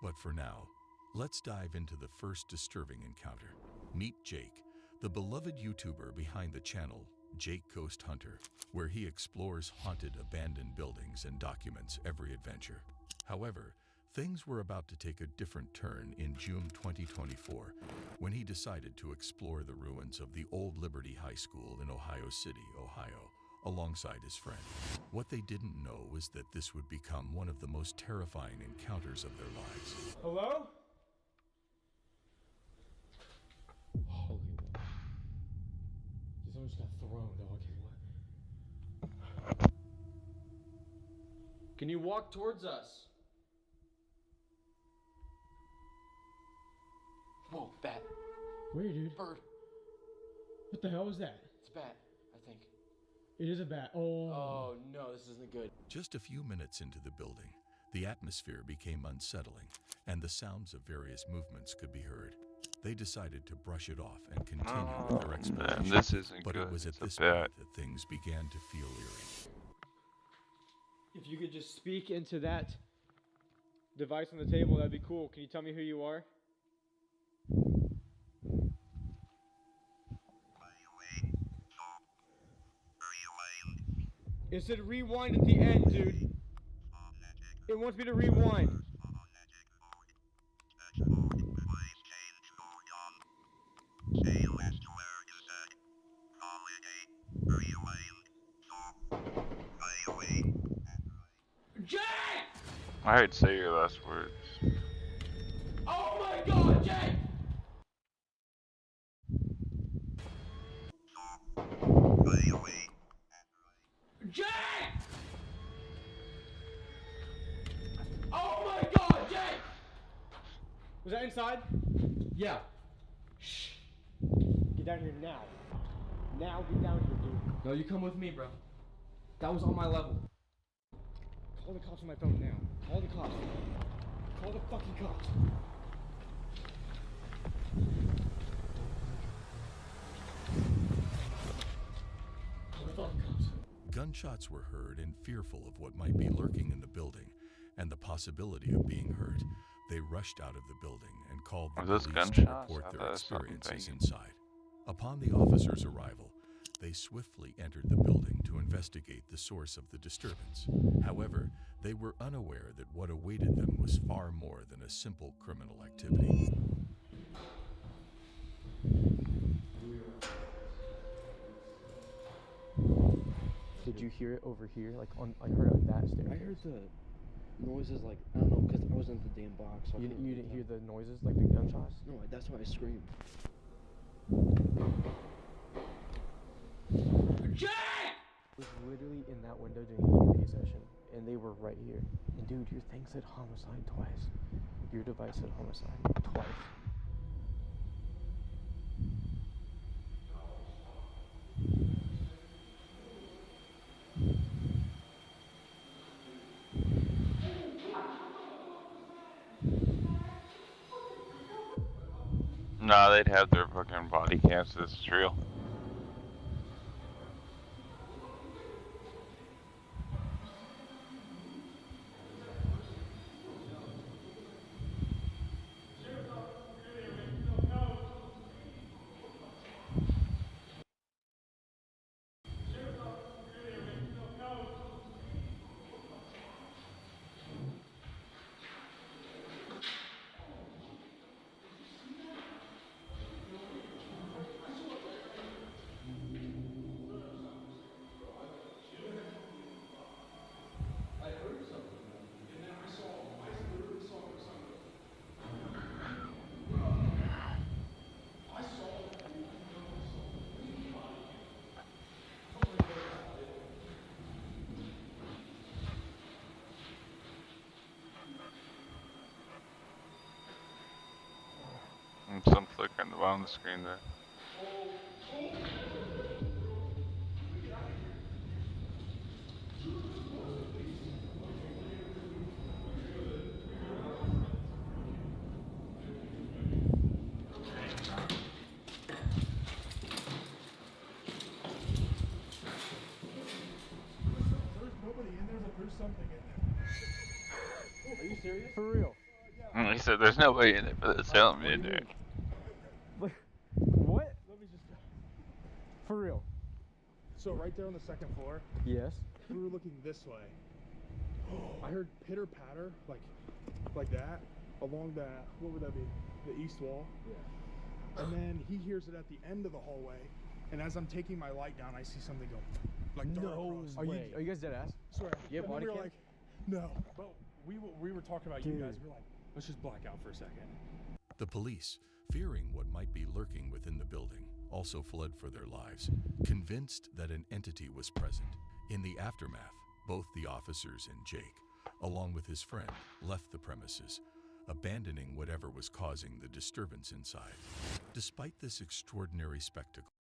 But for now, let's dive into the first disturbing encounter. Meet Jake, the beloved YouTuber behind the channel Jake Ghost Hunter, where he explores haunted abandoned buildings and documents every adventure. However, things were about to take a different turn in June 2024 when he decided to explore the ruins of the old Liberty High School in Ohio City, Ohio, alongside his friend. What they didn't know was that this would become one of the most terrifying encounters of their lives. Hello? Holy what? Someone just got thrown, dog. What? Can you walk towards us? Whoa, bat. Where, dude? Bird. What the hell was that? It's a bat, I think. It is a bat. Oh. Oh, no, this isn't good. Just a few minutes into the building, the atmosphere became unsettling, and the sounds of various movements could be heard. They decided to brush it off and continue with their exploration. Man, this isn't but good. It was at It's a this bat. point that things began to feel eerie. If you could just speak into that device on the table, that'd be cool. Can you tell me who you are? It said rewind at the end, dude. It wants me to rewind. Jake! I heard say your last words. Oh my god, Jake! Jake! Oh my god, Jake! Was that inside? Yeah. Shh. Get down here now. Now get down here, dude. No, you come with me, bro. That was on my level. Call the cops on my phone now. Call the cops. Call the fucking cops. Call the fucking cops. Gunshots were heard, and fearful of what might be lurking in the building and the possibility of being hurt, they rushed out of the building and called the police to gunshots? report I their thought it was something experiences banging. inside. Upon the officers' arrival, they swiftly entered the building to investigate the source of the disturbance. However, they were unaware that what awaited them was far more than a simple criminal activity. Did you hear it over here? Like I heard it on that staircase. I heard the noises like, I don't know, because I was in the damn box. So You didn't hear the noises, like the gunshots? No, that's why I screamed. Jake! I was literally in that window doing EMP session, and they were right here. And dude, your thing said homicide twice. Your device said homicide twice. Nah, they'd have their fucking body cams. This is real. on the screen there. There's nobody in there, but there's something in there. Are you serious? For real? He said there's nobody in it, but there's something in there. What? Let me just. For real? So right there on the second floor. Yes. We were looking this way. I heard pitter patter, like that, along that. What would that be? The east wall. Yeah. And then he hears it at the end of the hallway, and as I'm taking my light down, I see something go like dart across. Are you guys dead ass? Swear. You have And body we were cam? like, no. But we were talking about you guys. We were like, let's just black out for a second. The police, fearing what might be lurking within the building, also fled for their lives, convinced that an entity was present. In the aftermath, both the officers and Jake, along with his friend, left the premises, abandoning whatever was causing the disturbance inside. Despite this extraordinary spectacle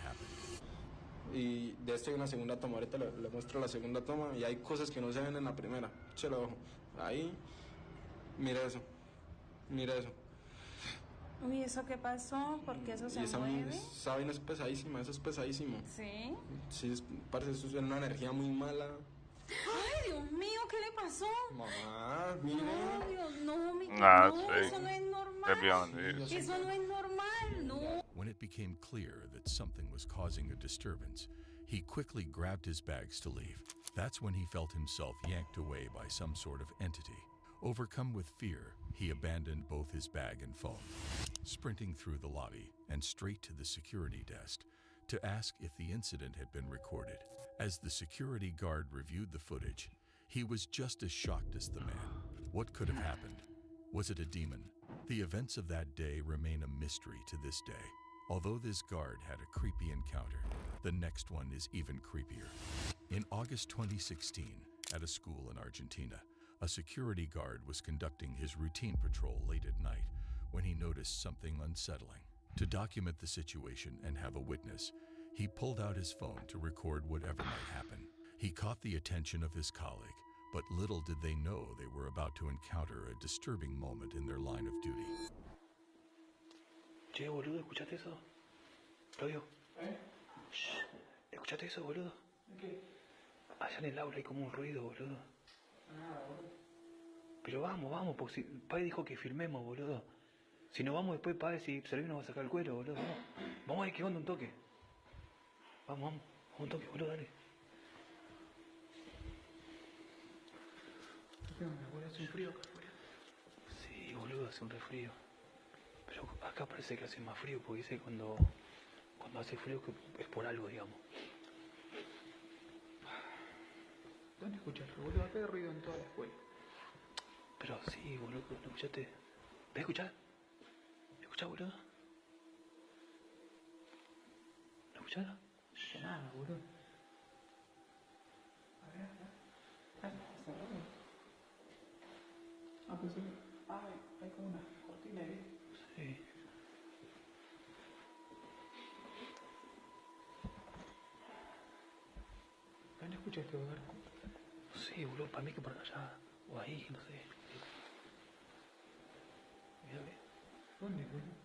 happening. Y de esto hay una segunda toma, ahorita le muestro la segunda toma y hay cosas que no se ven en la primera. Échale ojo. Ahí, mira eso, mira eso. Uy, ¿eso qué pasó? ¿Por qué eso se mueve? Esa vaina es pesadísima, eso es pesadísimo. ¿Sí? Sí, parece eso es una energía muy mala. Ay, Dios mío, ¿qué le pasó? Mamá, mire. No, Dios, no, mi Nah, no, it's eso no es normal. They're beyond these. Eso no es normal, no. When it became clear that something was causing a disturbance, he quickly grabbed his bags to leave. That's when he felt himself yanked away by some sort of entity. Overcome with fear, he abandoned both his bag and phone, sprinting through the lobby and straight to the security desk to ask if the incident had been recorded. As the security guard reviewed the footage, he was just as shocked as the man. What could have happened? Was it a demon? The events of that day remain a mystery to this day. Although this guard had a creepy encounter, the next one is even creepier. In August 2016, at a school in Argentina, a security guard was conducting his routine patrol late at night when he noticed something unsettling. To document the situation and have a witness, he pulled out his phone to record whatever might happen. He caught the attention of his colleague, but little did they know they were about to encounter a disturbing moment in their line of duty. Che, boludo, ¿escuchaste eso? Claudio. Shh, ¿escuchaste eso, boludo? ¿Qué? Allá en el aula hay como un ruido, boludo. Pero vamos, porque el padre dijo que firmemos, boludo. Si no vamos después, padre, si Servino nos va a sacar el cuero, boludo. Vamos a ver qué onda, un toque. Vamos, un toque, boludo, dale. ¿Qué onda, boludo? ¿Hace un frío acá afuera? Sí, boludo, hace un refrío. Pero acá parece que hace más frío, porque dice cuando hace frío que es por algo, digamos. ¿Dónde escuchas, boludo? Acá hay ruido en toda la escuela. Pero sí, boludo, ¿no escuchaste? ¿Ves escuchar? ¿Escuchás, boludo? ¿No escuchás? Nada, boludo. A ver. Ah, pues sí. Ah, hay como una cortina ahí. Sí. ¿Dónde escuchaste, boludo? Sí, boludo, para mí que por allá. O ahí, no sé. Mira, ve. ¿Dónde, boludo?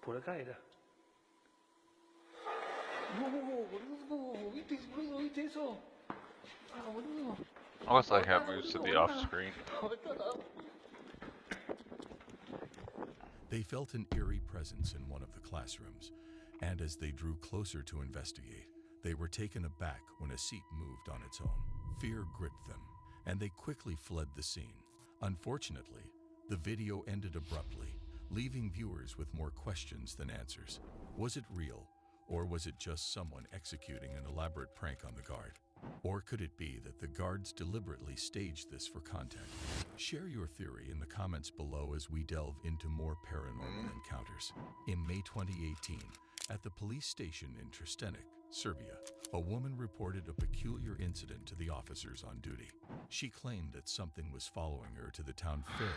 Por acá era. No, boludo, ¿viste eso? Ah, boludo. I always like how it moves to the off screen. They felt an eerie presence in one of the classrooms, and as they drew closer to investigate, they were taken aback when a seat moved on its own. Fear gripped them, and they quickly fled the scene. Unfortunately, the video ended abruptly, leaving viewers with more questions than answers. Was it real, or was it just someone executing an elaborate prank on the guard? Or could it be that the guards deliberately staged this for content? Share your theory in the comments below as we delve into more paranormal encounters. In May 2018, at the police station in Trstenik, Serbia, a woman reported a peculiar incident to the officers on duty. She claimed that something was following her to the town fair,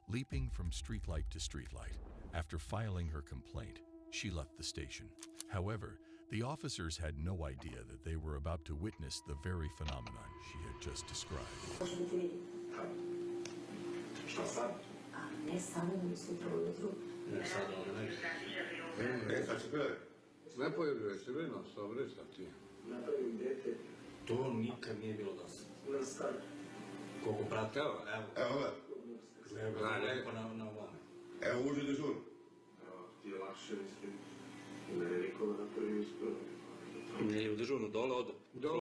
leaping from streetlight to streetlight. After filing her complaint, she left the station. However, the officers had no idea that they were about to witness the very phenomenon she had just described. Ne pojavljuje se vino, sobre šta ti? To nikad nije bilo do sada. Koliko prate? Evo ga. Lepo na ovome. Evo uđe dežur. Evo, ti je lakše mislim. Ne je nikoga na prvi uspio. Nije u dežurnu, dole ode. Dole.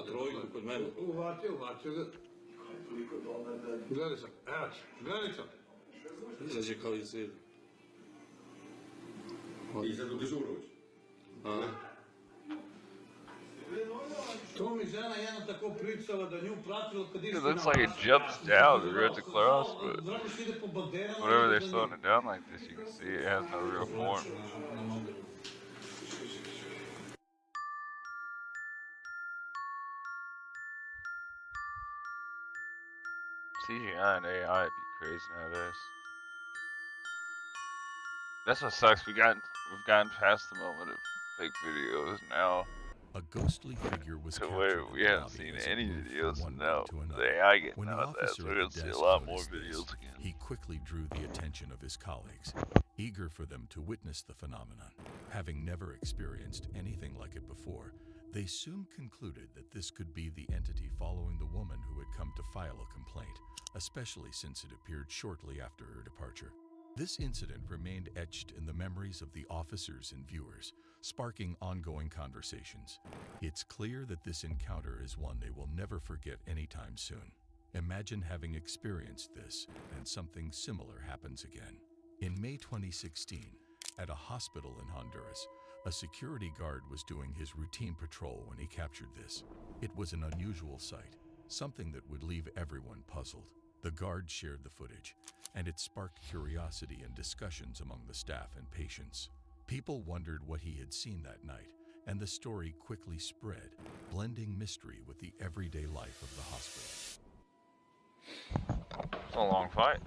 Trojku kod mene. Uvatio ga. Gledaj sam, gledaj sam. Izađe kao iz zida. Iza do dežurović. To mi žena jedna tako pričala da nju pratila kad išli It looks like it jumps down and runs across, but whenever they're slowing it down like this, you can see it has no real form. CGI and AI would be crazy nowadays. That's what sucks. We've gotten past the moment of fake videos now. A ghostly figure was to where we haven't seen any videos, and now the AI getting out of that, so we're going to see a lot more videos again. He quickly drew the attention of his colleagues, eager for them to witness the phenomenon. Having never experienced anything like it before, they soon concluded that this could be the entity following the woman who had come to file a complaint, especially since it appeared shortly after her departure. This incident remained etched in the memories of the officers and viewers, sparking ongoing conversations. It's clear that this encounter is one they will never forget anytime soon. Imagine having experienced this and something similar happens again. In May 2016, at a hospital in Honduras, a security guard was doing his routine patrol when he captured this. It was an unusual sight, something that would leave everyone puzzled. The guard shared the footage, and it sparked curiosity and discussions among the staff and patients. People wondered what he had seen that night, and the story quickly spread, blending mystery with the everyday life of the hospital. It's a long fight.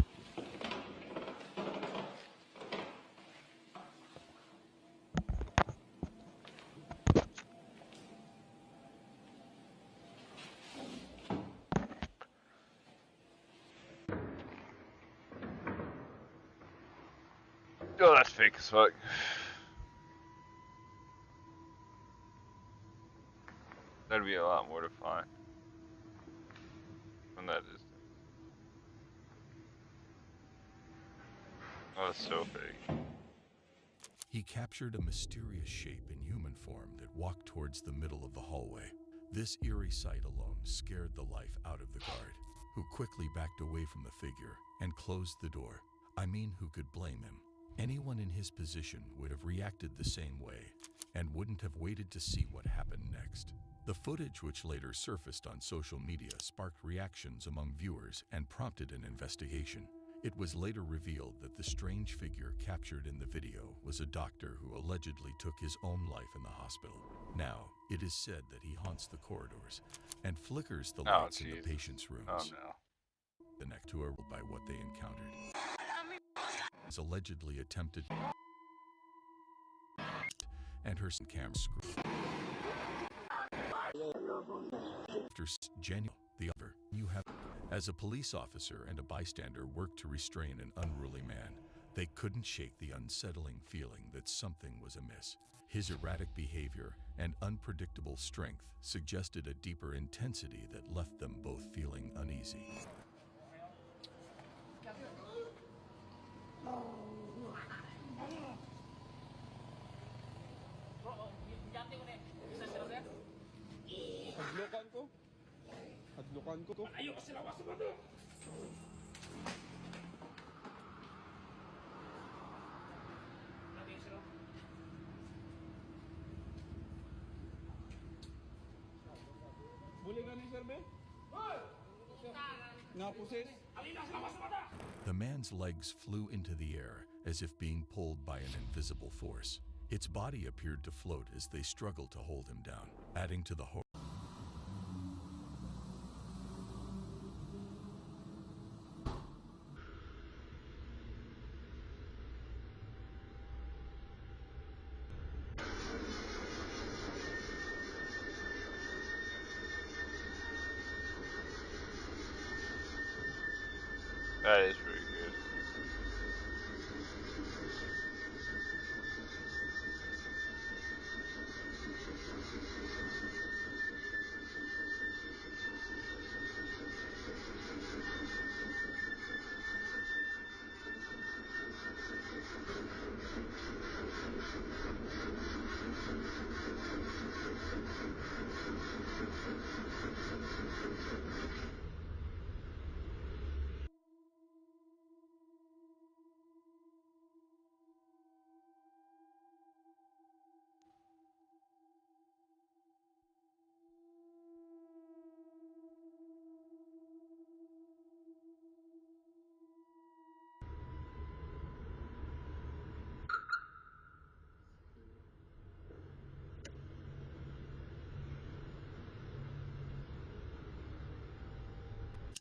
Oh, that's fake as fuck. That'd be a lot more to find from that distance. Oh, that's so fake. He captured a mysterious shape in human form that walked towards the middle of the hallway. This eerie sight alone scared the life out of the guard, who quickly backed away from the figure and closed the door. I mean, who could blame him? Anyone in his position would have reacted the same way and wouldn't have waited to see what happened next. The footage, which later surfaced on social media, sparked reactions among viewers and prompted an investigation. It was later revealed that the strange figure captured in the video was a doctor who allegedly took his own life in the hospital. Now, it is said that he haunts the corridors and flickers the lights in the patients' rooms. Oh no. The neck to her by what they encountered. Is allegedly attempted and her cam screw. After January, the other, you have, as a police officer and a bystander, worked to restrain an unruly man. They couldn't shake the unsettling feeling that something was amiss. His erratic behavior and unpredictable strength suggested a deeper intensity that left them both feeling uneasy. Hadlukan ko to. Ayaw kasi lawas mo to. Boleh ka ni sir, be? Nga po, sis. The man's legs flew into the air as if being pulled by an invisible force. Its body appeared to float as they struggled to hold him down, adding to the horror. That is pretty good.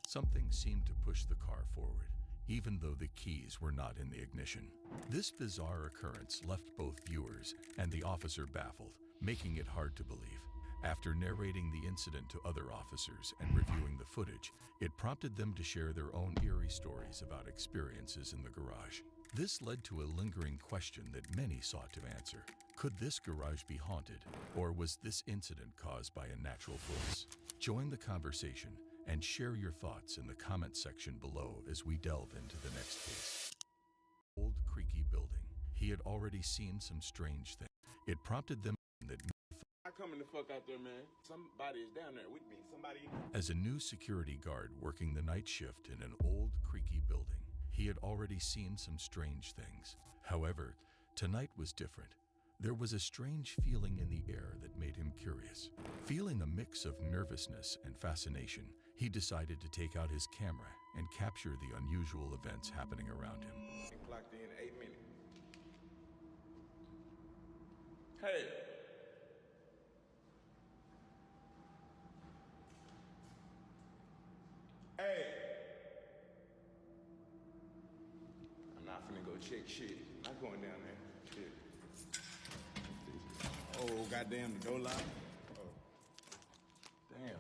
Something seemed to push the car forward, even though the keys were not in the ignition. This bizarre occurrence left both viewers and the officer baffled, making it hard to believe. After narrating the incident to other officers and reviewing the footage, it prompted them to share their own eerie stories about experiences in the garage. This led to a lingering question that many sought to answer. Could this garage be haunted, or was this incident caused by a natural force? Join the conversation and share your thoughts in the comment section below as we delve into the next case. Old creaky building. He had already seen some strange things. It prompted them that I'm coming the fuck out there, man. Somebody is down there with me. Somebody. As a new security guard working the night shift in an old creaky building, he had already seen some strange things. However, tonight was different. There was a strange feeling in the air that made him curious. Feeling a mix of nervousness and fascination, he decided to take out his camera and capture the unusual events happening around him. Clocked in 8 minutes. Hey. Hey. I'm not finna go check shit. I'm going down there. Shit. Oh, goddamn, the door locked. Oh. Damn.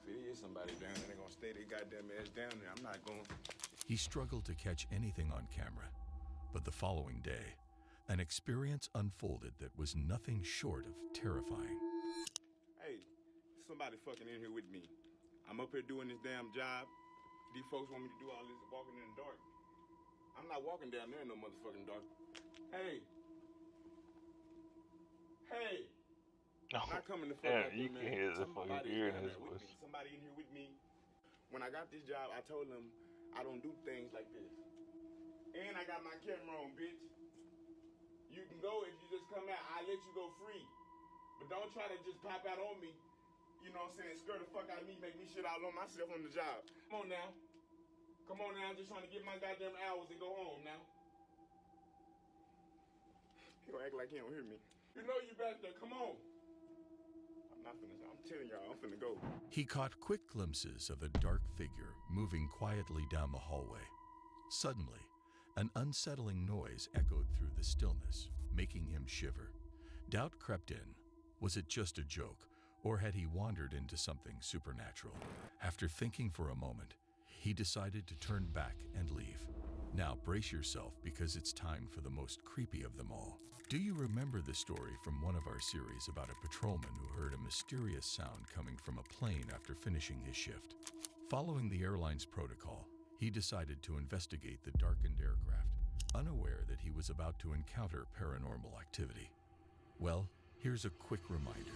If it is somebody down there, they're gonna stay their goddamn ass down there. I'm not going. He struggled to catch anything on camera, but the following day, an experience unfolded that was nothing short of terrifying. Hey, somebody fucking in here with me. I'm up here doing this damn job. These folks want me to do all this walking in the dark. I'm not walking down there in no motherfucking dark. Hey. Hey. Oh, not coming to fuck yeah, out there, you man. can hear the fucking fear in his with voice. me. Somebody in here with me. When I got this job, I told them I don't do things like this. And I got my camera on, bitch. You can go if you just come out. I'll let you go free. But don't try to just pop out on me. You know what I'm saying? Scare the fuck out of me, make me shit all on myself on the job. Come on now. Come on now. I'm just trying to get my goddamn hours and go home now. He don't act like he don't hear me. You know you back there. Come on. I'm telling y'all, I'm finna go. He caught quick glimpses of a dark figure moving quietly down the hallway. Suddenly, an unsettling noise echoed through the stillness, making him shiver. Doubt crept in. Was it just a joke, or had he wandered into something supernatural? After thinking for a moment, he decided to turn back and leave. Now brace yourself because it's time for the most creepy of them all. Do you remember the story from one of our series about a patrolman who heard a mysterious sound coming from a plane after finishing his shift? Following the airline's protocol, he decided to investigate the darkened aircraft, unaware that he was about to encounter paranormal activity. Well, here's a quick reminder.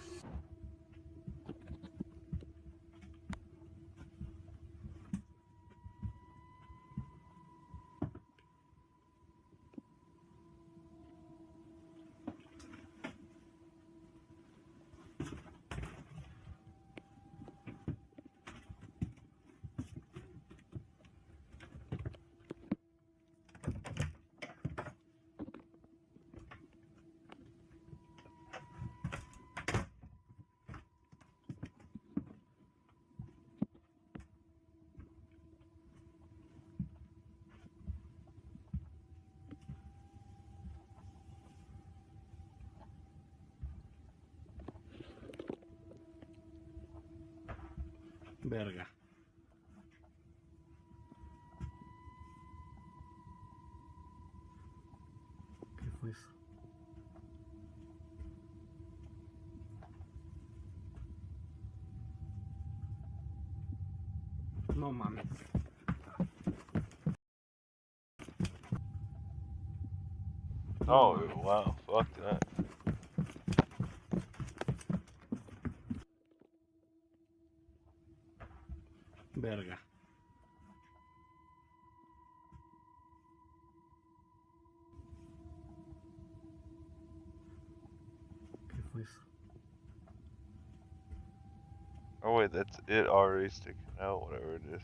Verga. ¿Qué fue eso? No mames. Oh, wow, fuck that. Verga. ¿Qué fue eso? Oh wait, that's it already sticking out, whatever it is.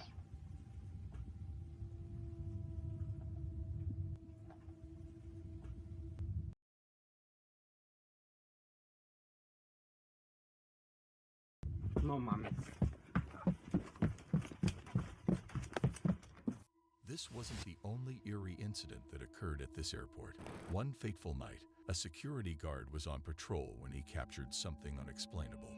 No mames. This wasn't the only eerie incident that occurred at this airport. One fateful night, a security guard was on patrol when he captured something unexplainable.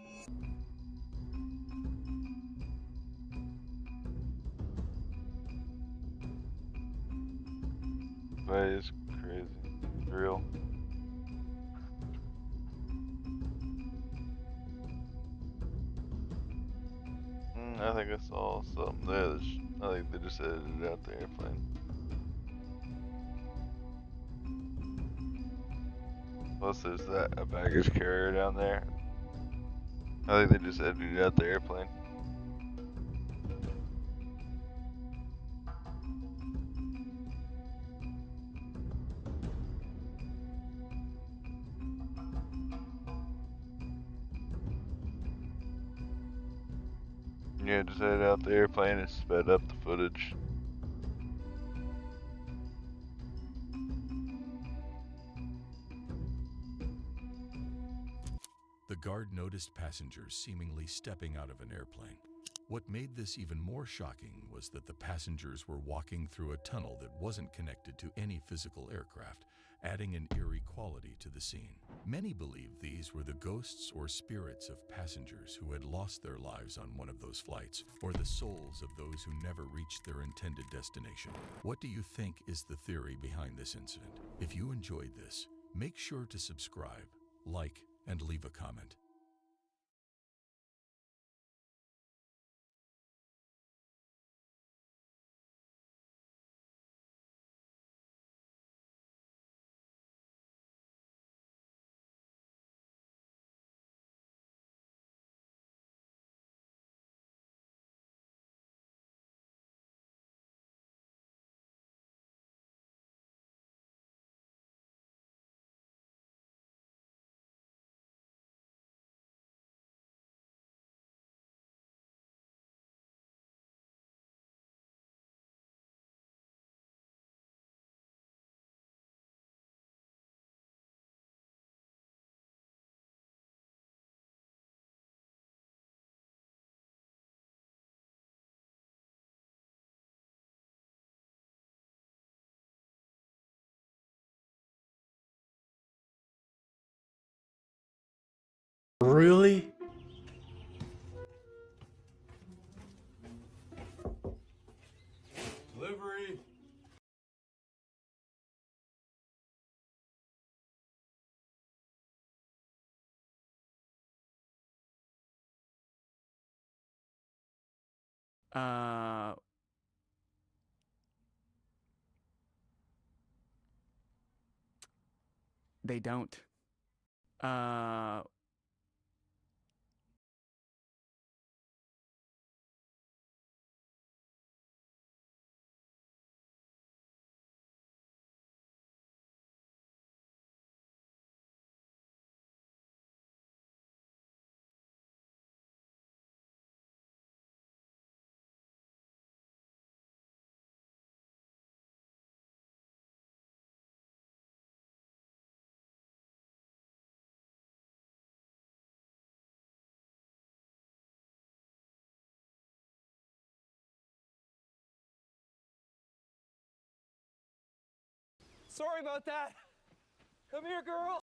That is crazy. Real. I think I saw something there. I think they just edited out the airplane. Plus there's a baggage carrier down there. I think they just edited out the airplane. Yeah, just edited out the airplane and sped up the footage. The guard noticed passengers seemingly stepping out of an airplane. What made this even more shocking was that the passengers were walking through a tunnel that wasn't connected to any physical aircraft, adding an eerie quality to the scene. Many believe these were the ghosts or spirits of passengers who had lost their lives on one of those flights, or the souls of those who never reached their intended destination. What do you think is the theory behind this incident? If you enjoyed this, make sure to subscribe, like, and leave a comment. They don't. Sorry about that. Come here, girl.